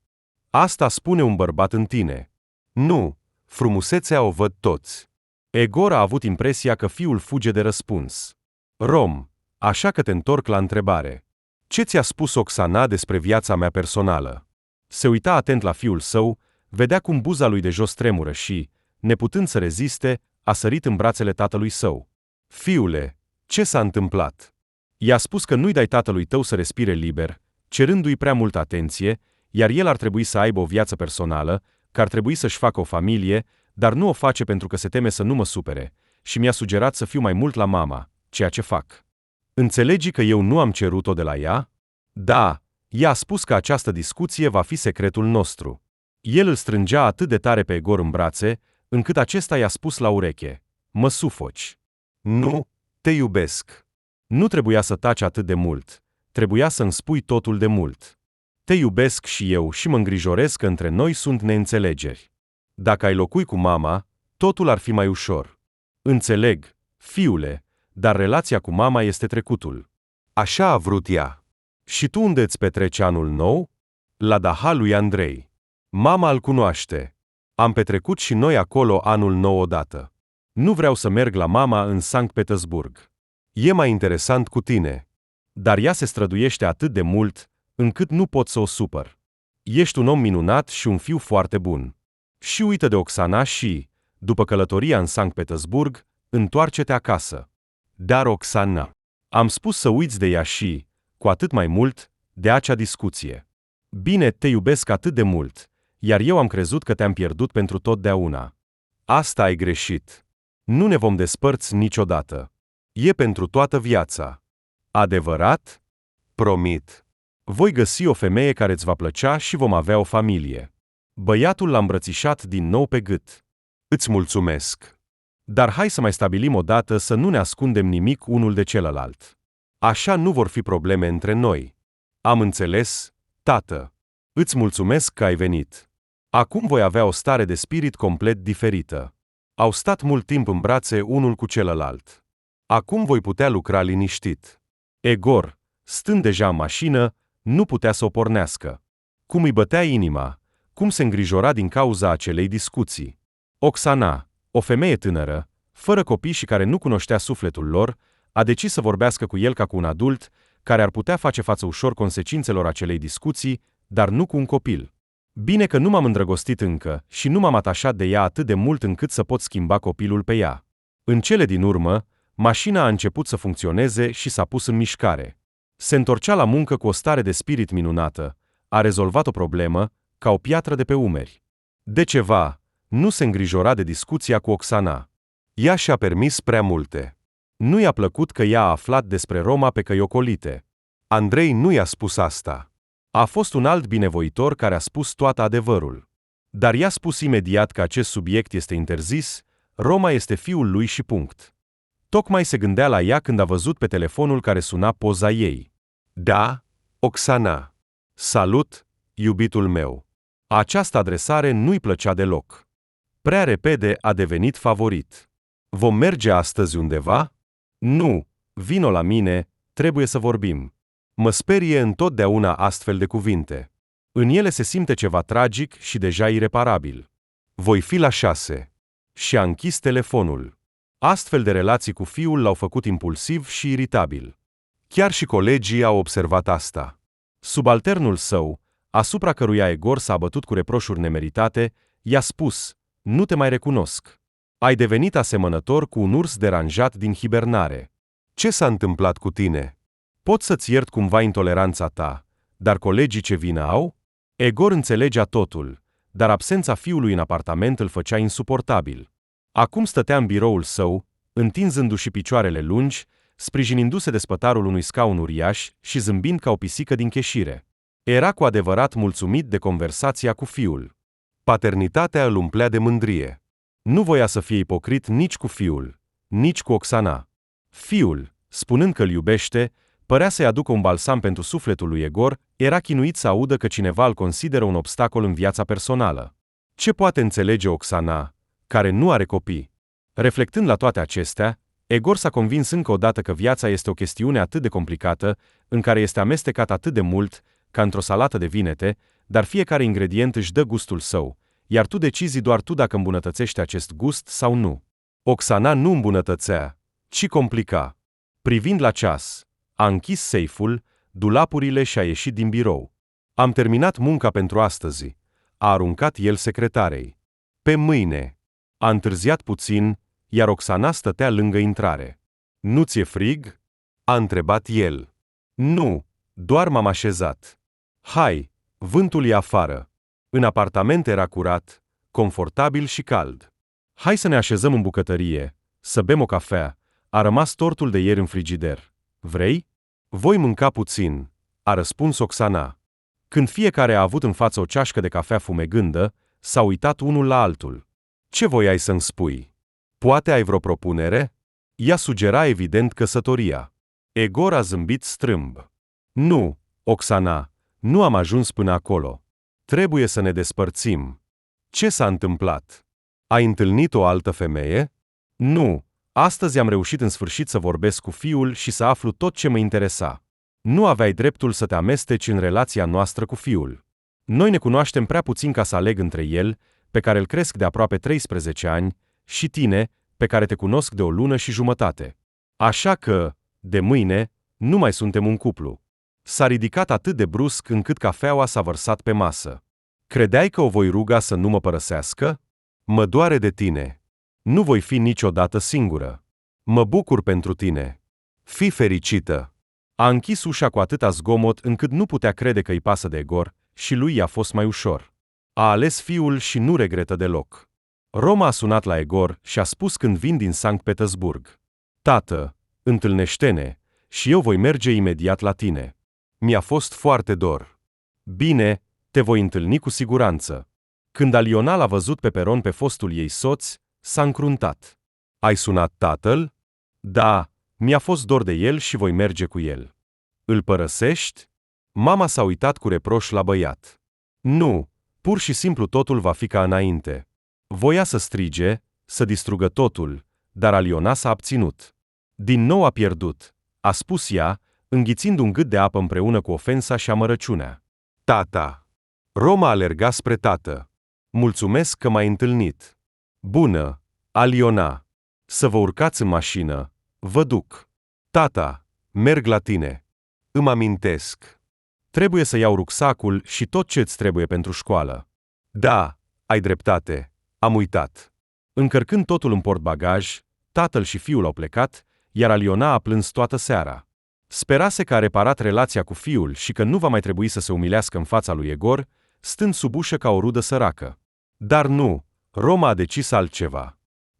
[SPEAKER 1] Asta spune un bărbat în tine. Nu, frumusețea o văd toți. Egor a avut impresia că fiul fuge de răspuns. Rom, așa că te întorc la întrebare. Ce ți-a spus Oksana despre viața mea personală? Se uita atent la fiul său, vedea cum buza lui de jos tremură și, neputând să reziste, a sărit în brațele tatălui său. Fiule, ce s-a întâmplat? I-a spus că nu-i dai tatălui tău să respire liber, cerându-i prea multă atenție, iar el ar trebui să aibă o viață personală, că ar trebui să-și facă o familie, dar nu o face pentru că se teme să nu mă supere, și mi-a sugerat să fiu mai mult la mama, ceea ce fac. Înțelegi că eu nu am cerut-o de la ea? Da, ea a spus că această discuție va fi secretul nostru. El îl strângea atât de tare pe Egor în brațe, încât acesta i-a spus la ureche: mă sufoci. Nu, te iubesc. Nu trebuia să taci atât de mult, trebuia să-mi spui totul de mult. Te iubesc și eu și mă îngrijorez că între noi sunt neînțelegeri. Dacă ai locui cu mama, totul ar fi mai ușor. Înțeleg, fiule, dar relația cu mama este trecutul. Așa a vrut ea. Și tu unde îți petreci anul nou? La daha lui Andrei. Mama îl cunoaște. Am petrecut și noi acolo anul nou odată. Nu vreau să merg la mama în Sankt Petersburg. E mai interesant cu tine. Dar ea se străduiește atât de mult, încât nu pot să o supăr. Ești un om minunat și un fiu foarte bun. Și uită de Oksana și, după călătoria în Sankt Petersburg, întoarce-te acasă. Dar Oksana, am spus să uiți de ea și, cu atât mai mult, de acea discuție. Bine, te iubesc atât de mult, iar eu am crezut că te-am pierdut pentru totdeauna. Asta ai greșit. Nu ne vom despărți niciodată. E pentru toată viața. Adevărat? Promit. Voi găsi o femeie care îți va plăcea și vom avea o familie. Băiatul l-a îmbrățișat din nou pe gât. Îți mulțumesc. Dar hai să mai stabilim odată să nu ne ascundem nimic unul de celălalt. Așa nu vor fi probleme între noi. Am înțeles, tată. Îți mulțumesc că ai venit. Acum voi avea o stare de spirit complet diferită. Au stat mult timp în brațe unul cu celălalt. Acum voi putea lucra liniștit. Egor, stând deja în mașină, nu putea să o pornească. Cum îi bătea inima, cum se îngrijora din cauza acelei discuții. Oksana, o femeie tânără, fără copii și care nu cunoștea sufletul lor, a decis să vorbească cu el ca cu un adult, care ar putea face față ușor consecințelor acelei discuții, dar nu cu un copil. Bine că nu m-am îndrăgostit încă și nu m-am atașat de ea atât de mult încât să pot schimba copilul pe ea. În cele din urmă, mașina a început să funcționeze și s-a pus în mișcare. Se întorcea la muncă cu o stare de spirit minunată, a rezolvat o problemă, ca o piatră de pe umeri. De ceva, nu se îngrijora de discuția cu Oksana. Ea și-a permis prea multe. Nu i-a plăcut că ea a aflat despre Roma pe căi ocolite. Andrei nu i-a spus asta. A fost un alt binevoitor care a spus toată adevărul. Dar i-a spus imediat că acest subiect este interzis, Roma este fiul lui și punct. Tocmai se gândea la ea când a văzut pe telefonul care suna poza ei. Da, Oksana. Salut, iubitul meu. Această adresare nu-i plăcea deloc. Prea repede a devenit favorit. Vom merge astăzi undeva? Nu, vino la mine, trebuie să vorbim. Mă sperie întotdeauna astfel de cuvinte. În ele se simte ceva tragic și deja ireparabil. Voi fi la 6. Și a închis telefonul. Astfel de relații cu fiul l-au făcut impulsiv și iritabil. Chiar și colegii au observat asta. Subalternul său, asupra căruia Egor s-a bătut cu reproșuri nemeritate, i-a spus: "Nu te mai recunosc. Ai devenit asemănător cu un urs deranjat din hibernare. Ce s-a întâmplat cu tine? Pot să-ți iert cumva intoleranța ta, dar colegii ce vină au?" Egor înțelegea totul, dar absența fiului în apartament îl făcea insuportabil. Acum stătea în biroul său, întinzându-și picioarele lungi, sprijinindu-se de spătarul unui scaun uriaș și zâmbind ca o pisică din cheșire. Era cu adevărat mulțumit de conversația cu fiul. Paternitatea îl umplea de mândrie. Nu voia să fie ipocrit nici cu fiul, nici cu Oksana. Fiul, spunând că îl iubește, părea să-i aducă un balsam pentru sufletul lui Egor, era chinuit să audă că cineva îl consideră un obstacol în viața personală. Ce poate înțelege Oksana, care nu are copii? Reflectând la toate acestea, Egor s-a convins încă o dată că viața este o chestiune atât de complicată, în care este amestecat atât de mult, ca într-o salată de vinete, dar fiecare ingredient își dă gustul său, iar tu decizi doar tu dacă îmbunătățești acest gust sau nu. Oksana nu îmbunătățea, ci complica. Privind la ceas, a închis seiful, dulapurile și a ieșit din birou. Am terminat munca pentru astăzi, a aruncat el secretarei. Pe mâine. A întârziat puțin, iar Oksana stătea lângă intrare. Nu ți-e frig? A întrebat el. Nu, doar m-am așezat. Hai, vântul e afară. În apartament era curat, confortabil și cald. Hai să ne așezăm în bucătărie, să bem o cafea. A rămas tortul de ieri în frigider. Vrei? Voi mânca puțin, a răspuns Oksana. Când fiecare a avut în față o ceașcă de cafea fumegândă, s-a uitat unul la altul. Ce voiai să-mi spui? Poate ai vreo propunere? Ea sugera evident căsătoria. Egor a zâmbit strâmb. Nu, Oksana, nu am ajuns până acolo. Trebuie să ne despărțim. Ce s-a întâmplat? Ai întâlnit o altă femeie? Nu, astăzi am reușit în sfârșit să vorbesc cu fiul și să aflu tot ce mă interesa. Nu aveai dreptul să te amesteci în relația noastră cu fiul. Noi ne cunoaștem prea puțin ca să aleg între el, pe care îl cresc de aproape 13 ani, și tine, pe care te cunosc de o lună și jumătate. Așa că, de mâine, nu mai suntem un cuplu. S-a ridicat atât de brusc încât cafeaua s-a vărsat pe masă. Credeai că o voi ruga să nu mă părăsească? Mă doare de tine. Nu voi fi niciodată singură. Mă bucur pentru tine. Fii fericită. A închis ușa cu atâta zgomot încât nu putea crede că îi pasă de Egor și lui i-a fost mai ușor. A ales fiul și nu regretă deloc. Roma a sunat la Egor și a spus când vin din Sankt Petersburg. Tată, întâlnește-ne și eu voi merge imediat la tine. Mi-a fost foarte dor. Bine, te voi întâlni cu siguranță. Când Aliona l-a văzut pe peron pe fostul ei soț, s-a încruntat. Ai sunat tatăl? Da, mi-a fost dor de el și voi merge cu el. Îl părăsești? Mama s-a uitat cu reproș la băiat. Nu, pur și simplu totul va fi ca înainte. Voia să strige, să distrugă totul, dar Aliona s-a abținut. Din nou a pierdut, a spus ea, înghițind un gât de apă împreună cu ofensa și amărăciunea. Tata! Roma alerga spre tată. Mulțumesc că m-ai întâlnit. Bună, Aliona! Să vă urcați în mașină, vă duc. Tata, merg la tine. Îmi amintesc. Trebuie să iau rucsacul și tot ce-ți trebuie pentru școală. Da, ai dreptate, am uitat. Încărcând totul în portbagaj, tatăl și fiul au plecat, iar Aliona a plâns toată seara. Sperase că a reparat relația cu fiul și că nu va mai trebui să se umilească în fața lui Egor, stând sub ușă ca o rudă săracă. Dar nu, Roma a decis altceva.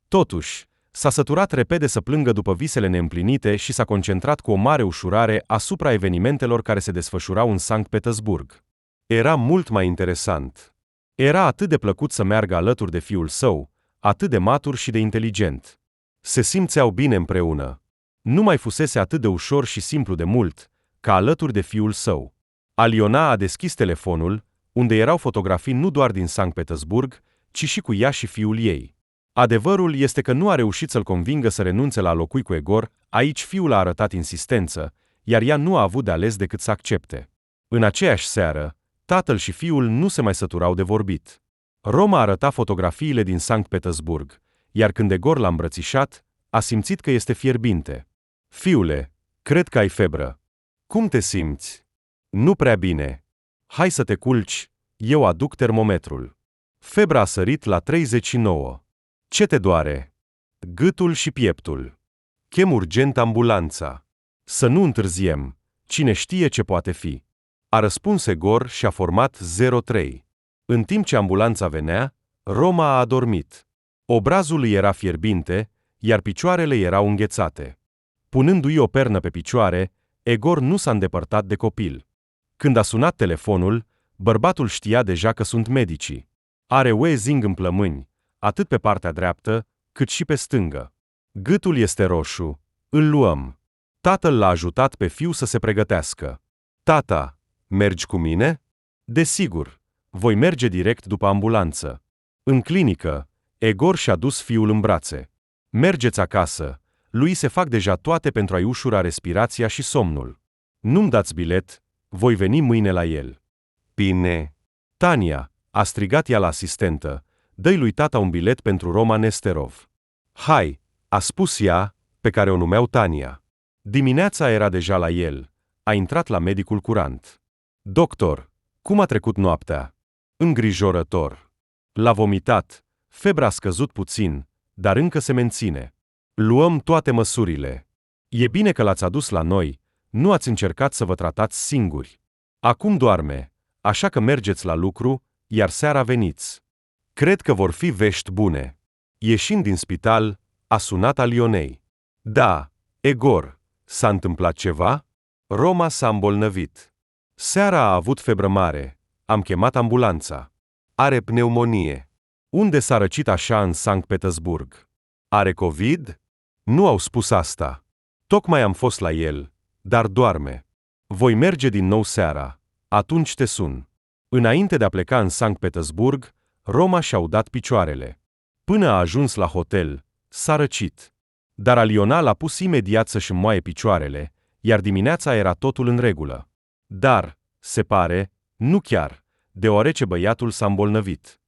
[SPEAKER 1] Totuși, s-a săturat repede să plângă după visele neîmplinite și s-a concentrat cu o mare ușurare asupra evenimentelor care se desfășurau în Sankt Petersburg. Era mult mai interesant. Era atât de plăcut să meargă alături de fiul său, atât de matur și de inteligent. Se simțeau bine împreună. Nu mai fusese atât de ușor și simplu de mult, ca alături de fiul său. Aliona a deschis telefonul, unde erau fotografii nu doar din Sankt Petersburg, ci și cu ea și fiul ei. Adevărul este că nu a reușit să-l convingă să renunțe la a locui cu Egor, aici fiul a arătat insistență, iar ea nu a avut de ales decât să accepte. În aceeași seară, tatăl și fiul nu se mai săturau de vorbit. Roma arăta fotografiile din Sankt Petersburg, iar când Egor l-a îmbrățișat, a simțit că este fierbinte. Fiule, cred că ai febră. Cum te simți? Nu prea bine. Hai să te culci, eu aduc termometrul. Febra a sărit la 39. Ce te doare? Gâtul și pieptul. Chem urgent ambulanța. Să nu întârziem, cine știe ce poate fi. A răspuns Egor și a format 03. În timp ce ambulanța venea, Roma a adormit. Obrazul îi era fierbinte, iar picioarele erau înghețate. Punându-i o pernă pe picioare, Egor nu s-a îndepărtat de copil. Când a sunat telefonul, bărbatul știa deja că sunt medicii. Are wheezing în plămâni, atât pe partea dreaptă, cât și pe stângă. Gâtul este roșu. Îl luăm. Tatăl l-a ajutat pe fiu să se pregătească. Tata, mergi cu mine? Desigur. Voi merge direct după ambulanță. În clinică, Egor și-a dus fiul în brațe. Mergeți acasă. Lui se fac deja toate pentru a-i ușura respirația și somnul. Nu-mi dați bilet, voi veni mâine la el. Bine. Tania, a strigat ea la asistentă, dă-i lui tata un bilet pentru Roman Nesterov. Hai, a spus ea, pe care o numeau Tania. Dimineața era deja la el, a intrat la medicul curant. Doctor, cum a trecut noaptea? Îngrijorător. L-a vomitat, febra a scăzut puțin, dar încă se menține. Luăm toate măsurile. E bine că l-ați adus la noi, nu ați încercat să vă tratați singuri. Acum doarme, așa că mergeți la lucru, iar seara veniți. Cred că vor fi vești bune. Ieșind din spital, a sunat Alionei. Da, Egor, s-a întâmplat ceva? Roma s-a îmbolnăvit. Seara a avut febră mare, am chemat ambulanța. Are pneumonie. Unde s-a răcit așa în Sankt Petersburg? Are COVID? Nu au spus asta. Tocmai am fost la el, dar doarme. Voi merge din nou seara, atunci te sun. Înainte de a pleca în Sankt Petersburg, Roma și-a udat picioarele. Până a ajuns la hotel, s-a răcit. Dar Aliona l-a pus imediat să-și înmoaie picioarele, iar dimineața era totul în regulă. Dar, se pare, nu chiar, deoarece băiatul s-a îmbolnăvit.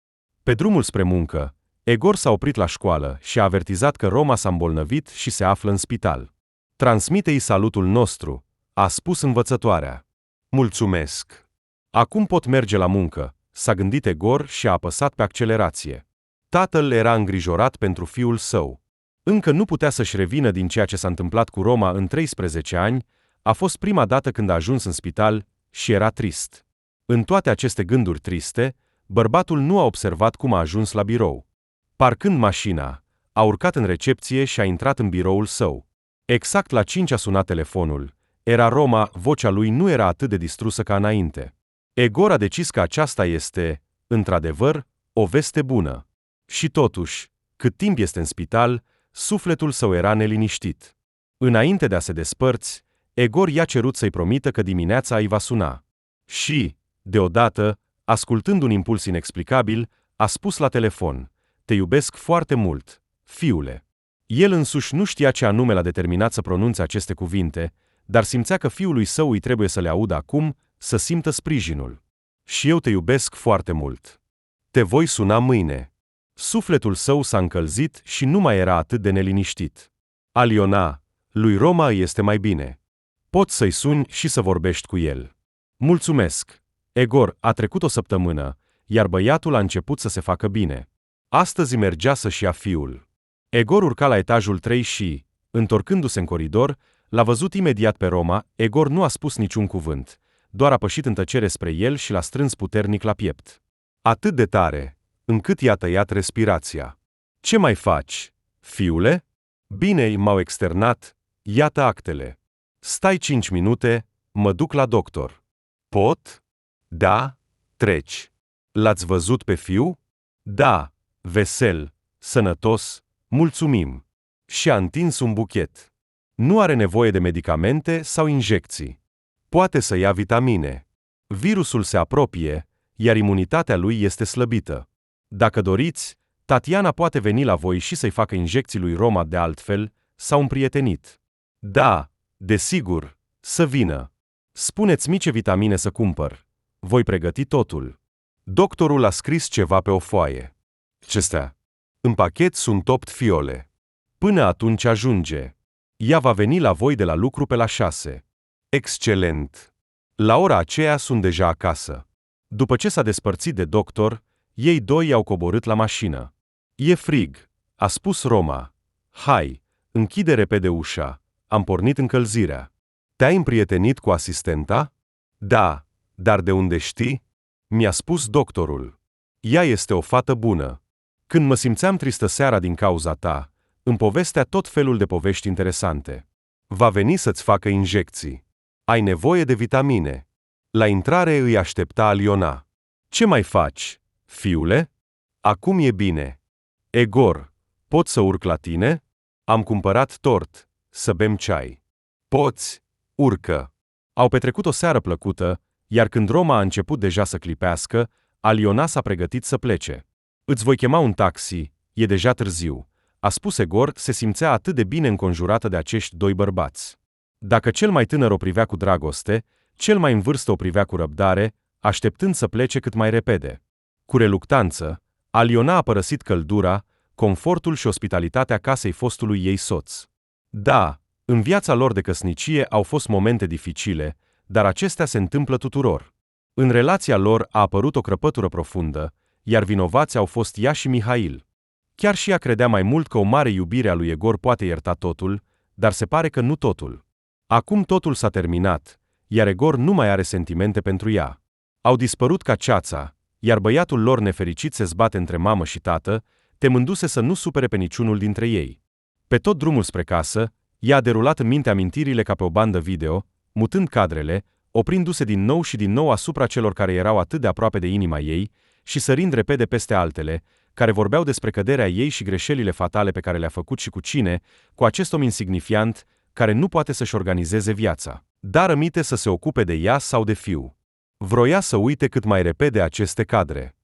[SPEAKER 1] Pe drumul spre muncă, Egor s-a oprit la școală și a avertizat că Roma s-a îmbolnăvit și se află în spital. Transmite-i salutul nostru, a spus învățătoarea. Mulțumesc. Acum pot merge la muncă, s-a gândit Egor și a apăsat pe accelerație. Tatăl era îngrijorat pentru fiul său. Încă nu putea să-și revină din ceea ce s-a întâmplat cu Roma în 13 ani, a fost prima dată când a ajuns în spital și era trist. În toate aceste gânduri triste, bărbatul nu a observat cum a ajuns la birou. Parcând mașina, a urcat în recepție și a intrat în biroul său. Exact la 5 a sunat telefonul. Era Roma, vocea lui nu era atât de distrusă ca înainte. Egor a decis că aceasta este, într-adevăr, o veste bună. Și totuși, cât timp este în spital, sufletul său era neliniștit. Înainte de a se despărți, Egor i-a cerut să-i promită că dimineața îi va suna. Și, deodată, ascultând un impuls inexplicabil, a spus la telefon: te iubesc foarte mult, fiule. El însuși nu știa ce anume l-a determinat să pronunțe aceste cuvinte, dar simțea că fiului său îi trebuie să le audă acum, să simtă sprijinul. Și eu te iubesc foarte mult. Te voi suna mâine. Sufletul său s-a încălzit și nu mai era atât de neliniștit. Aliona, lui Roma îi este mai bine. Poți să-i suni și să vorbești cu el. Mulțumesc. Egor, a trecut o săptămână, iar băiatul a început să se facă bine. Astăzi mergea să-și ia fiul. Egor urca la etajul 3 și, întorcându-se în coridor, l-a văzut imediat pe Roma. Egor nu a spus niciun cuvânt, doar a pășit în tăcere spre el și l-a strâns puternic la piept. Atât de tare, încât i-a tăiat respirația. Ce mai faci, fiule? Bine, m-au externat, iată actele. Stai 5 minute, mă duc la doctor. Pot? Da, treci. L-ați văzut pe fiu? Da, vesel, sănătos, mulțumim. Și-a întins un buchet. Nu are nevoie de medicamente sau injecții. Poate să ia vitamine. Virusul se apropie, iar imunitatea lui este slăbită. Dacă doriți, Tatiana poate veni la voi și să-i facă injecții lui Roma. De altfel, s-au împrietenit. Da, desigur, să vină. Spuneți-mi ce vitamine să cumpăr. Voi pregăti totul. Doctorul a scris ceva pe o foaie. Ce stă? În pachet sunt 8 fiole. Până atunci ajunge. Ea va veni la voi de la lucru pe la 6. Excelent! La ora aceea sunt deja acasă. După ce s-a despărțit de doctor, ei doi i-au coborât la mașină. E frig, a spus Roma. Hai, închide repede ușa. Am pornit încălzirea. Te-ai împrietenit cu asistenta? Da, dar de unde știi? Mi-a spus doctorul. Ea este o fată bună. Când mă simțeam tristă seara din cauza ta, îmi povestea tot felul de povești interesante. Va veni să-ți facă injecții. Ai nevoie de vitamine. La intrare îi aștepta Aliona. Ce mai faci, fiule? Acum e bine. Egor, pot să urc la tine? Am cumpărat tort, să bem ceai. Poți, urcă. Au petrecut o seară plăcută, iar când Roma a început deja să clipească, Aliona s-a pregătit să plece. Îți voi chema un taxi, e deja târziu, a spus Egor, se simțea atât de bine înconjurată de acești doi bărbați. Dacă cel mai tânăr o privea cu dragoste, cel mai în vârstă o privea cu răbdare, așteptând să plece cât mai repede. Cu reluctanță, Aliona a părăsit căldura, confortul și ospitalitatea casei fostului ei soț. Da, în viața lor de căsnicie au fost momente dificile, dar acestea se întâmplă tuturor. În relația lor a apărut o crăpătură profundă, iar vinovați au fost ea și Mihail. Chiar și ea credea mai mult că o mare iubire a lui Egor poate ierta totul, dar se pare că nu totul. Acum totul s-a terminat, iar Egor nu mai are sentimente pentru ea. Au dispărut ca ceața, iar băiatul lor nefericit se zbate între mamă și tată, temându-se să nu supere pe niciunul dintre ei. Pe tot drumul spre casă, ea a derulat în minte amintirile ca pe o bandă video, mutând cadrele, oprindu-se din nou și din nou asupra celor care erau atât de aproape de inima ei și sărind repede peste altele, care vorbeau despre căderea ei și greșelile fatale pe care le-a făcut și cu cine, cu acest om insignifiant, care nu poate să-și organizeze viața, dar rămite să se ocupe de ea sau de fiu. Vroia să uite cât mai repede aceste cadre.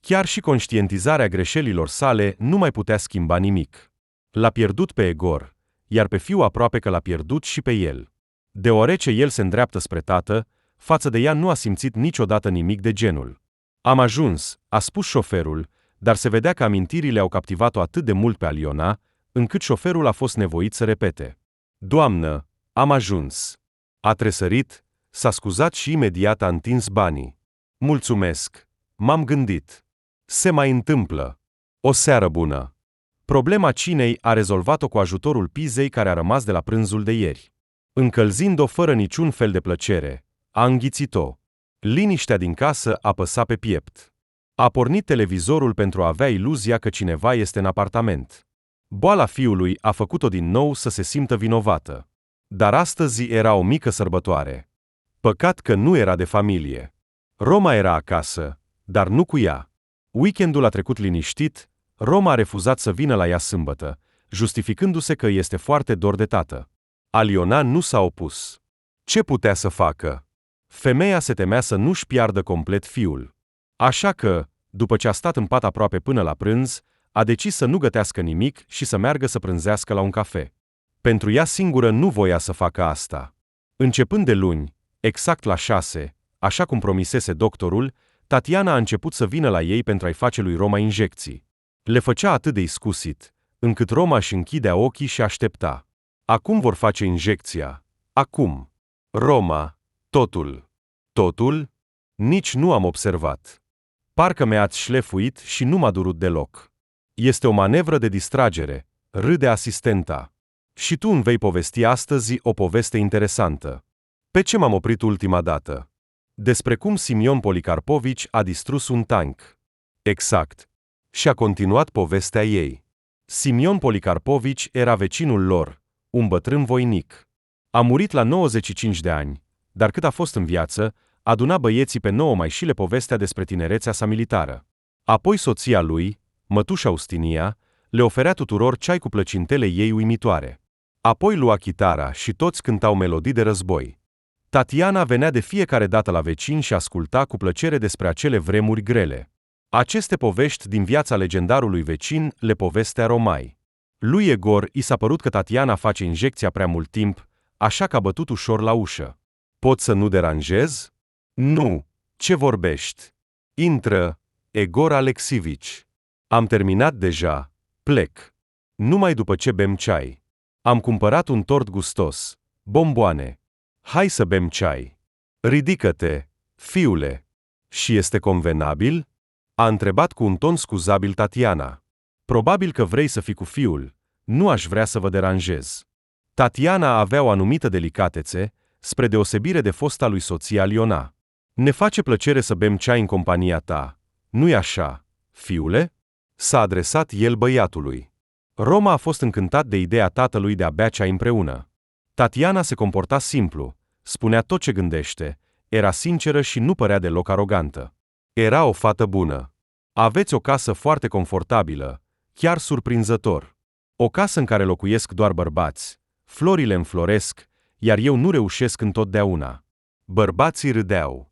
[SPEAKER 1] Chiar și conștientizarea greșelilor sale nu mai putea schimba nimic. L-a pierdut pe Egor, iar pe fiu aproape că l-a pierdut și pe el. Deoarece el se îndreaptă spre tată, față de ea nu a simțit niciodată nimic de genul. Am ajuns, a spus șoferul, dar se vedea că amintirile au captivat-o atât de mult pe Aliona, încât șoferul a fost nevoit să repete. Doamnă, am ajuns. A tresărit, s-a scuzat și imediat a întins banii. Mulțumesc, m-am gândit. Se mai întâmplă. O seară bună. Problema cinei a rezolvat-o cu ajutorul pizei care a rămas de la prânzul de ieri. Încălzind-o fără niciun fel de plăcere, a înghițit-o. Liniștea din casă apăsa pe piept. A pornit televizorul pentru a avea iluzia că cineva este în apartament. Boala fiului a făcut-o din nou să se simtă vinovată. Dar astăzi era o mică sărbătoare. Păcat că nu era de familie. Roma era acasă, dar nu cu ea. Weekendul a trecut liniștit, Roma a refuzat să vină la ea sâmbătă, justificându-se că este foarte dor de tată. Aliona nu s-a opus. Ce putea să facă? Femeia se temea să nu-și piardă complet fiul. Așa că, după ce a stat în pat aproape până la prânz, a decis să nu gătească nimic și să meargă să prânzească la un cafe. Pentru ea singură nu voia să facă asta. Începând de luni, exact la 6, așa cum promisese doctorul, Tatiana a început să vină la ei pentru a-i face lui Roma injecții. Le făcea atât de iscusit, încât Roma își închidea ochii și aștepta. Acum vor face injecția. Acum. Roma. Totul. Totul? Nici nu am observat. Parcă mi-ați șlefuit și nu m-a durut deloc. Este o manevră de distragere, râde asistenta. Și tu îmi vei povesti astăzi o poveste interesantă. Pe ce m-am oprit ultima dată? Despre cum Simion Policarpovici a distrus un tank. Exact. Și a continuat povestea ei. Simion Policarpovici era vecinul lor, un bătrân voinic. A murit la 95 de ani, dar cât a fost în viață, aduna băieții pe 9 mai și le povestea despre tinerețea sa militară. Apoi soția lui, mătușa Ustinia, le oferea tuturor ceai cu plăcintele ei uimitoare. Apoi lua chitara și toți cântau melodii de război. Tatiana venea de fiecare dată la vecini și asculta cu plăcere despre acele vremuri grele. Aceste povești din viața legendarului vecin le povestea Romai. Lui Egor i s-a părut că Tatiana face injecția prea mult timp, așa că a bătut ușor la ușă. Pot să nu deranjez? Nu. Ce vorbești? Intră, Egor Alexivici. Am terminat deja, plec. Numai după ce bem ceai. Am cumpărat un tort gustos, bomboane. Hai să bem ceai. Ridică-te, fiule. Și este convenabil? A întrebat cu un ton scuzabil Tatiana. Probabil că vrei să fii cu fiul, nu aș vrea să vă deranjez. Tatiana avea o anumită delicatețe, spre deosebire de fosta lui soție Aliona. Ne face plăcere să bem ceai în compania ta, nu-i așa, fiule? S-a adresat el băiatului. Roma a fost încântat de ideea tatălui de a bea ceai împreună. Tatiana se comporta simplu, spunea tot ce gândește, era sinceră și nu părea deloc arogantă. Era o fată bună. Aveți o casă foarte confortabilă, chiar surprinzător. O casă în care locuiesc doar bărbați, florile înfloresc, iar eu nu reușesc întotdeauna. Bărbații râdeau.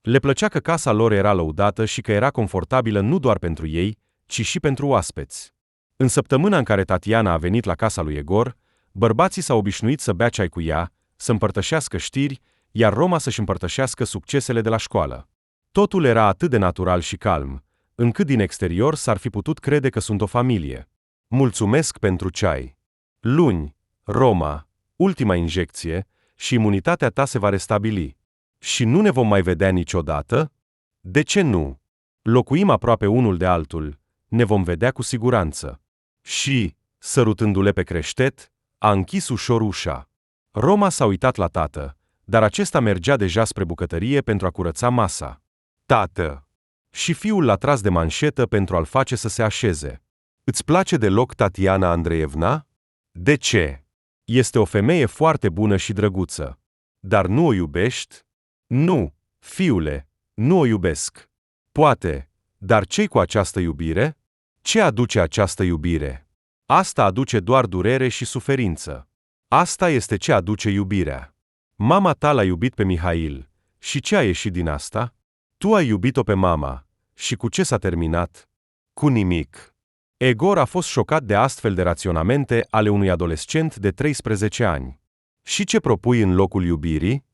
[SPEAKER 1] Le plăcea că casa lor era lăudată și că era confortabilă nu doar pentru ei, ci și pentru oaspeți. În săptămâna în care Tatiana a venit la casa lui Egor, bărbații s-au obișnuit să bea ceai cu ea, să împărtășească știri, iar Roma să-și împărtășească succesele de la școală. Totul era atât de natural și calm, încât din exterior s-ar fi putut crede că sunt o familie. Mulțumesc pentru ceai. Luni, Roma, ultima injecție, și imunitatea ta se va restabili. Și nu ne vom mai vedea niciodată? De ce nu? Locuim aproape unul de altul, ne vom vedea cu siguranță. Și, sărutându-le pe creștet, a închis ușor ușa. Roma s-a uitat la tată, dar acesta mergea deja spre bucătărie pentru a curăța masa. Tată! Și fiul l-a tras de manșetă pentru a-l face să se așeze. Îți place deloc Tatiana Andreevna? De ce? Este o femeie foarte bună și drăguță. Dar nu o iubești? Nu, fiule, nu o iubesc. Poate, dar ce-i cu această iubire? Ce aduce această iubire? Asta aduce doar durere și suferință. Asta este ce aduce iubirea. Mama ta l-a iubit pe Mihail. Și ce a ieșit din asta? Tu ai iubit-o pe mama. Și cu ce s-a terminat? Cu nimic. Egor a fost șocat de astfel de raționamente ale unui adolescent de 13 ani. Și ce propui în locul iubirii?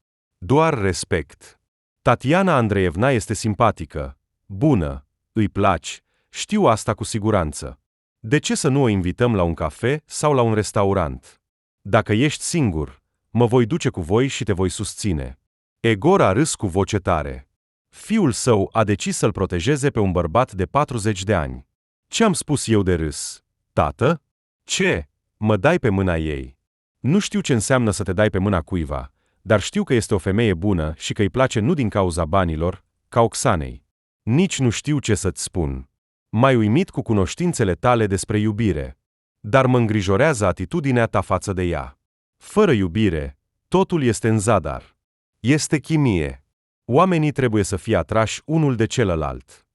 [SPEAKER 1] Doar respect. Tatiana Andreevna este simpatică, bună, îi placi, știu asta cu siguranță. De ce să nu o invităm la un cafe sau la un restaurant? Dacă ești singur, mă voi duce cu voi și te voi susține. Egor a râs cu voce tare. Fiul său a decis să-l protejeze pe un bărbat de 40 de ani. Ce-am spus eu de râs? Tată? Ce? Mă dai pe mâna ei. Nu știu ce înseamnă să te dai pe mâna cuiva, dar știu că este o femeie bună și că îi place nu din cauza banilor, ca Oxanei. Nici nu știu ce să-ți spun. M-ai uimit cu cunoștințele tale despre iubire. Dar mă îngrijorează atitudinea ta față de ea. Fără iubire, totul este în zadar. Este chimie. Oamenii trebuie să fie atrași unul de celălalt.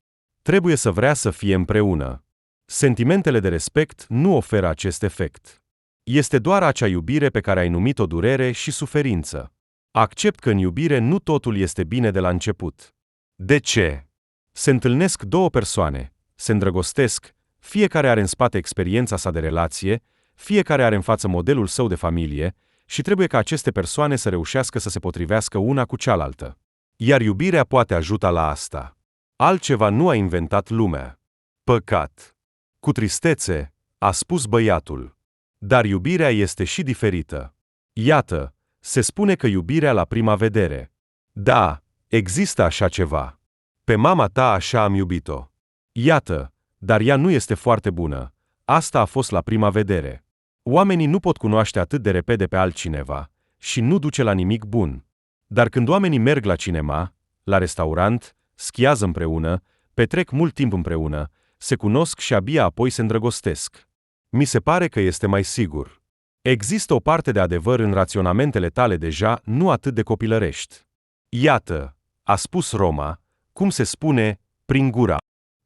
[SPEAKER 1] Trebuie să vrea să fie împreună. Sentimentele de respect nu oferă acest efect. Este doar acea iubire pe care ai numit-o durere și suferință. Accept că în iubire nu totul este bine de la început. De ce? Se întâlnesc două persoane, se îndrăgostesc, fiecare are în spate experiența sa de relație, fiecare are în față modelul său de familie și trebuie ca aceste persoane să reușească să se potrivească una cu cealaltă. Iar iubirea poate ajuta la asta. Altceva nu a inventat lumea. Păcat. Cu tristețe, a spus băiatul. Dar iubirea este și diferită. Iată, se spune că iubirea la prima vedere. Da, există așa ceva. Pe mama ta așa am iubit-o. Iată, dar ea nu este foarte bună. Asta a fost la prima vedere. Oamenii nu pot cunoaște atât de repede pe altcineva și nu duce la nimic bun. Dar când oamenii merg la cinema, la restaurant, schiază împreună, petrec mult timp împreună, se cunosc și abia apoi se îndrăgostesc. Mi se pare că este mai sigur. Există o parte de adevăr în raționamentele tale deja nu atât de copilărești. Iată, a spus Roma, cum se spune, prin gura.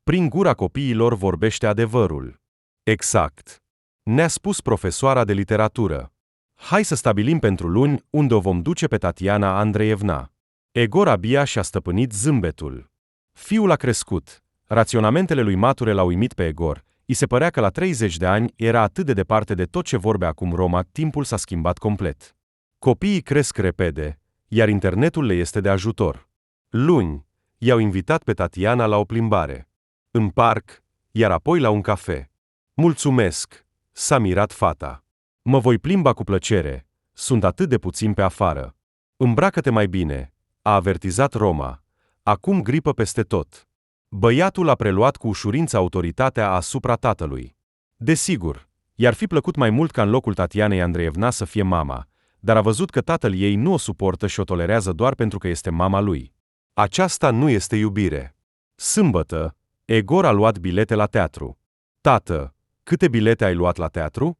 [SPEAKER 1] Prin gura copiilor vorbește adevărul. Exact. Ne-a spus profesoara de literatură. Hai să stabilim pentru luni unde o vom duce pe Tatiana Andreevna. Egor abia și-a stăpânit zâmbetul. Fiul a crescut. Raționamentele lui mature l-au uimit pe Egor. I se părea că la 30 de ani era atât de departe de tot ce vorbe acum Roma, timpul s-a schimbat complet. Copiii cresc repede, iar internetul le este de ajutor. Luni, I-au invitat pe Tatiana la o plimbare. În parc, iar apoi la un cafe. Mulțumesc, s-a mirat fata. Mă voi plimba cu plăcere, sunt atât de puțin pe afară. Îmbracă-te mai bine, a avertizat Roma. Acum gripă peste tot. Băiatul a preluat cu ușurință autoritatea asupra tatălui. Desigur, i-ar fi plăcut mai mult ca în locul Tatianei Andreevna să fie mama, dar a văzut că tatăl ei nu o suportă și o tolerează doar pentru că este mama lui. Aceasta nu este iubire. Sâmbătă, Egor a luat bilete la teatru. Tată, câte bilete ai luat la teatru?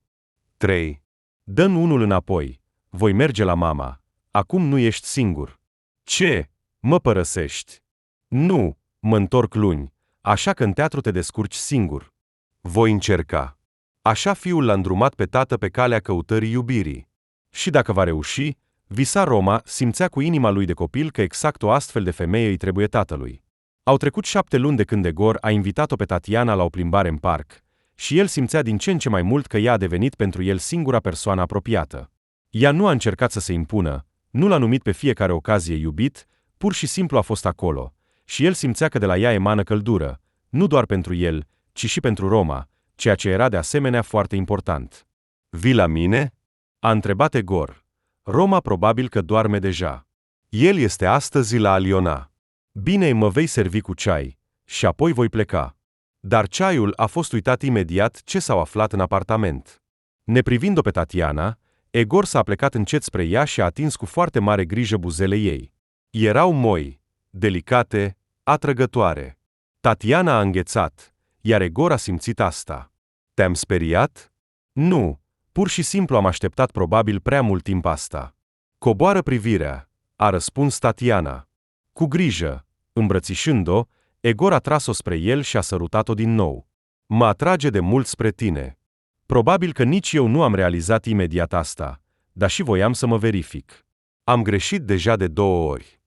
[SPEAKER 1] 3. Dă-mi unul înapoi. Voi merge la mama. Acum nu ești singur. Ce? Mă părăsești? Nu, mă întorc luni, așa că în teatru te descurci singur. Voi încerca. Așa fiul l-a îndrumat pe tată pe calea căutării iubirii. Și dacă va reuși, visa Roma, simțea cu inima lui de copil că exact o astfel de femeie îi trebuie tatălui. Au trecut 7 luni de când Egor a invitat-o pe Tatiana la o plimbare în parc, și el simțea din ce în ce mai mult că ea a devenit pentru el singura persoană apropiată. Ea nu a încercat să se impună, nu l-a numit pe fiecare ocazie iubit, pur și simplu a fost acolo, și el simțea că de la ea emană căldură, nu doar pentru el, ci și pentru Roma, ceea ce era de asemenea foarte important. Vii la mine? A întrebat Egor. Roma probabil că doarme deja. El este astăzi la Aliona. Bine, mă vei servi cu ceai, și apoi voi pleca. Dar ceaiul a fost uitat imediat ce s-au aflat în apartament. Neprivind-o pe Tatiana, Egor s-a plecat încet spre ea și a atins cu foarte mare grijă buzele ei. Erau moi, delicate, atrăgătoare. Tatiana a înghețat, iar Egor a simțit asta. Te-am speriat? Nu, pur și simplu am așteptat probabil prea mult timp asta. Coboară privirea, a răspuns Tatiana. Cu grijă, îmbrățișând-o, Egor a tras-o spre el și a sărutat-o din nou. Mă atrage de mult spre tine. Probabil că nici eu nu am realizat imediat asta, dar și voiam să mă verific. Am greșit deja de 2 ori.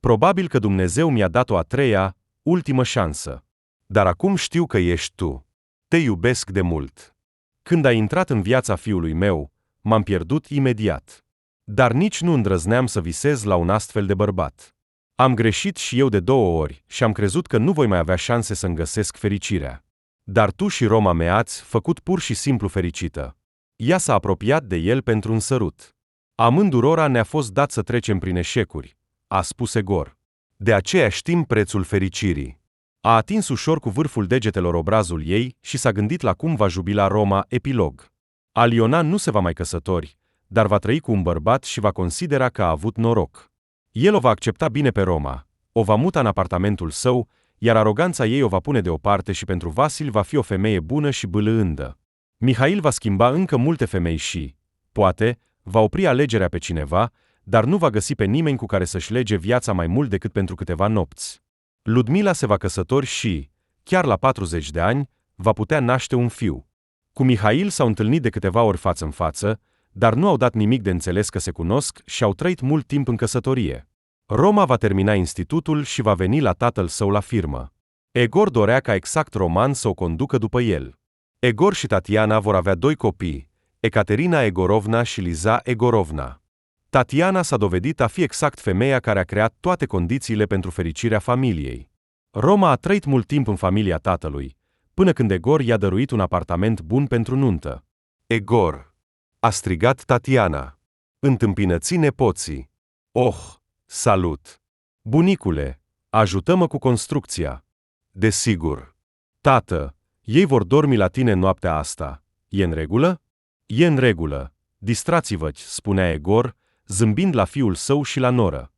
[SPEAKER 1] Probabil că Dumnezeu mi-a dat o a 3-a, ultimă șansă. Dar acum știu că ești tu. Te iubesc de mult. Când ai intrat în viața fiului meu, m-am pierdut imediat. Dar nici nu îndrăzneam să visez la un astfel de bărbat. Am greșit și eu de 2 ori și am crezut că nu voi mai avea șanse să-mi găsesc fericirea. Dar tu și Roma mi-ați făcut pur și simplu fericită. Ea s-a apropiat de el pentru un sărut. Amândurora ne-a fost dat să trecem prin eșecuri, a spus Egor. De aceea știm prețul fericirii. A atins ușor cu vârful degetelor obrazul ei și s-a gândit la cum va jubila Roma. Epilog. Aliona nu se va mai căsători, dar va trăi cu un bărbat și va considera că a avut noroc. El o va accepta bine pe Roma, o va muta în apartamentul său, iar aroganța ei o va pune deoparte și pentru Vasil va fi o femeie bună și bâlândă. Mihail va schimba încă multe femei și, poate, va opri alegerea pe cineva, dar nu va găsi pe nimeni cu care să-și lege viața mai mult decât pentru câteva nopți. Ludmila se va căsători și, chiar la 40 de ani, va putea naște un fiu. Cu Mihail s-au întâlnit de câteva ori față în față, dar nu au dat nimic de înțeles că se cunosc și au trăit mult timp în căsătorie. Roma va termina institutul și va veni la tatăl său la firmă. Egor dorea ca exact Roman să o conducă după el. Egor și Tatiana vor avea 2 copii, Ecaterina Egorovna și Liza Egorovna. Tatiana s-a dovedit a fi exact femeia care a creat toate condițiile pentru fericirea familiei. Roma a trăit mult timp în familia tatălui, până când Egor i-a dăruit un apartament bun pentru nuntă. Egor, a strigat Tatiana. Întâmpinăți nepoții. Oh, salut! Bunicule, ajută-mă cu construcția. Desigur. Tată, ei vor dormi la tine noaptea asta. E în regulă? E în regulă. Distrați-vă, spunea Egor, zâmbind la fiul său și la noră.